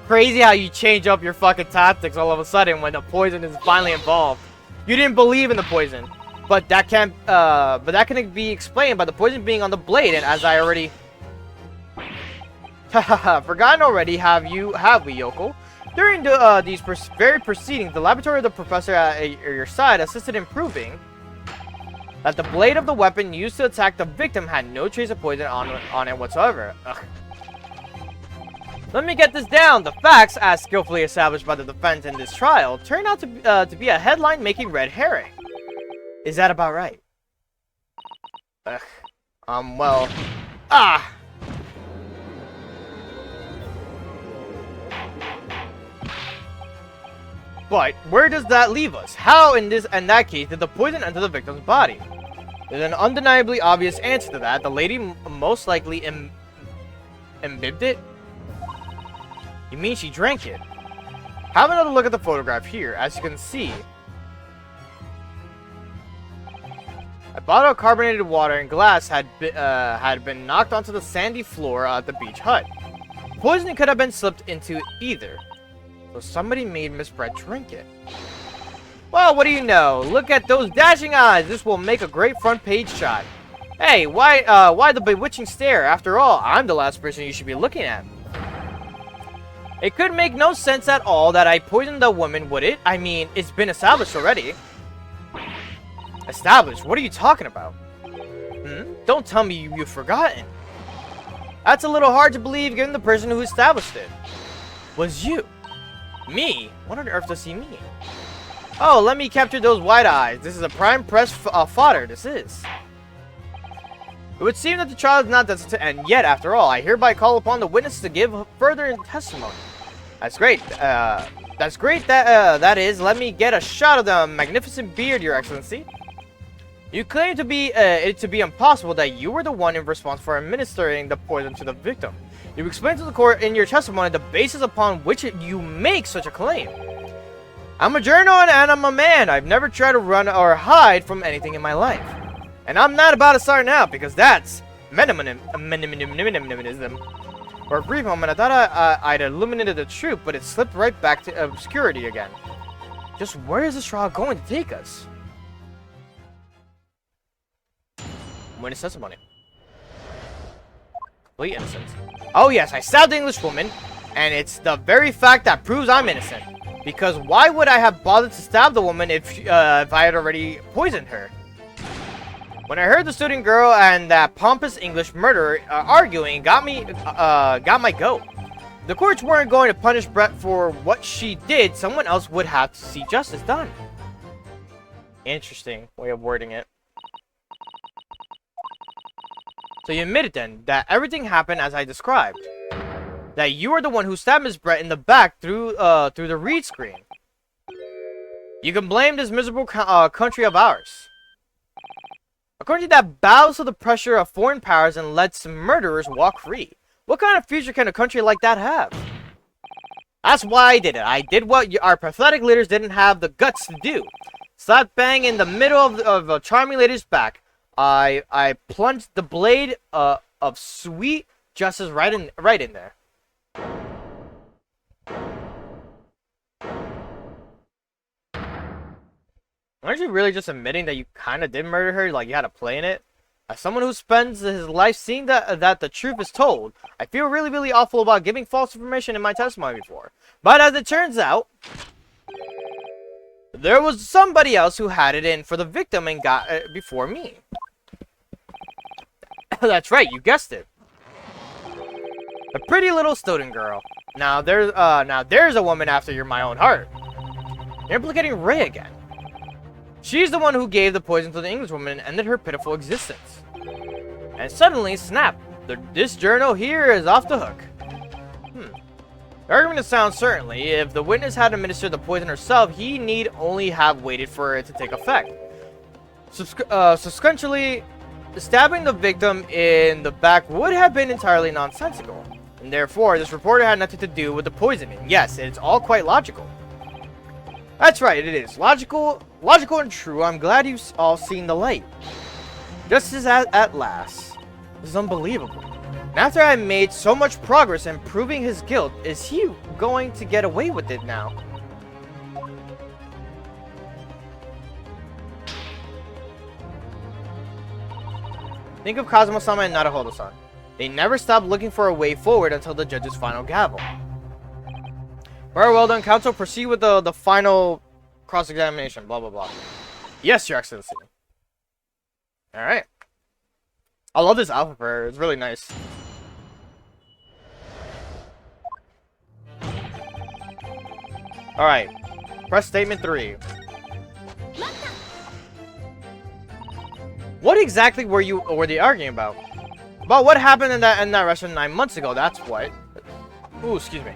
Crazy how you change up your fucking tactics all of a sudden when the poison is finally involved. You didn't believe in the poison, but that can be explained by the poison being on the blade, and as I already forgotten already, have we, Yoko? During these very proceedings, the laboratory of the professor at your side assisted in proving that the blade of the weapon used to attack the victim had no trace of poison on it whatsoever. Ugh. Let me get this down. The facts, as skillfully established by the defense in this trial, turn out to be a headline-making red herring. Is that about right? Ugh. Well... But where does that leave us? How in that case did the poison enter the victim's body? There's an undeniably obvious answer to that. The lady most likely imbibed it? You mean she drank it? Have another look at the photograph here. As you can see, a bottle of carbonated water and glass had been knocked onto the sandy floor at the beach hut. Poisoning could have been slipped into either. So somebody made Miss Brett drink it. Well, what do you know? Look at those dashing eyes. This will make a great front page shot. Hey, why the bewitching stare? After all, I'm the last person you should be looking at. It could make no sense at all that I poisoned the woman, would it? I mean, it's been established already. Established? What are you talking about? Don't tell me you've forgotten. That's a little hard to believe given the person who established it was you. Me? What on earth does he mean? Oh, let me capture those wide eyes. This is a prime press fodder, this is. It would seem that the trial is not destined to end yet, after all. I hereby call upon the witnesses to give further testimony. That's great. That is. Let me get a shot of the magnificent beard, Your Excellency. You claim to be it to be impossible that you were the one in response for administering the poison to the victim. You explained to the court in your testimony the basis upon which you make such a claim. I'm a journalist and I'm a man. I've never tried to run or hide from anything in my life. And I'm not about to start now, because that's minimalism. For a brief moment, I thought I'd illuminated the truth, but it slipped right back to obscurity again. Just where is this trial going to take us? Witness testimony. Complete innocence. Oh yes, I stabbed the English woman, and it's the very fact that proves I'm innocent. Because why would I have bothered to stab the woman if I had already poisoned her? When I heard the student girl and that pompous English murderer arguing, got my goat. The courts weren't going to punish Brett for what she did. Someone else would have to see justice done. Interesting way of wording it. So you admitted then that everything happened as I described. That you are the one who stabbed Miss Brett in the back through the read screen. You can blame this miserable country of ours. A country that bows to the pressure of foreign powers and lets murderers walk free. What kind of future can a country like that have? That's why I did it. I did what our pathetic leaders didn't have the guts to do. Slap bang in the middle of a charming lady's back. I plunged the blade of sweet justice right in there. Aren't you really just admitting that you kind of did murder her, like you had a play in it? As someone who spends his life seeing that the truth is told, I feel really, really awful about giving false information in my testimony before. But as it turns out, there was somebody else who had it in for the victim and got it before me. That's right, you guessed it. A pretty little student girl. Now there's a woman after my own heart. You're implicating Ray again. She's the one who gave the poison to the Englishwoman and ended her pitiful existence. And suddenly, snap! This journal here is off the hook. The argument is sound certainly. If the witness had administered the poison herself, he need only have waited for it to take effect. Subsequently, stabbing the victim in the back would have been entirely nonsensical. And therefore, this reporter had nothing to do with the poisoning. Yes, it's all quite logical. That's right, it is. Logical and true. I'm glad you've all seen the light. Justice at last. This is unbelievable. And after I made so much progress in proving his guilt, is he going to get away with it now? Think of Kazuma-sama and Naruhodo-san. They never stopped looking for a way forward until the judge's final gavel. Very well done, counsel. Proceed with the final cross-examination. Blah, blah, blah. Yes, Your Excellency. Alright. I love this alpha prayer. It's really nice. Alright. Press statement 3. What exactly were they arguing about? About what happened in that restaurant 9 months ago, that's what. Ooh, excuse me.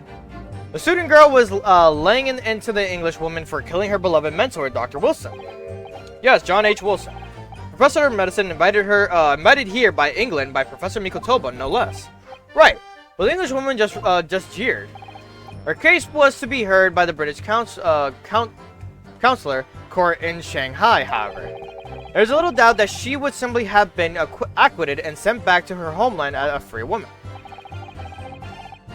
The student girl was laying into the English woman for killing her beloved mentor, Dr. Wilson. Yes, John H. Wilson. Professor of Medicine invited here by England by Professor Mikotoba, no less. Right. Well, the English woman just jeered. Her case was to be heard by the British Consular Court in Shanghai, however. There's a little doubt that she would simply have been acquitted and sent back to her homeland as a free woman.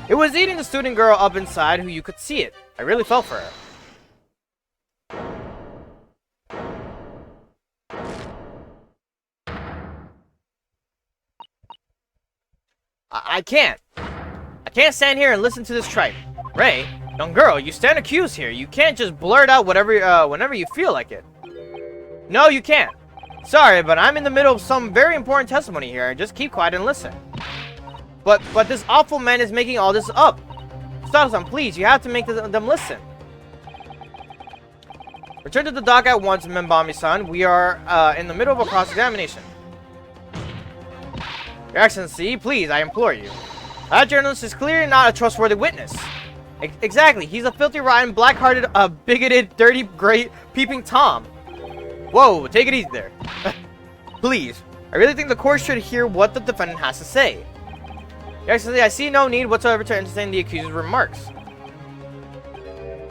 It was eating the student girl up inside who you could see it. I really felt for her. I can't stand here and listen to this tripe. Ray, young girl, you stand accused here. You can't just blurt out whatever whenever you feel like it. No, you can't. Sorry, but I'm in the middle of some very important testimony here. Just keep quiet and listen. But this awful man is making all this up. Stop-san, please. You have to make them listen. Return to the dock at once, Membami-san. We are in the middle of a cross-examination. Your Excellency, please, I implore you. That journalist is clearly not a trustworthy witness. Exactly. He's a filthy, rotten, black-hearted, bigoted, dirty, great, peeping Tom. Whoa, take it easy there. Please, I really think the court should hear what the defendant has to say. Your Excellency, I see no need whatsoever to entertain the accuser's remarks.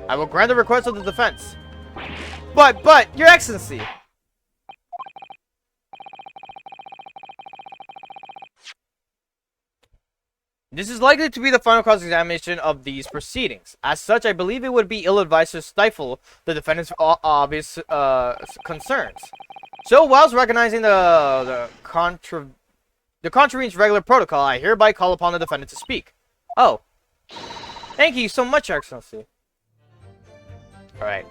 I will grant the request of the defense. But, Your Excellency! This is likely to be the final cross-examination of these proceedings. As such, I believe it would be ill-advised to stifle the defendant's obvious concerns. So, whilst recognizing the contravenes regular protocol, I hereby call upon the defendant to speak. Oh. Thank you so much, Your Excellency. Alright.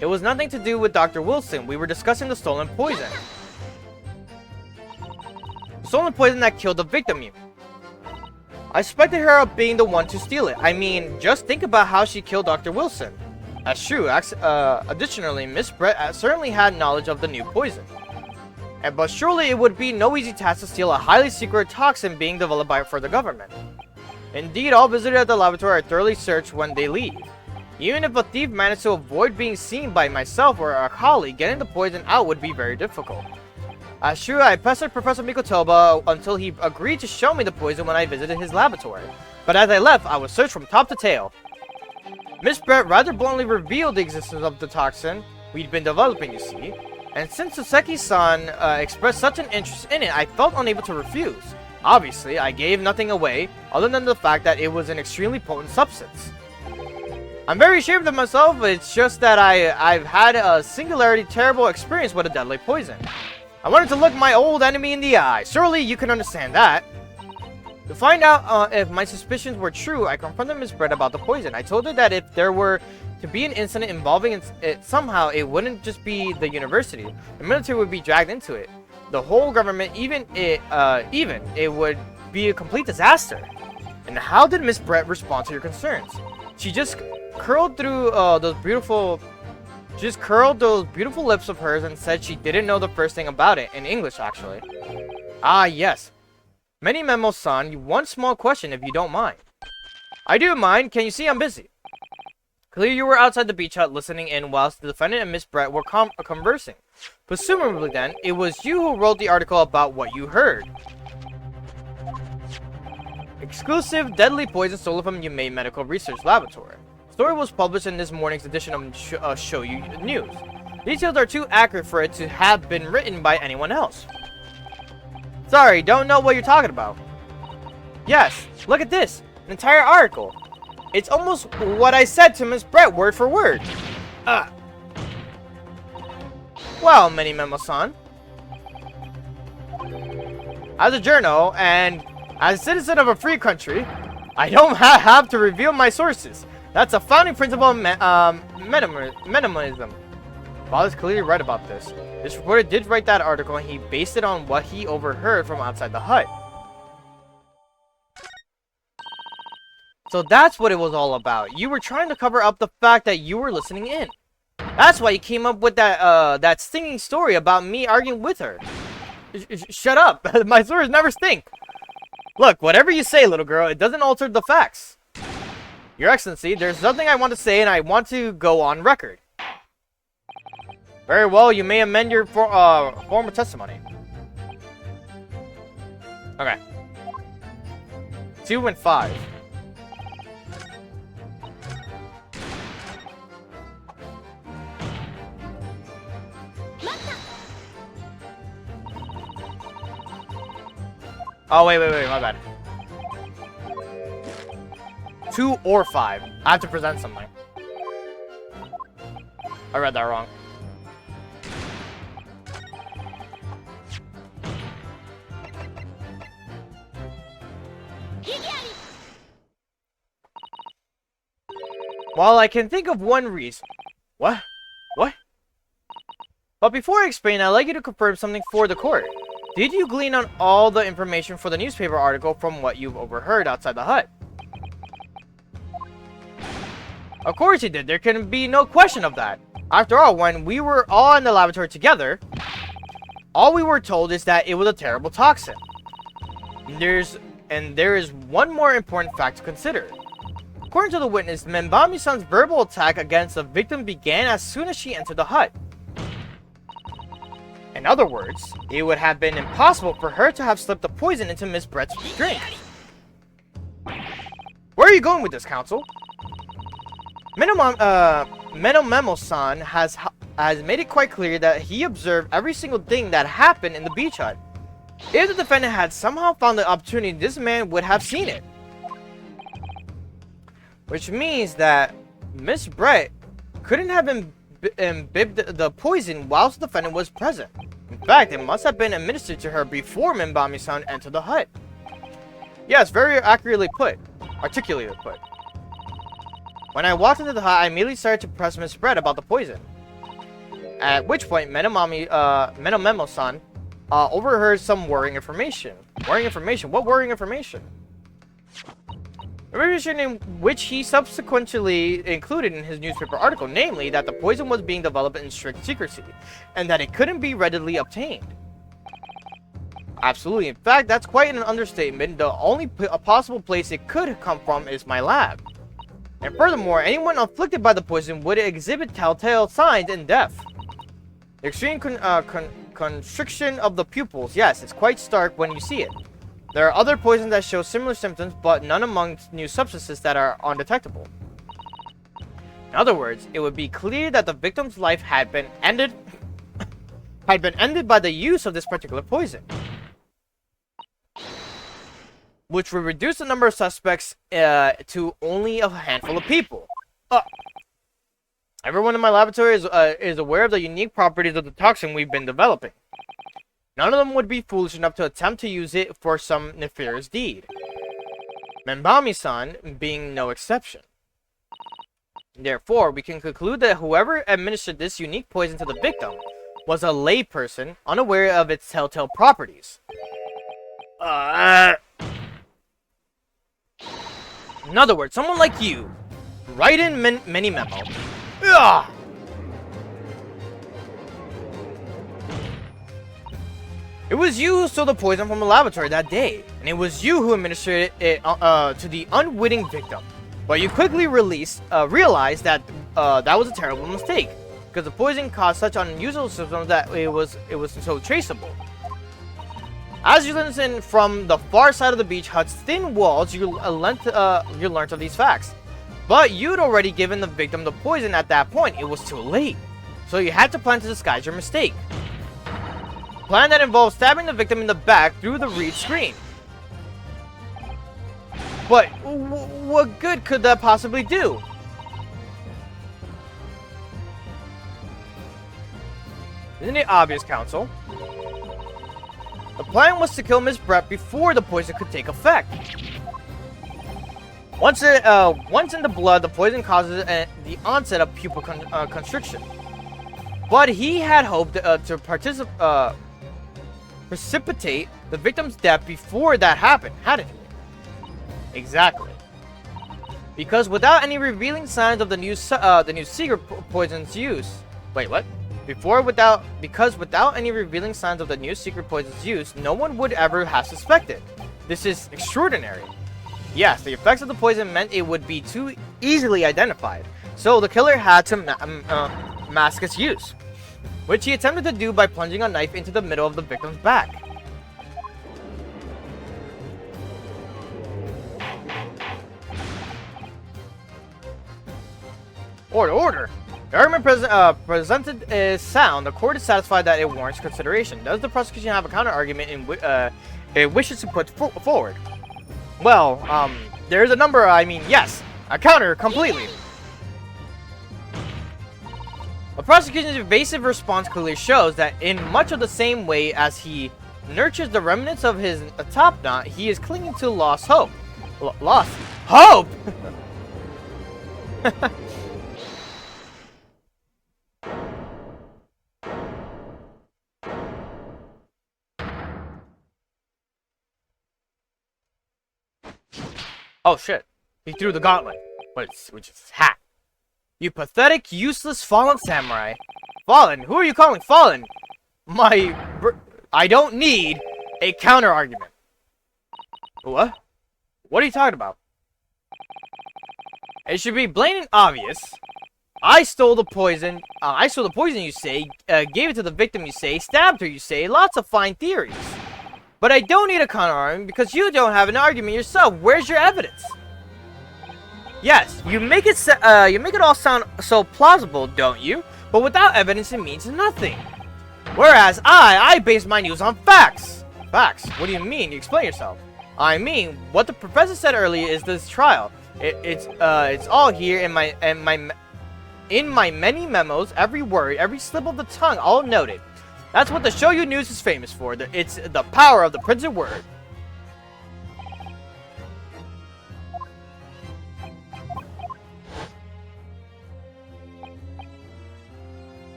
It was nothing to do with Dr. Wilson. We were discussing the stolen poison. Stolen poison that killed the victim. I suspected her of being the one to steal it. I mean, just think about how she killed Dr. Wilson. That's true. Additionally, Miss Brett certainly had knowledge of the new poison. But surely it would be no easy task to steal a highly secret toxin being developed for the government. Indeed, all visitors at the laboratory are thoroughly searched when they leave. Even if a thief managed to avoid being seen by myself or a colleague, getting the poison out would be very difficult. As true, I pestered Professor Mikotoba until he agreed to show me the poison when I visited his laboratory. But as I left, I was searched from top to tail. Miss Brett rather bluntly revealed the existence of the toxin we'd been developing, you see. And since Soseki-san expressed such an interest in it, I felt unable to refuse. Obviously, I gave nothing away, other than the fact that it was an extremely potent substance. I'm very ashamed of myself, it's just that I've had a singularly terrible experience with a deadly poison. I wanted to look my old enemy in the eye. Surely you can understand that. To find out if my suspicions were true, I confronted Miss Brett about the poison. I told her that if there were to be an incident involving it somehow, it wouldn't just be the university. The military would be dragged into it. The whole government, even it would be a complete disaster. And how did Miss Brett respond to your concerns? She just curled through those beautiful lips of hers and said she didn't know the first thing about it, in English actually. Ah yes. Many Memo-san, one small question if you don't mind. I do mind, can you see I'm busy? Clearly you were outside the beach hut listening in whilst the defendant and Miss Brett were conversing. Presumably then, it was you who wrote the article about what you heard. Exclusive deadly poison stolen from Yumei Medical Research Laboratory. Story was published in this morning's edition of Shoyu News. Details are too accurate for it to have been written by anyone else. Sorry, don't know what you're talking about. Yes, look at this. An entire article. It's almost what I said to Miss Brett word for word. Well, Mini Memo-san. As a journal and as a citizen of a free country, I don't have to reveal my sources. That's a founding principle of minimalism. Bob is clearly right about this. This reporter did write that article and he based it on what he overheard from outside the hut. So that's what it was all about. You were trying to cover up the fact that you were listening in. That's why you came up with that stinging story about me arguing with her. Shut up. My stories never stink. Look, whatever you say, little girl, it doesn't alter the facts. Your Excellency, there's something I want to say and I want to go on record. Very well, you may amend your form of testimony. Okay. 2 and 5. Oh, wait, my bad. 2 or 5. I have to present something. I read that wrong. While I can think of one reason. What? What? But before I explain, I'd like you to confirm something for the court. Did you glean on all the information for the newspaper article from what you've overheard outside the hut? Of course you did. There can be no question of that. After all, when we were all in the laboratory together, all we were told is that it was a terrible toxin. There is one more important fact to consider. According to the witness, Membami-san's verbal attack against the victim began as soon as she entered the hut. In other words, it would have been impossible for her to have slipped the poison into Miss Brett's drink. Where are you going with this, counsel? Memo-san has made it quite clear that he observed every single thing that happened in the beach hut. If the defendant had somehow found the opportunity, this man would have seen it. Which means that Miss Brett couldn't have imbibed the poison whilst the defendant was present. In fact, it must have been administered to her before Membami-san entered the hut. Yes, very accurately put. Articulated put. When I walked into the hut, I immediately started to press Miss Brett about the poison. At which point, Memo-san overheard some worrying information. Worrying information? What worrying information? Information in which he subsequently included in his newspaper article, namely that the poison was being developed in strict secrecy, and that it couldn't be readily obtained. Absolutely. In fact, that's quite an understatement. The only possible place it could come from is my lab. And furthermore, anyone afflicted by the poison would exhibit telltale signs in death. The extreme constriction of the pupils, yes, it's quite stark when you see it. There are other poisons that show similar symptoms, but none amongst new substances that are undetectable. In other words, it would be clear that the victim's life had been ended by the use of this particular poison, which would reduce the number of suspects to only a handful of people. Everyone in my laboratory is aware of the unique properties of the toxin we've been developing. None of them would be foolish enough to attempt to use it for some nefarious deed. Membami-san being no exception. Therefore, we can conclude that whoever administered this unique poison to the victim was a layperson unaware of its telltale properties. In other words, someone like you, write in mini memo. Ugh! It was you who stole the poison from the laboratory that day, and it was you who administered it to the unwitting victim. But you quickly realized that that was a terrible mistake, because the poison caused such unusual symptoms that it was so traceable. As you listen from the far side of the beach hut's thin walls, you learned of these facts. But you'd already given the victim the poison at that point. It was too late. So you had to plan to disguise your mistake. Plan that involves stabbing the victim in the back through the reed screen. But what good could that possibly do? Isn't it obvious, Counsel? The plan was to kill Miss Brett before the poison could take effect. Once in the blood, the poison causes the onset of pupil constriction. But he had hoped to precipitate the victim's death before that happened, hadn't he? Exactly. Because without any revealing signs of the new secret poison's use. Wait, what? Because without any revealing signs of the new secret poison's use, no one would ever have suspected. This is extraordinary. Yes, the effects of the poison meant it would be too easily identified, so the killer had to mask its use, which he attempted to do by plunging a knife into the middle of the victim's back. Order! The argument presented is sound. The court is satisfied that it warrants consideration. Does the prosecution have a counter-argument it wishes to put forward? Well, there's a number, yes. A counter, completely. The prosecution's evasive response clearly shows that in much of the same way as he nurtures the remnants of his top knot, he is clinging to lost hope. Lost hope? Oh shit. He threw the gauntlet. Which is his hat. You pathetic, useless, fallen samurai. Fallen? Who are you calling fallen? I don't need a counter-argument. What? What are you talking about? It should be blatant obvious. I stole the poison, you say, gave it to the victim, you say, stabbed her, you say, lots of fine theories. But I don't need a counter-argument because you don't have an argument yourself. Where's your evidence? Yes, you make it all sound so plausible, don't you? But without evidence, it means nothing. Whereas I base my news on facts. Facts? What do you mean? You explain yourself. I mean, what the professor said earlier is this trial. It's all here in my many memos, every word, every slip of the tongue, all noted. That's what the Shoyu News is famous for. It's the power of the printed word.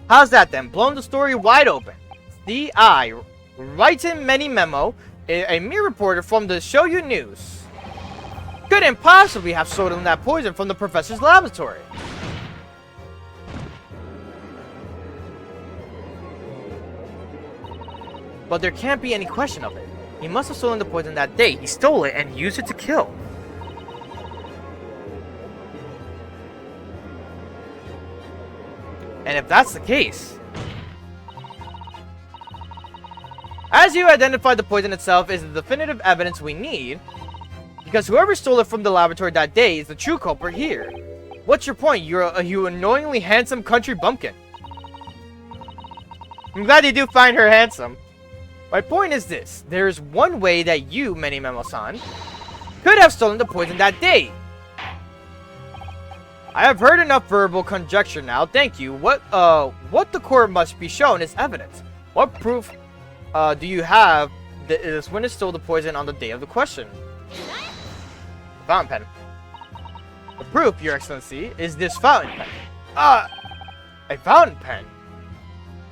How's that then? Blown the story wide open. C.I. writes in many memo, a mere reporter from the Shoyu News. Couldn't possibly have stolen that poison from the professor's laboratory. But there can't be any question of it. He must have stolen the poison that day. He stole it and used it to kill. And if that's the case, as you identified, the poison itself is the definitive evidence we need, because whoever stole it from the laboratory that day is the true culprit here. What's your point, you annoyingly handsome country bumpkin? I'm glad you do find her handsome. My point is this. There is one way that you, Many Memo-san, could have stolen the poison that day. I have heard enough verbal conjecture now, thank you. What the court must be shown is evidence. What proof do you have this witness stole the poison on the day of the question. Fountain pen. The proof, Your Excellency, is this fountain pen. A fountain pen?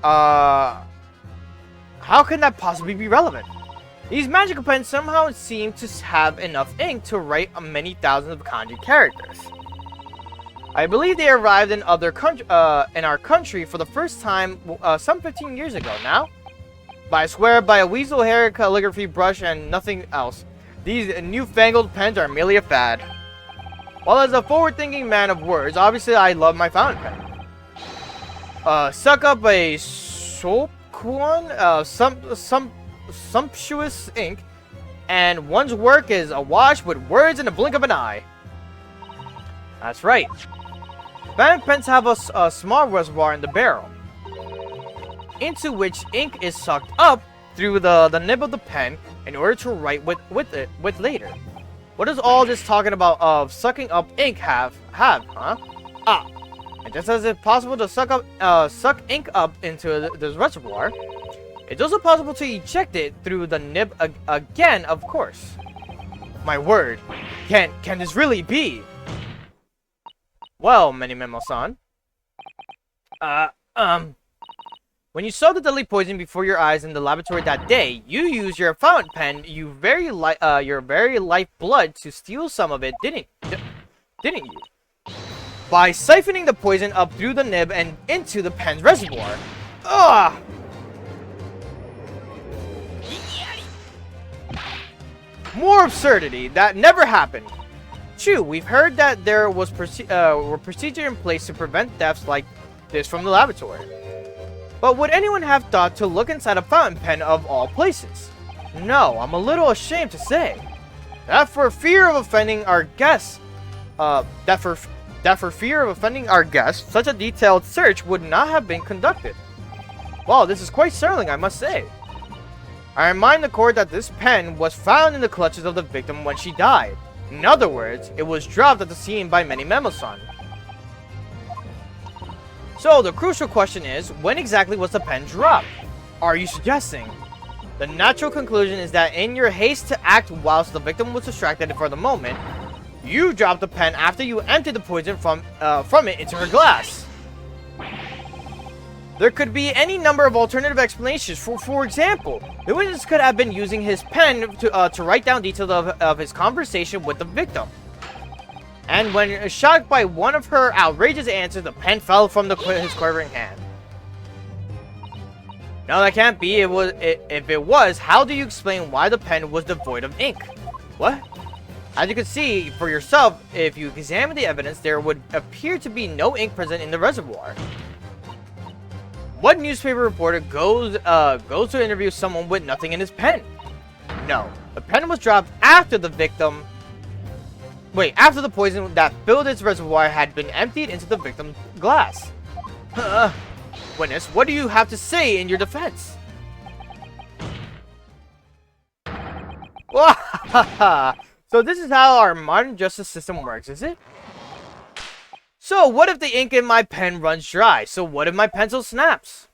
How can that possibly be relevant? These magical pens somehow seem to have enough ink to write many thousands of kanji characters. I believe they arrived in our country for the first time some 15 years ago now. But I swear by a weasel hair calligraphy brush and nothing else, these newfangled pens are merely a fad. While as a forward-thinking man of words, obviously I love my fountain pen. Suck up a soapkuan, sumptuous ink, and one's work is awash with words in the blink of an eye. That's right. Fountain pens have a small reservoir in the barrel, into which ink is sucked up through the nib of the pen in order to write with later. What is all this talking about of sucking up ink have, huh? And just as it's possible to suck ink up into this reservoir, it's also possible to eject it through the nib again, of course. My word, can this really be? Well, Many-Memo-san. When you saw the deadly poison before your eyes in the laboratory that day, you used your fountain pen, your very life blood to steal some of it, didn't you? By siphoning the poison up through the nib and into the pen's reservoir. Ugh! More absurdity. That never happened. True, we've heard that there was procedure in place to prevent thefts like this from the laboratory. But would anyone have thought to look inside a fountain pen of all places? No, I'm a little ashamed to say. That for fear of offending our guests, such a detailed search would not have been conducted. Well, this is quite startling, I must say. I remind the court that this pen was found in the clutches of the victim when she died. In other words, it was dropped at the scene by Many-Memo-san. So, the crucial question is, when exactly was the pen dropped? Are you suggesting? The natural conclusion is that in your haste to act whilst the victim was distracted for the moment, you dropped the pen after you emptied the poison from it into her glass. There could be any number of alternative explanations. For example, the witness could have been using his pen to write down details of his conversation with the victim. And when shocked by one of her outrageous answers, the pen fell from his quivering hand. No, that can't be. If it was, how do you explain why the pen was devoid of ink? What? As you can see for yourself, if you examine the evidence, there would appear to be no ink present in the reservoir. What newspaper reporter goes to interview someone with nothing in his pen? No, the pen was dropped after the poison that filled its reservoir had been emptied into the victim's glass. Witness, what do you have to say in your defense? So this is how our modern justice system works, is it? So what if the ink in my pen runs dry? So what if my pencil snaps?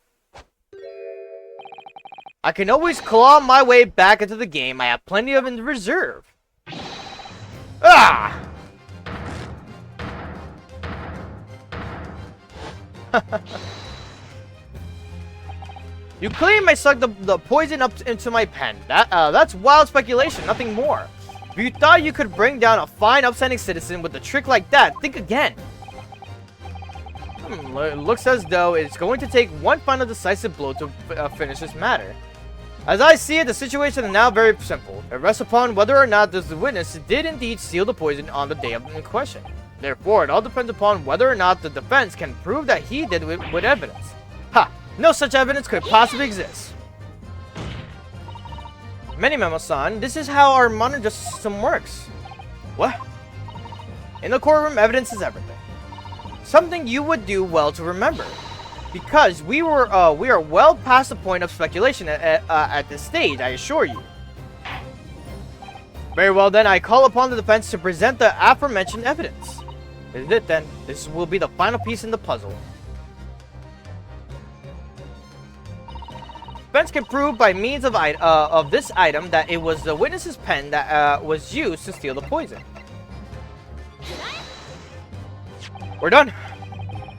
I can always claw my way back into the game. I have plenty of in reserve. Ah! You claim I sucked the poison up into my pen. That's wild speculation, nothing more. If you thought you could bring down a fine, upstanding citizen with a trick like that, think again. It looks as though it's going to take one final decisive blow to finish this matter. As I see it, the situation is now very simple. It rests upon whether or not this witness did indeed steal the poison on the day of the question. Therefore, it all depends upon whether or not the defense can prove that he did it with evidence. Ha! No such evidence could possibly exist. Many-Memo-san, this is how our modern justice system works. What? In the courtroom, evidence is everything. Something you would do well to remember. Because we are well past the point of speculation at this stage, I assure you. Very well then, I call upon the defense to present the aforementioned evidence. This is it then. This will be the final piece in the puzzle. defense can prove by means of this item that it was the witness's pen that was used to steal the poison. We're done.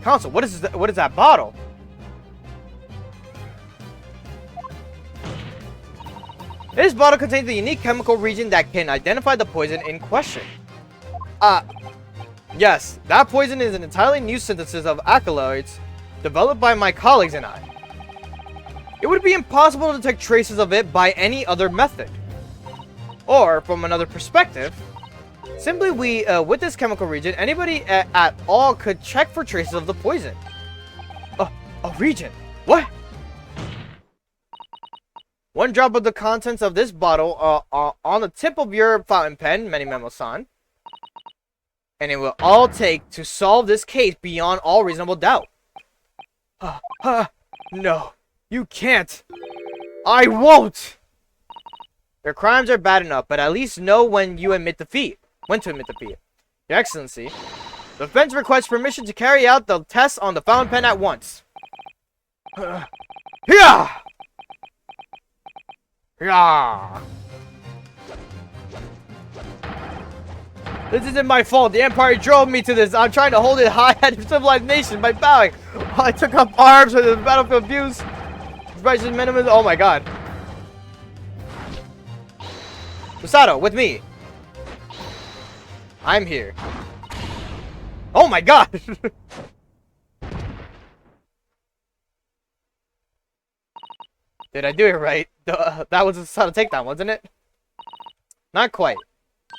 Counsel, what is that bottle? This bottle contains a unique chemical region that can identify the poison in question. Yes, that poison is an entirely new synthesis of alkaloids developed by my colleagues and I. It would be impossible to detect traces of it by any other method. Or, from another perspective, simply with this chemical region, anybody at all could check for traces of the poison. A region? What? One drop of the contents of this bottle on the tip of your fountain pen, Memo-san, and it will all take to solve this case beyond all reasonable doubt. No, you can't. I won't. Your crimes are bad enough, but at least know when to admit defeat. Your Excellency, the defense requests permission to carry out the test on the fountain pen at once. Yeah. This isn't my fault. The Empire drove me to this. I'm trying to hold it high at a civilized nation by bowing. I took up arms for the battlefield abuse. Minimum. Oh my god. Masato, with me. I'm here. Oh my god. Did I do it right? That was a Masato takedown, wasn't it? Not quite.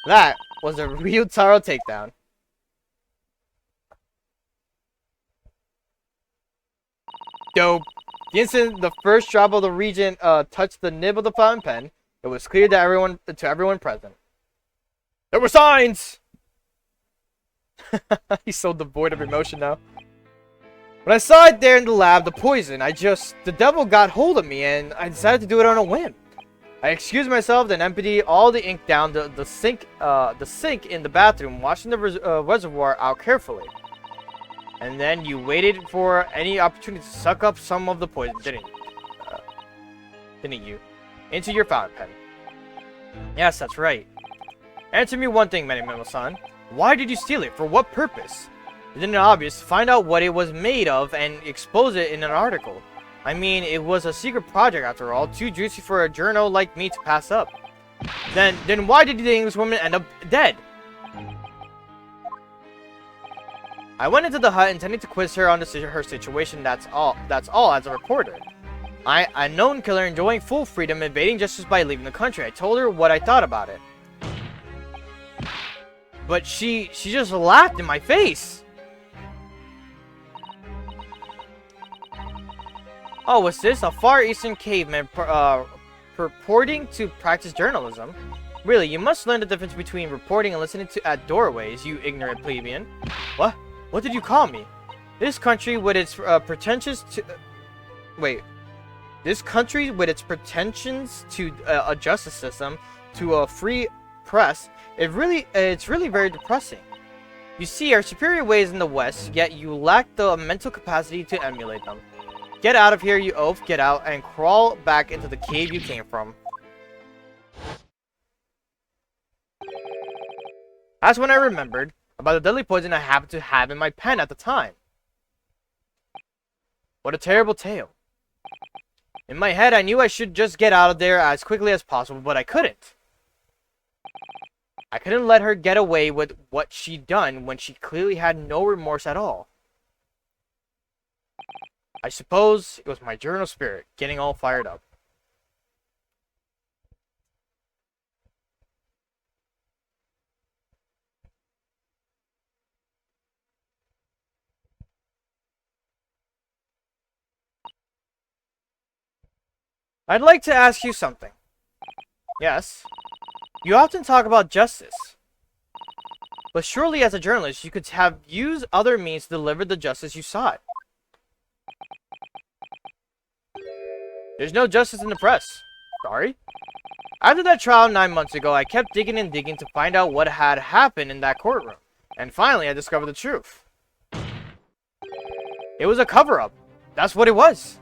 That was a Ryutaro takedown. Dope. The instant the first drop of the region touched the nib of the fountain pen, it was clear to everyone present. There were signs! He's so devoid of emotion now. When I saw it there in the lab, the poison, the devil got hold of me and I decided to do it on a whim. I excused myself, then emptied all the ink down the sink in the bathroom, washing the reservoir out carefully. And then you waited for any opportunity to suck up some of the poison, didn't you? Into your fountain pen. Yes, that's right. Answer me one thing, Memo-san. Why did you steal it? For what purpose? Isn't it obvious? Find out what it was made of and expose it in an article. I mean, it was a secret project after all, too juicy for a journal like me to pass up. Then why did the Englishwoman end up dead? I went into the hut intending to quiz her on her situation, that's all as a reporter. A known killer enjoying full freedom, evading justice by leaving the country. I told her what I thought about it. But she just laughed in my face. Oh, what's this? A Far Eastern caveman purporting to practice journalism? Really, you must learn the difference between reporting and listening at doorways, you ignorant plebeian. What? What did you call me? This country with its pretensions to a justice system, to a free press, it's really very depressing. You see, our superior ways in the West, yet you lack the mental capacity to emulate them. Get out of here, you oaf, get out, and crawl back into the cave you came from. That's when I remembered about the deadly poison I happened to have in my pen at the time. What a terrible tale. In my head, I knew I should just get out of there as quickly as possible, but I couldn't. I couldn't let her get away with what she'd done when she clearly had no remorse at all. I suppose it was my journal spirit getting all fired up. I'd like to ask you something. Yes? You often talk about justice. But surely as a journalist, you could have used other means to deliver the justice you sought. There's no justice in the press. Sorry? After that trial 9 months ago, I kept digging and digging to find out what had happened in that courtroom. And finally, I discovered the truth. It was a cover-up. That's what it was.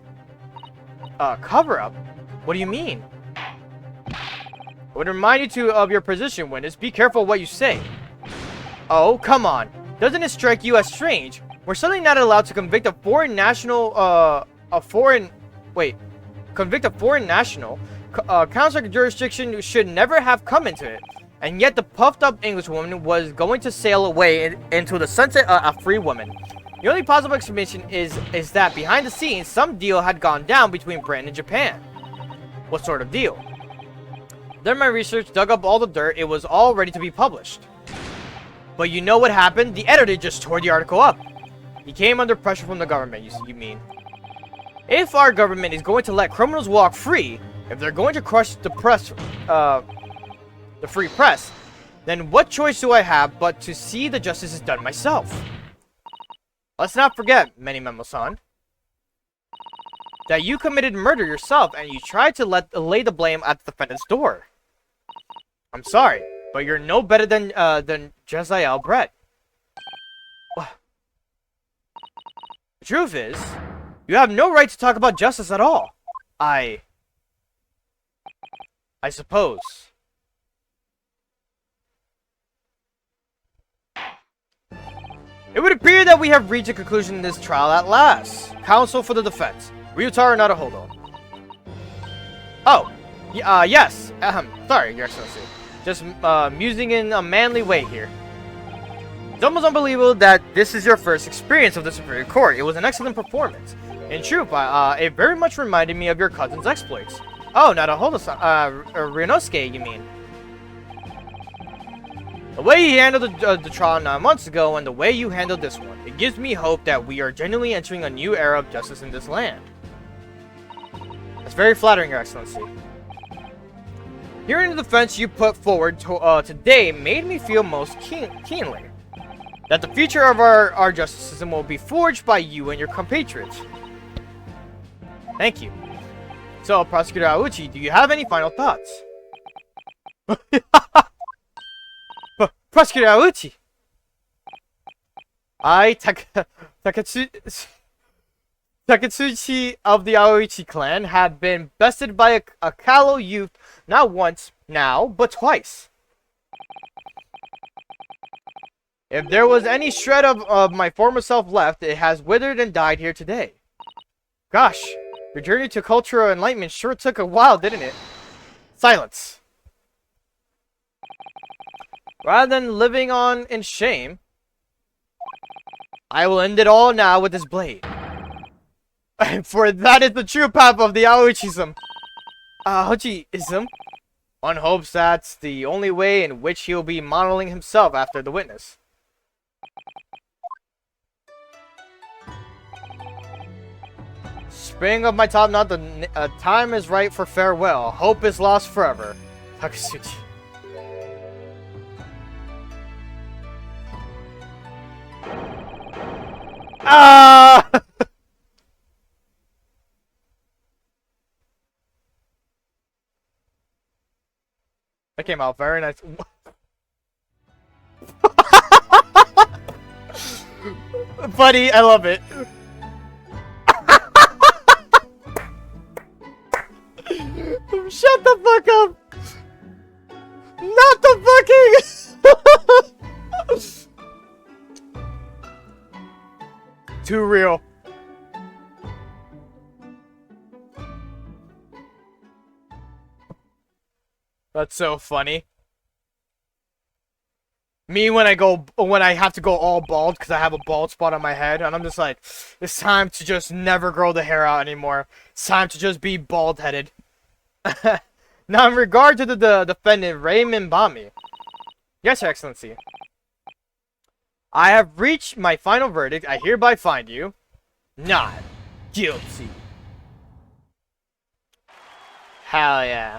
Cover-up? What do you mean? I would remind you of your position, witness. Be careful what you say. Oh, come on. Doesn't it strike you as strange? We're suddenly not allowed to convict a foreign national, convict a foreign national. Counselor jurisdiction should never have come into it. And yet the puffed-up Englishwoman was going to sail away into the sunset a free woman. The only possible explanation is that behind the scenes, some deal had gone down between Britain and Japan. What sort of deal? Then my research dug up all the dirt. It was all ready to be published. But you know what happened? The editor just tore the article up. He came under pressure from the government, you mean. If our government is going to let criminals walk free, if they're going to crush the press, the free press, then what choice do I have but to see the justice is done myself? Let's not forget, Memo-san, that you committed murder yourself and you tried to lay the blame at the defendant's door. I'm sorry, but you're no better than Jezael Brett. The truth is, you have no right to talk about justice at all. I suppose. It would appear that we have reached a conclusion in this trial at last. Counsel for the defense. Ryutaro Naruhodo. Oh. Yes. Sorry, Your Excellency. Just, musing in a manly way here. It's almost unbelievable that this is your first experience of the Superior Court. It was an excellent performance. In truth, it very much reminded me of your cousin's exploits. Oh, Naruhodo-san. Ryunosuke, you mean? The way he handled the trial 9 months ago and the way you handled this one, it gives me hope that we are genuinely entering a new era of justice in this land. That's very flattering, Your Excellency. Hearing the defense you put forward today made me feel most keenly that the future of our justice system will be forged by you and your compatriots. Thank you. So, Prosecutor Auchi, do you have any final thoughts? Prosecutor Auchi! Taketsuchi of the Aoichi clan have been bested by a callow youth not once now, but twice. If there was any shred of my former self left, it has withered and died here today. Gosh, your journey to cultural enlightenment sure took a while, didn't it? Silence. Rather than living on in shame, I will end it all now with this blade. For that is the true path of the Aoichism. Aoichism? One hopes that's the only way in which he'll be modeling himself after the witness. Spring of my top knot, the time is right for farewell. Hope is lost forever. Taketsuchi. Ah! That came out very nice. Buddy, I love it. Shut the fuck up. Not the fucking. Too real. That's so funny. Me when I have to go all bald because I have a bald spot on my head, and I'm just like, it's time to just never grow the hair out anymore. It's time to just be bald-headed. Now, in regard to the defendant Raymond Bami. Yes, Your Excellency. I have reached my final verdict. I hereby find you not guilty. Hell yeah.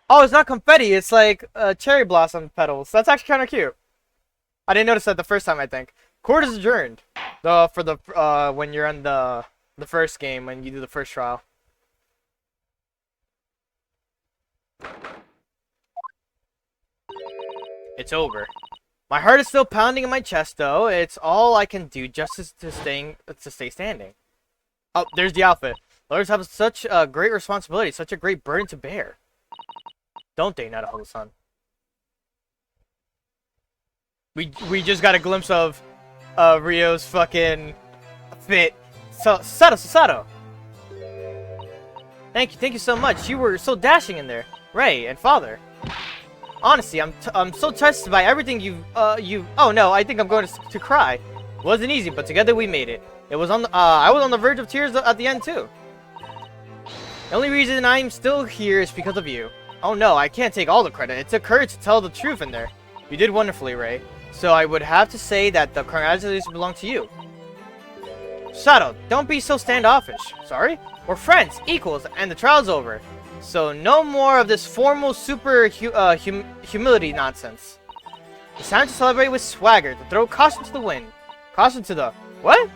Oh, it's not confetti. It's like cherry blossom petals. That's actually kind of cute. I didn't notice that the first time, I think. Court is adjourned. When you're on the first game, when you do the first trial. It's over. My heart is still pounding in my chest, though. It's all I can do just to stay standing. Oh, there's the outfit. Lawyers have such a great responsibility, such a great burden to bear. Don't they, Naruhodo-san? We just got a glimpse of Ryo's fucking fit. So Sato. Thank you so much. You were so dashing in there, Ray and Father. Honestly, I'm so touched by everything you. Oh no, I think I'm going to cry. It wasn't easy, but together we made it. It was on. I was on the verge of tears at the end too. The only reason I'm still here is because of you. Oh no, I can't take all the credit. It took courage to tell the truth in there. You did wonderfully, Ray. So I would have to say that the congratulations belong to you. Sato, don't be so standoffish. Sorry? We're friends, equals, and the trial's over. So no more of this formal humility nonsense. It's time to celebrate with swagger, to throw caution to the wind. Caution to the... What?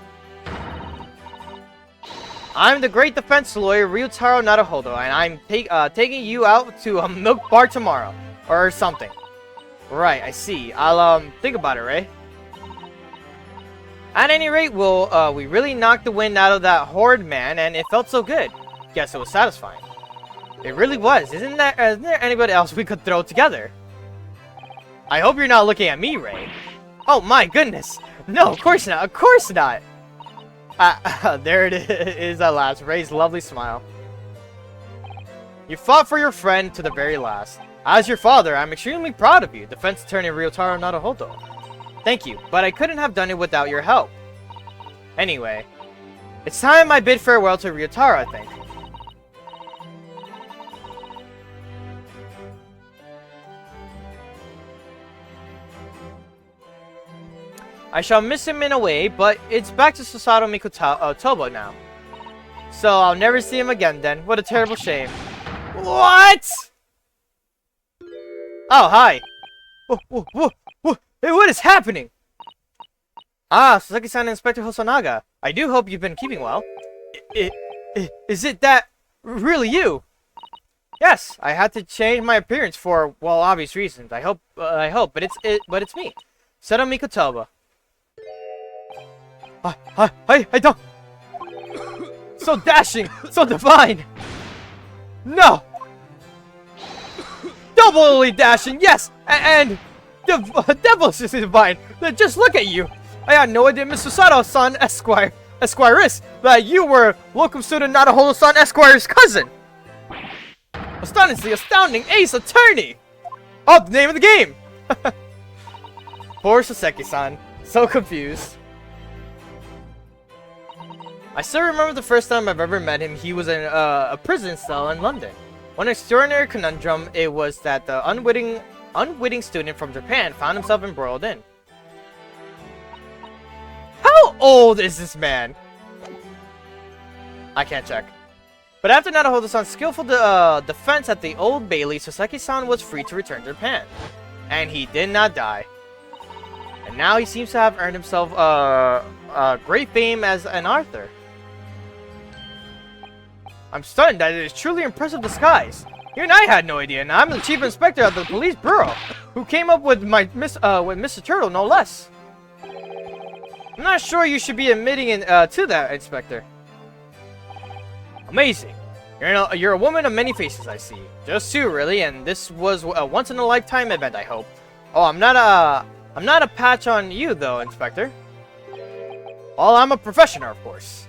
I'm the great defense lawyer, Ryotaro Naruhodo, and I'm taking you out to a milk bar tomorrow. Or something. Right, I see. I'll, think about it, Ray. At any rate, we really knocked the wind out of that horrid man, and it felt so good. Guess it was satisfying. It really was. Isn't there anybody else we could throw together? I hope you're not looking at me, Ray. Oh my goodness. No, of course not. Of course not. There it is at last. Ray's lovely smile. You fought for your friend to the very last. As your father, I'm extremely proud of you, defense attorney Ryotaro Naruhodo. Thank you, but I couldn't have done it without your help. Anyway, it's time I bid farewell to Ryotaro, I think. I shall miss him in a way, but it's back to Susato Mikotoba now. So I'll never see him again then. What a terrible shame. What? Oh, hi. Whoa. Hey, what is happening? Ah, Sasaki-san and Inspector Hosonaga. I do hope you've been keeping well. Is it that really you? Yes, I had to change my appearance for, well, obvious reasons. I hope, but it's me. Sato Mikotoba. I don't... So dashing! So divine! No! Doubly dashing, yes! And... devilishly divine! Just look at you! I had no idea Mr. Sato-san, Esquire-is, that you were locum student Naruhodo-san Esquire's cousin! Astonishingly astounding ace attorney! Oh, the name of the game! Poor Saseki-san. So confused. I still remember the first time I've ever met him. He was in a prison cell in London. One extraordinary conundrum, it was that the unwitting student from Japan found himself embroiled in. How old is this man? I can't check. But after Naruhodo-san's skillful defense at the Old Bailey, Saseki-san was free to return to Japan. And he did not die. And now he seems to have earned himself great fame as an author. I'm stunned that it is truly impressive disguise. Even I had no idea, and I'm the chief inspector of the police bureau, who came up with with Mr. Turtle, no less. I'm not sure you should be admitting to that, Inspector. Amazing. You're a woman of many faces, I see. Just two, really, and this was a once-in-a-lifetime event, I hope. Oh, I'm not a patch on you, though, Inspector. Well, I'm a professional, of course.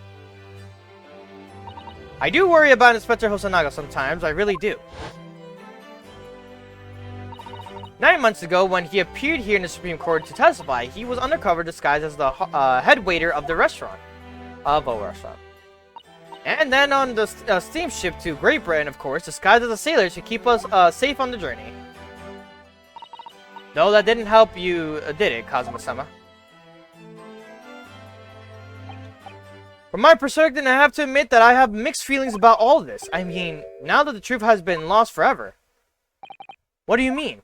I do worry about Inspector Hosonaga sometimes, I really do. 9 months ago, when he appeared here in the Supreme Court to testify, he was undercover disguised as the head waiter of the restaurant. And then on the steamship to Great Britain, of course, disguised as a sailor to keep us safe on the journey. No, that didn't help you, did it, Kazuma-sama? From my perspective, I have to admit that I have mixed feelings about all of this. I mean, now that the truth has been lost forever. What do you mean?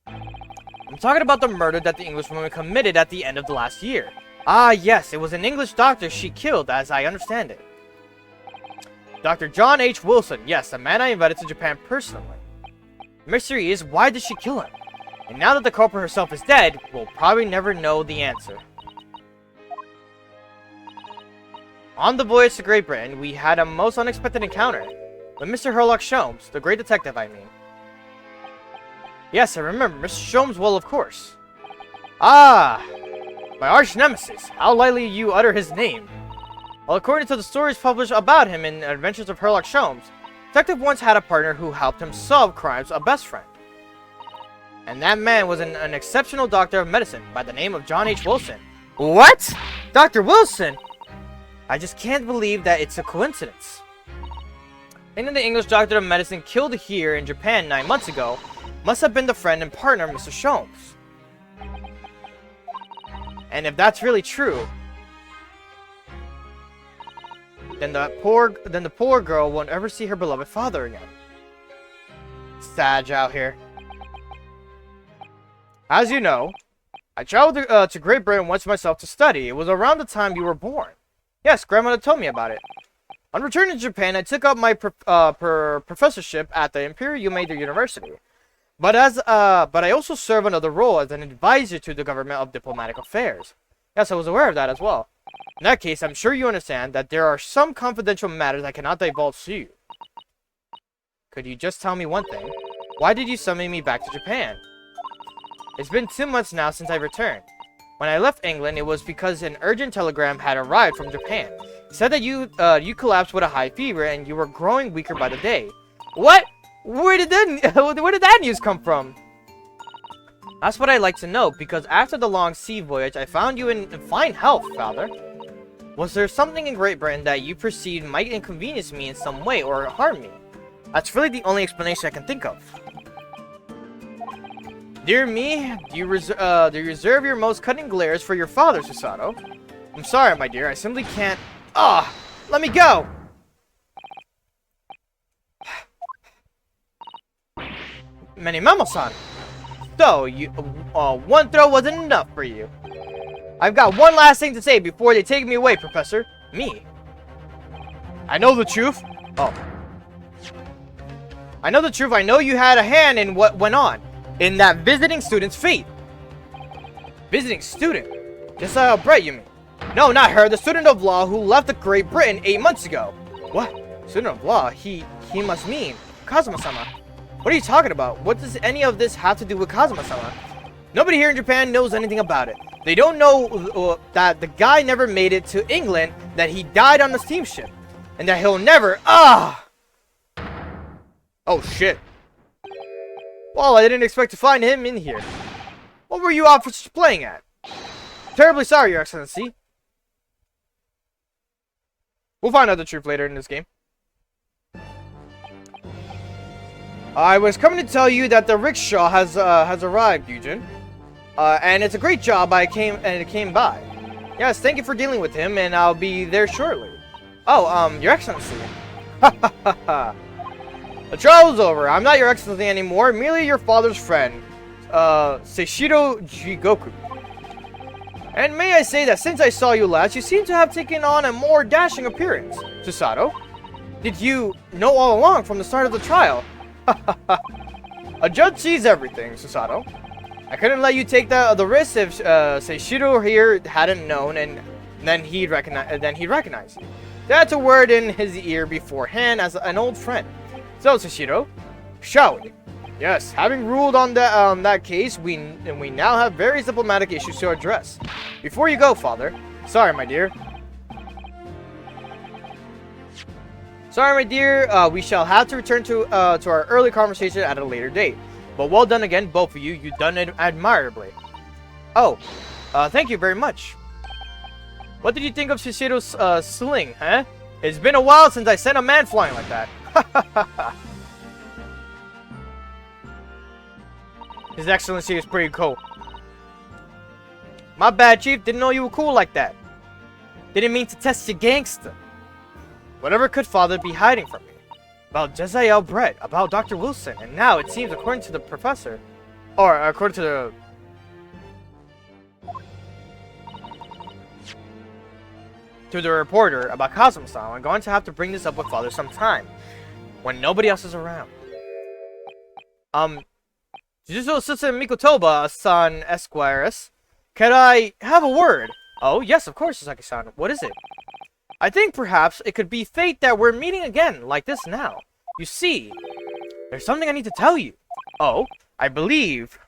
I'm talking about the murder that the Englishwoman committed at the end of the last year. Ah, yes, it was an English doctor she killed, as I understand it. Dr. John H. Wilson, yes, the man I invited to Japan personally. The mystery is, why did she kill him? And now that the culprit herself is dead, we'll probably never know the answer. On the voyage to Great Britain, we had a most unexpected encounter. With Mr. Sherlock Sholmes, the great detective, I mean. Yes, I remember. Mr. Sholmes, well, of course. Ah! My arch nemesis. How lightly you utter his name. Well, according to the stories published about him in Adventures of Sherlock Sholmes, Detective once had a partner who helped him solve crimes, a best friend. And that man was an exceptional doctor of medicine by the name of John H. Wilson. What? Dr. Wilson? I just can't believe that it's a coincidence. And the English doctor of medicine killed here in Japan 9 months ago must have been the friend and partner of Mr. Sholmes. And if that's really true, then the poor girl won't ever see her beloved father again. Sad out here. As you know, I traveled to Great Britain once myself to study. It was around the time you were born. Yes, grandmother told me about it. On returning to Japan, I took up my professorship at the Imperial Meiji University. But I also serve another role as an advisor to the government of diplomatic affairs. Yes, I was aware of that as well. In that case, I'm sure you understand that there are some confidential matters I cannot divulge to you. Could you just tell me one thing? Why did you summon me back to Japan? It's been 2 months now since I returned. When I left England, it was because an urgent telegram had arrived from Japan. It said that you collapsed with a high fever and you were growing weaker by the day. What? Where did that news come from? That's what I'd like to know, because after the long sea voyage, I found you in fine health, Father. Was there something in Great Britain that you perceived might inconvenience me in some way or harm me? That's really the only explanation I can think of. Dear me, do you reserve your most cutting glares for your father, Susato? I'm sorry, my dear, I simply can't... Ah! Let me go! Menimamo-san! So, one throw wasn't enough for you. I've got one last thing to say before they take me away, Professor. Me. I know the truth. Oh. I know the truth. I know you had a hand in what went on. In that visiting student's fate. Visiting student? Josiah Brett, you mean? No, not her. The student of law who left the Great Britain 8 months ago. What? Student of law? He must mean Kazuma-sama. What are you talking about? What does any of this have to do with Kazuma-sama? Nobody here in Japan knows anything about it. They don't know that the guy never made it to England, that he died on the steamship, and that he'll never... Ah! Oh, shit. Well, I didn't expect to find him in here. What were you officers playing at? Terribly sorry, Your Excellency. We'll find out the truth later in this game. I was coming to tell you that the rickshaw has arrived, Eugen. And it's a great job it came by. Yes, thank you for dealing with him, and I'll be there shortly. Oh, Your Excellency. Ha ha ha ha. The trial's over. I'm not Your Excellency anymore, merely your father's friend, Seishiro Jigoku. And may I say that since I saw you last, you seem to have taken on a more dashing appearance. Susato, did you know all along from the start of the trial? A judge sees everything, Susato. I couldn't let you take the risk if Seishiro here hadn't known, and then he'd recognize you. That's a word in his ear beforehand as an old friend. So, Seishiro, shall we? Yes, having ruled on that case, we now have various diplomatic issues to address. Before you go, Father. Sorry, my dear. Sorry, my dear. We shall have to return to our early conversation at a later date. But well done again, both of you. You've done it admirably. Oh, thank you very much. What did you think of Shishiro's sling, huh? It's been a while since I sent a man flying like that. His Excellency is pretty cool. My bad, Chief. Didn't know you were cool like that. Didn't mean to test your gangster. Whatever could Father be hiding from me? About Jezzael Brett, about Dr. Wilson, and now it seems according to the professor, or according to the reporter about Kazuma-san, I'm going to have to bring this up with Father sometime, when nobody else is around. Jujutsu Assistant Mikotoba-san Esquires. Can I have a word? Oh, yes, of course, Sasaki-san. What is it? I think perhaps it could be fate that we're meeting again, like this now. You see, there's something I need to tell you. Oh, I believe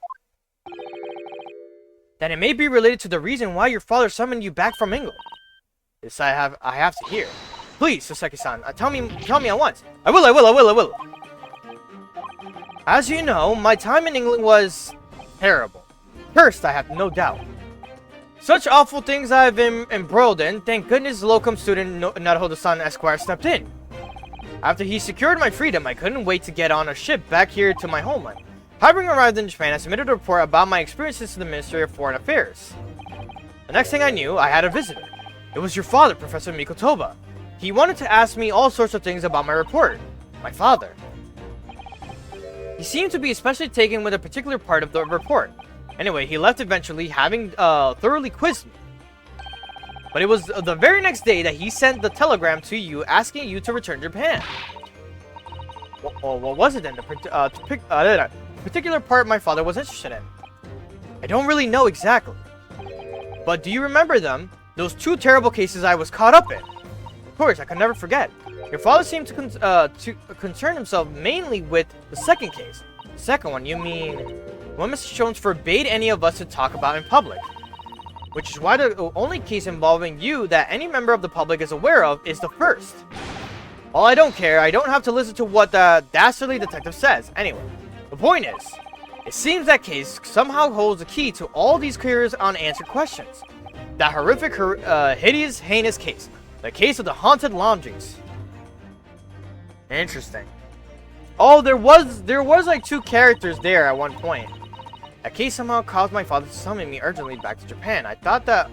that it may be related to the reason why your father summoned you back from England. This I have to hear. Please, Sasaki-san, tell me at once. I will. As you know, my time in England was terrible. Cursed, I have no doubt. Such awful things I've been embroiled in. Thank goodness locum student Naruhodo-san Esquire stepped in. After he secured my freedom, I couldn't wait to get on a ship back here to my homeland. Having arrived in Japan, I submitted a report about my experiences to the Ministry of Foreign Affairs. The next thing I knew, I had a visitor. It was your father, Professor Mikotoba. He wanted to ask me all sorts of things about my report. My father. He seemed to be especially taken with a particular part of the report. Anyway, he left eventually, having thoroughly quizzed me. But it was the very next day that he sent the telegram to you asking you to return to Japan. What was it then? The particular part my father was interested in. I don't really know exactly. But do you remember them? Those two terrible cases I was caught up in. Of course, I could never forget. Your father seemed to concern himself mainly with the second case. The second one, you mean when Mr. Jones forbade any of us to talk about in public. Which is why the only case involving you that any member of the public is aware of is the first. Well, I don't care. I don't have to listen to what the dastardly detective says. Anyway, the point is, it seems that case somehow holds the key to all these curious unanswered questions. That horrific, hideous, heinous case. The case of the haunted lodgings. Interesting. Oh, there was like two characters there at one point. That case somehow caused my father to summon me urgently back to Japan. I thought that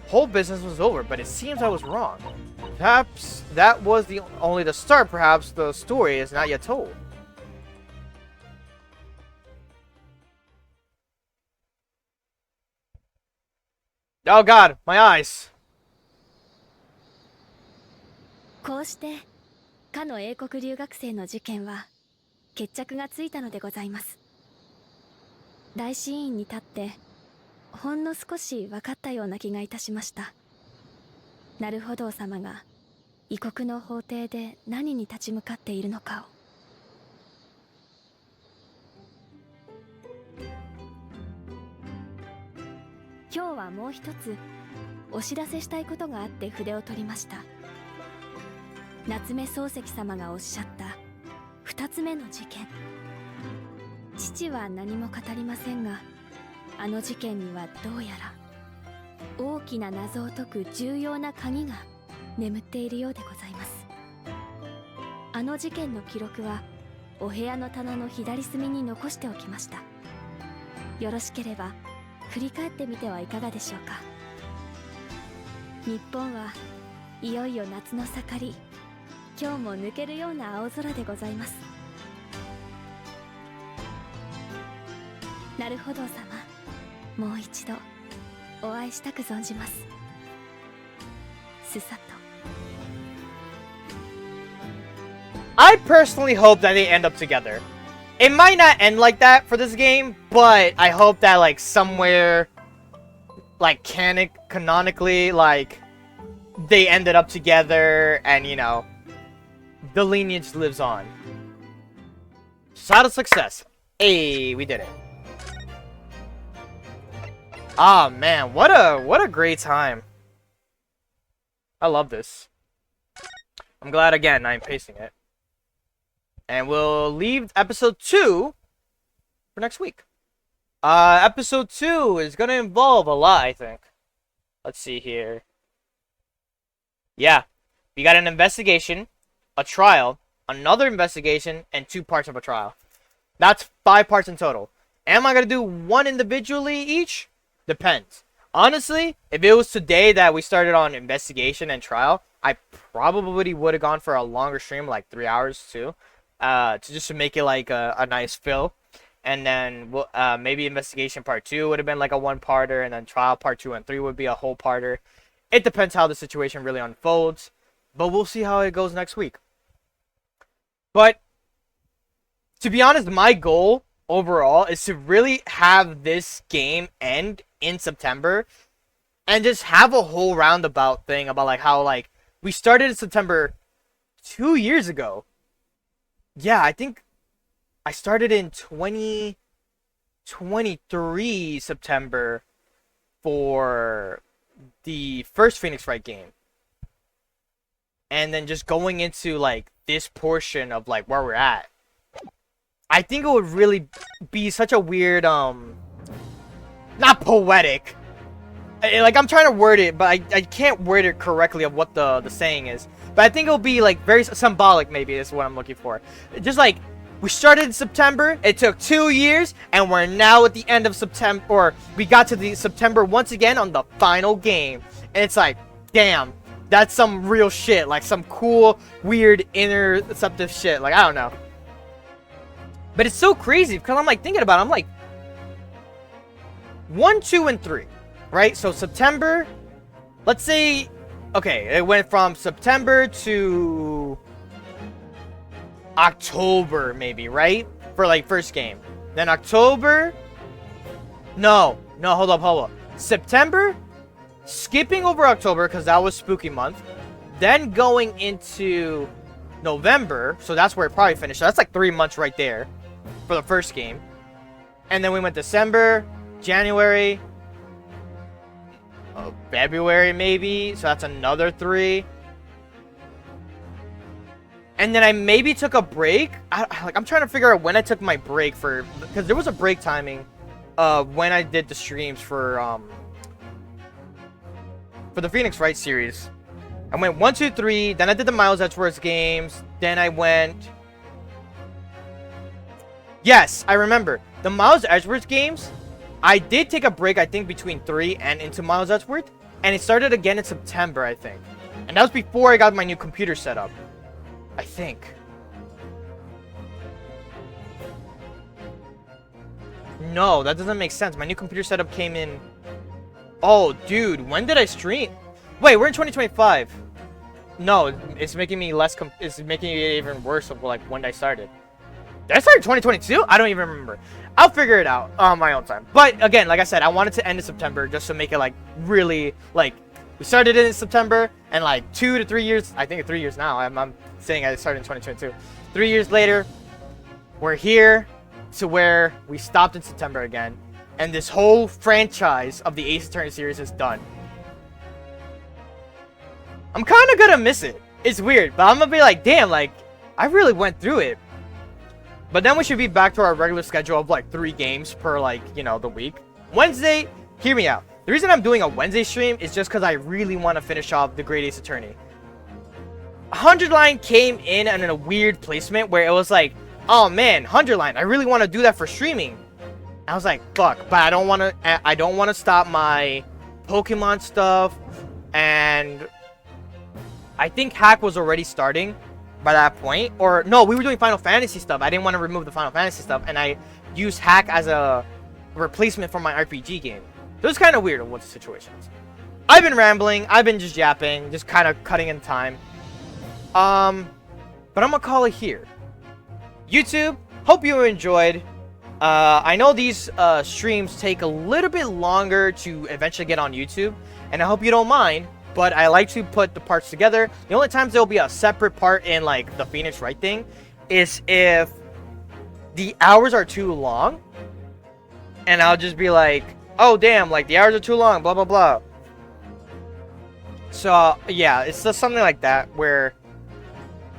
whole business was over, but it seems I was wrong. Perhaps that was only the start. Perhaps the story is not yet told. Oh God, my eyes. こうしてかの英国留学生の事件は決着がついたのでございます。大師院に立ってほんの少し分かったような気がいたしました。なるほど様が異国の法廷で何に立ち向かっているのかを。今日はもう一つお知らせしたいことがあって筆を取りました。夏目漱石様がおっしゃった二つ目の事件。父は何も語りませんが、あの事件にはどうやら大きな謎を解く重要な鍵が眠っているようでございます。あの事件の記録はお部屋の棚の左隅に残しておきました。よろしければ振り返ってみてはいかがでしょうか。日本はいよいよ夏の盛り、今日も抜けるような青空でございます。なるほど様、もう一度お会いしたく存じます。スサト。I personally hope that they end up together. It might not end like that for this game, but I hope that like somewhere, like canonically, like they ended up together, and you know, the lineage lives on. Shot of success. Hey, we did it. Ah man, what a great time. I love this. I'm glad again I'm pacing it. And we'll leave episode 2 for next week. Episode 2 is gonna involve a lot, I think. Let's see here. Yeah, we got an investigation, a trial, another investigation, and 2 parts of a trial. That's 5 parts in total. Am I gonna do 1 individually each? Depends. Honestly, if it was today that we started on investigation and trial, I probably would have gone for a longer stream, like 3 hours too. To make it like a nice fill, and then maybe investigation part 2 would have been like a 1-parter, and then trial part 2 and 3 would be a whole parter. It depends how the situation really unfolds, but we'll see how it goes next week. But to be honest, my goal overall is to really have this game end in September and just have a whole roundabout thing about like how like we started in September 2 years ago. Yeah, I think I started in 2023 September for the first Phoenix Wright game. And then just going into like this portion of like where we're at. I think it would really be such a weird not poetic. Like I'm trying to word it, but I can't word it correctly of what the saying is. But I think it'll be like very symbolic, maybe is what I'm looking for. Just like we started in September, it took 2 years, and we're now at the end of September, or we got to the September once again on the final game. And it's like, damn, that's some real shit, like some cool, weird, interceptive shit. Like I don't know. But it's so crazy because I'm like thinking about it, I'm like 1, 2, and 3. Right? So September, let's say, okay, it went from September to October, maybe, right? For like first game. Then October, no, hold up. September, skipping over October because that was spooky month. Then going into November, so that's where it probably finished. So that's like 3 months right there for the first game. And then we went December, January, February maybe, so that's another 3. And then I maybe took a break. I'm trying to figure out when I took my break for, because there was a break timing when I did the streams for the Phoenix Wright series. I went 1, 2, 3, then I did the Miles Edgeworth games, then I went, yes, I remember the Miles Edgeworth games. I did take a break, I think, between 3 and into Miles Edgeworth. And it started again in September, I think. And that was before I got my new computer set up. I think. No, that doesn't make sense. My new computer setup came in... Oh, dude, when did I stream? Wait, we're in 2025. No, it's making me less... It's making it even worse of, like, when I started. Did I start in 2022? I don't even remember. I'll figure it out on my own time. But again, like I said, I wanted to end in September just to make it like really like we started it in September and like 2 to 3 years. I think 3 years now. I'm saying I started in 2022. 3 years later, we're here to where we stopped in September again, and this whole franchise of the Ace Attorney series is done. I'm kind of gonna miss it. It's weird, but I'm gonna be like, damn, like I really went through it. But then we should be back to our regular schedule of like 3 games per like, you know, the week. Wednesday, hear me out. The reason I'm doing a Wednesday stream is just because I really want to finish off the Great Ace Attorney. 100 Line came in a weird placement where it was like, oh man, 100 Line, I really want to do that for streaming. I was like, fuck, but I don't want to stop my Pokemon stuff. And I think Hack was already starting by that point, or no, we were doing Final Fantasy stuff. I didn't want to remove the Final Fantasy stuff, and I used Hack as a replacement for my RPG game. So it's kind of weird what the situation is. I've been rambling, I've been just yapping, just kind of cutting in time. But I'm gonna call it here. YouTube, hope you enjoyed. I know these streams take a little bit longer to eventually get on YouTube, and I hope you don't mind. But I like to put the parts together. The only times there will be a separate part in like the Phoenix Wright thing is if the hours are too long, and I'll just be like, oh damn, like the hours are too long, blah blah blah. So yeah, it's just something like that where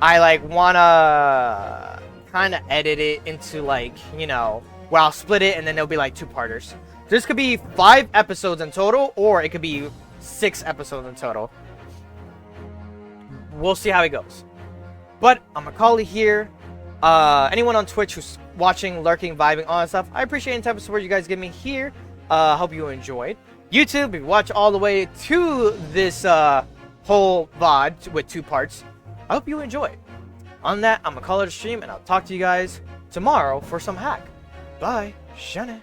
I like wanna kind of edit it into like, you know, where I'll split it and then it'll be like 2-parters. This could be 5 episodes in total, or it could be 6 episodes in total. We'll see how it goes. But I'm gonna call it here. Anyone on Twitch who's watching, lurking, vibing, all that stuff, I appreciate any type of support you guys give me here. Hope you enjoyed. YouTube, if you watch all the way to this whole VOD with 2 parts, I hope you enjoyed. On that, I'm gonna call it a stream, and I'll talk to you guys tomorrow for some Hack. Bye. Shana.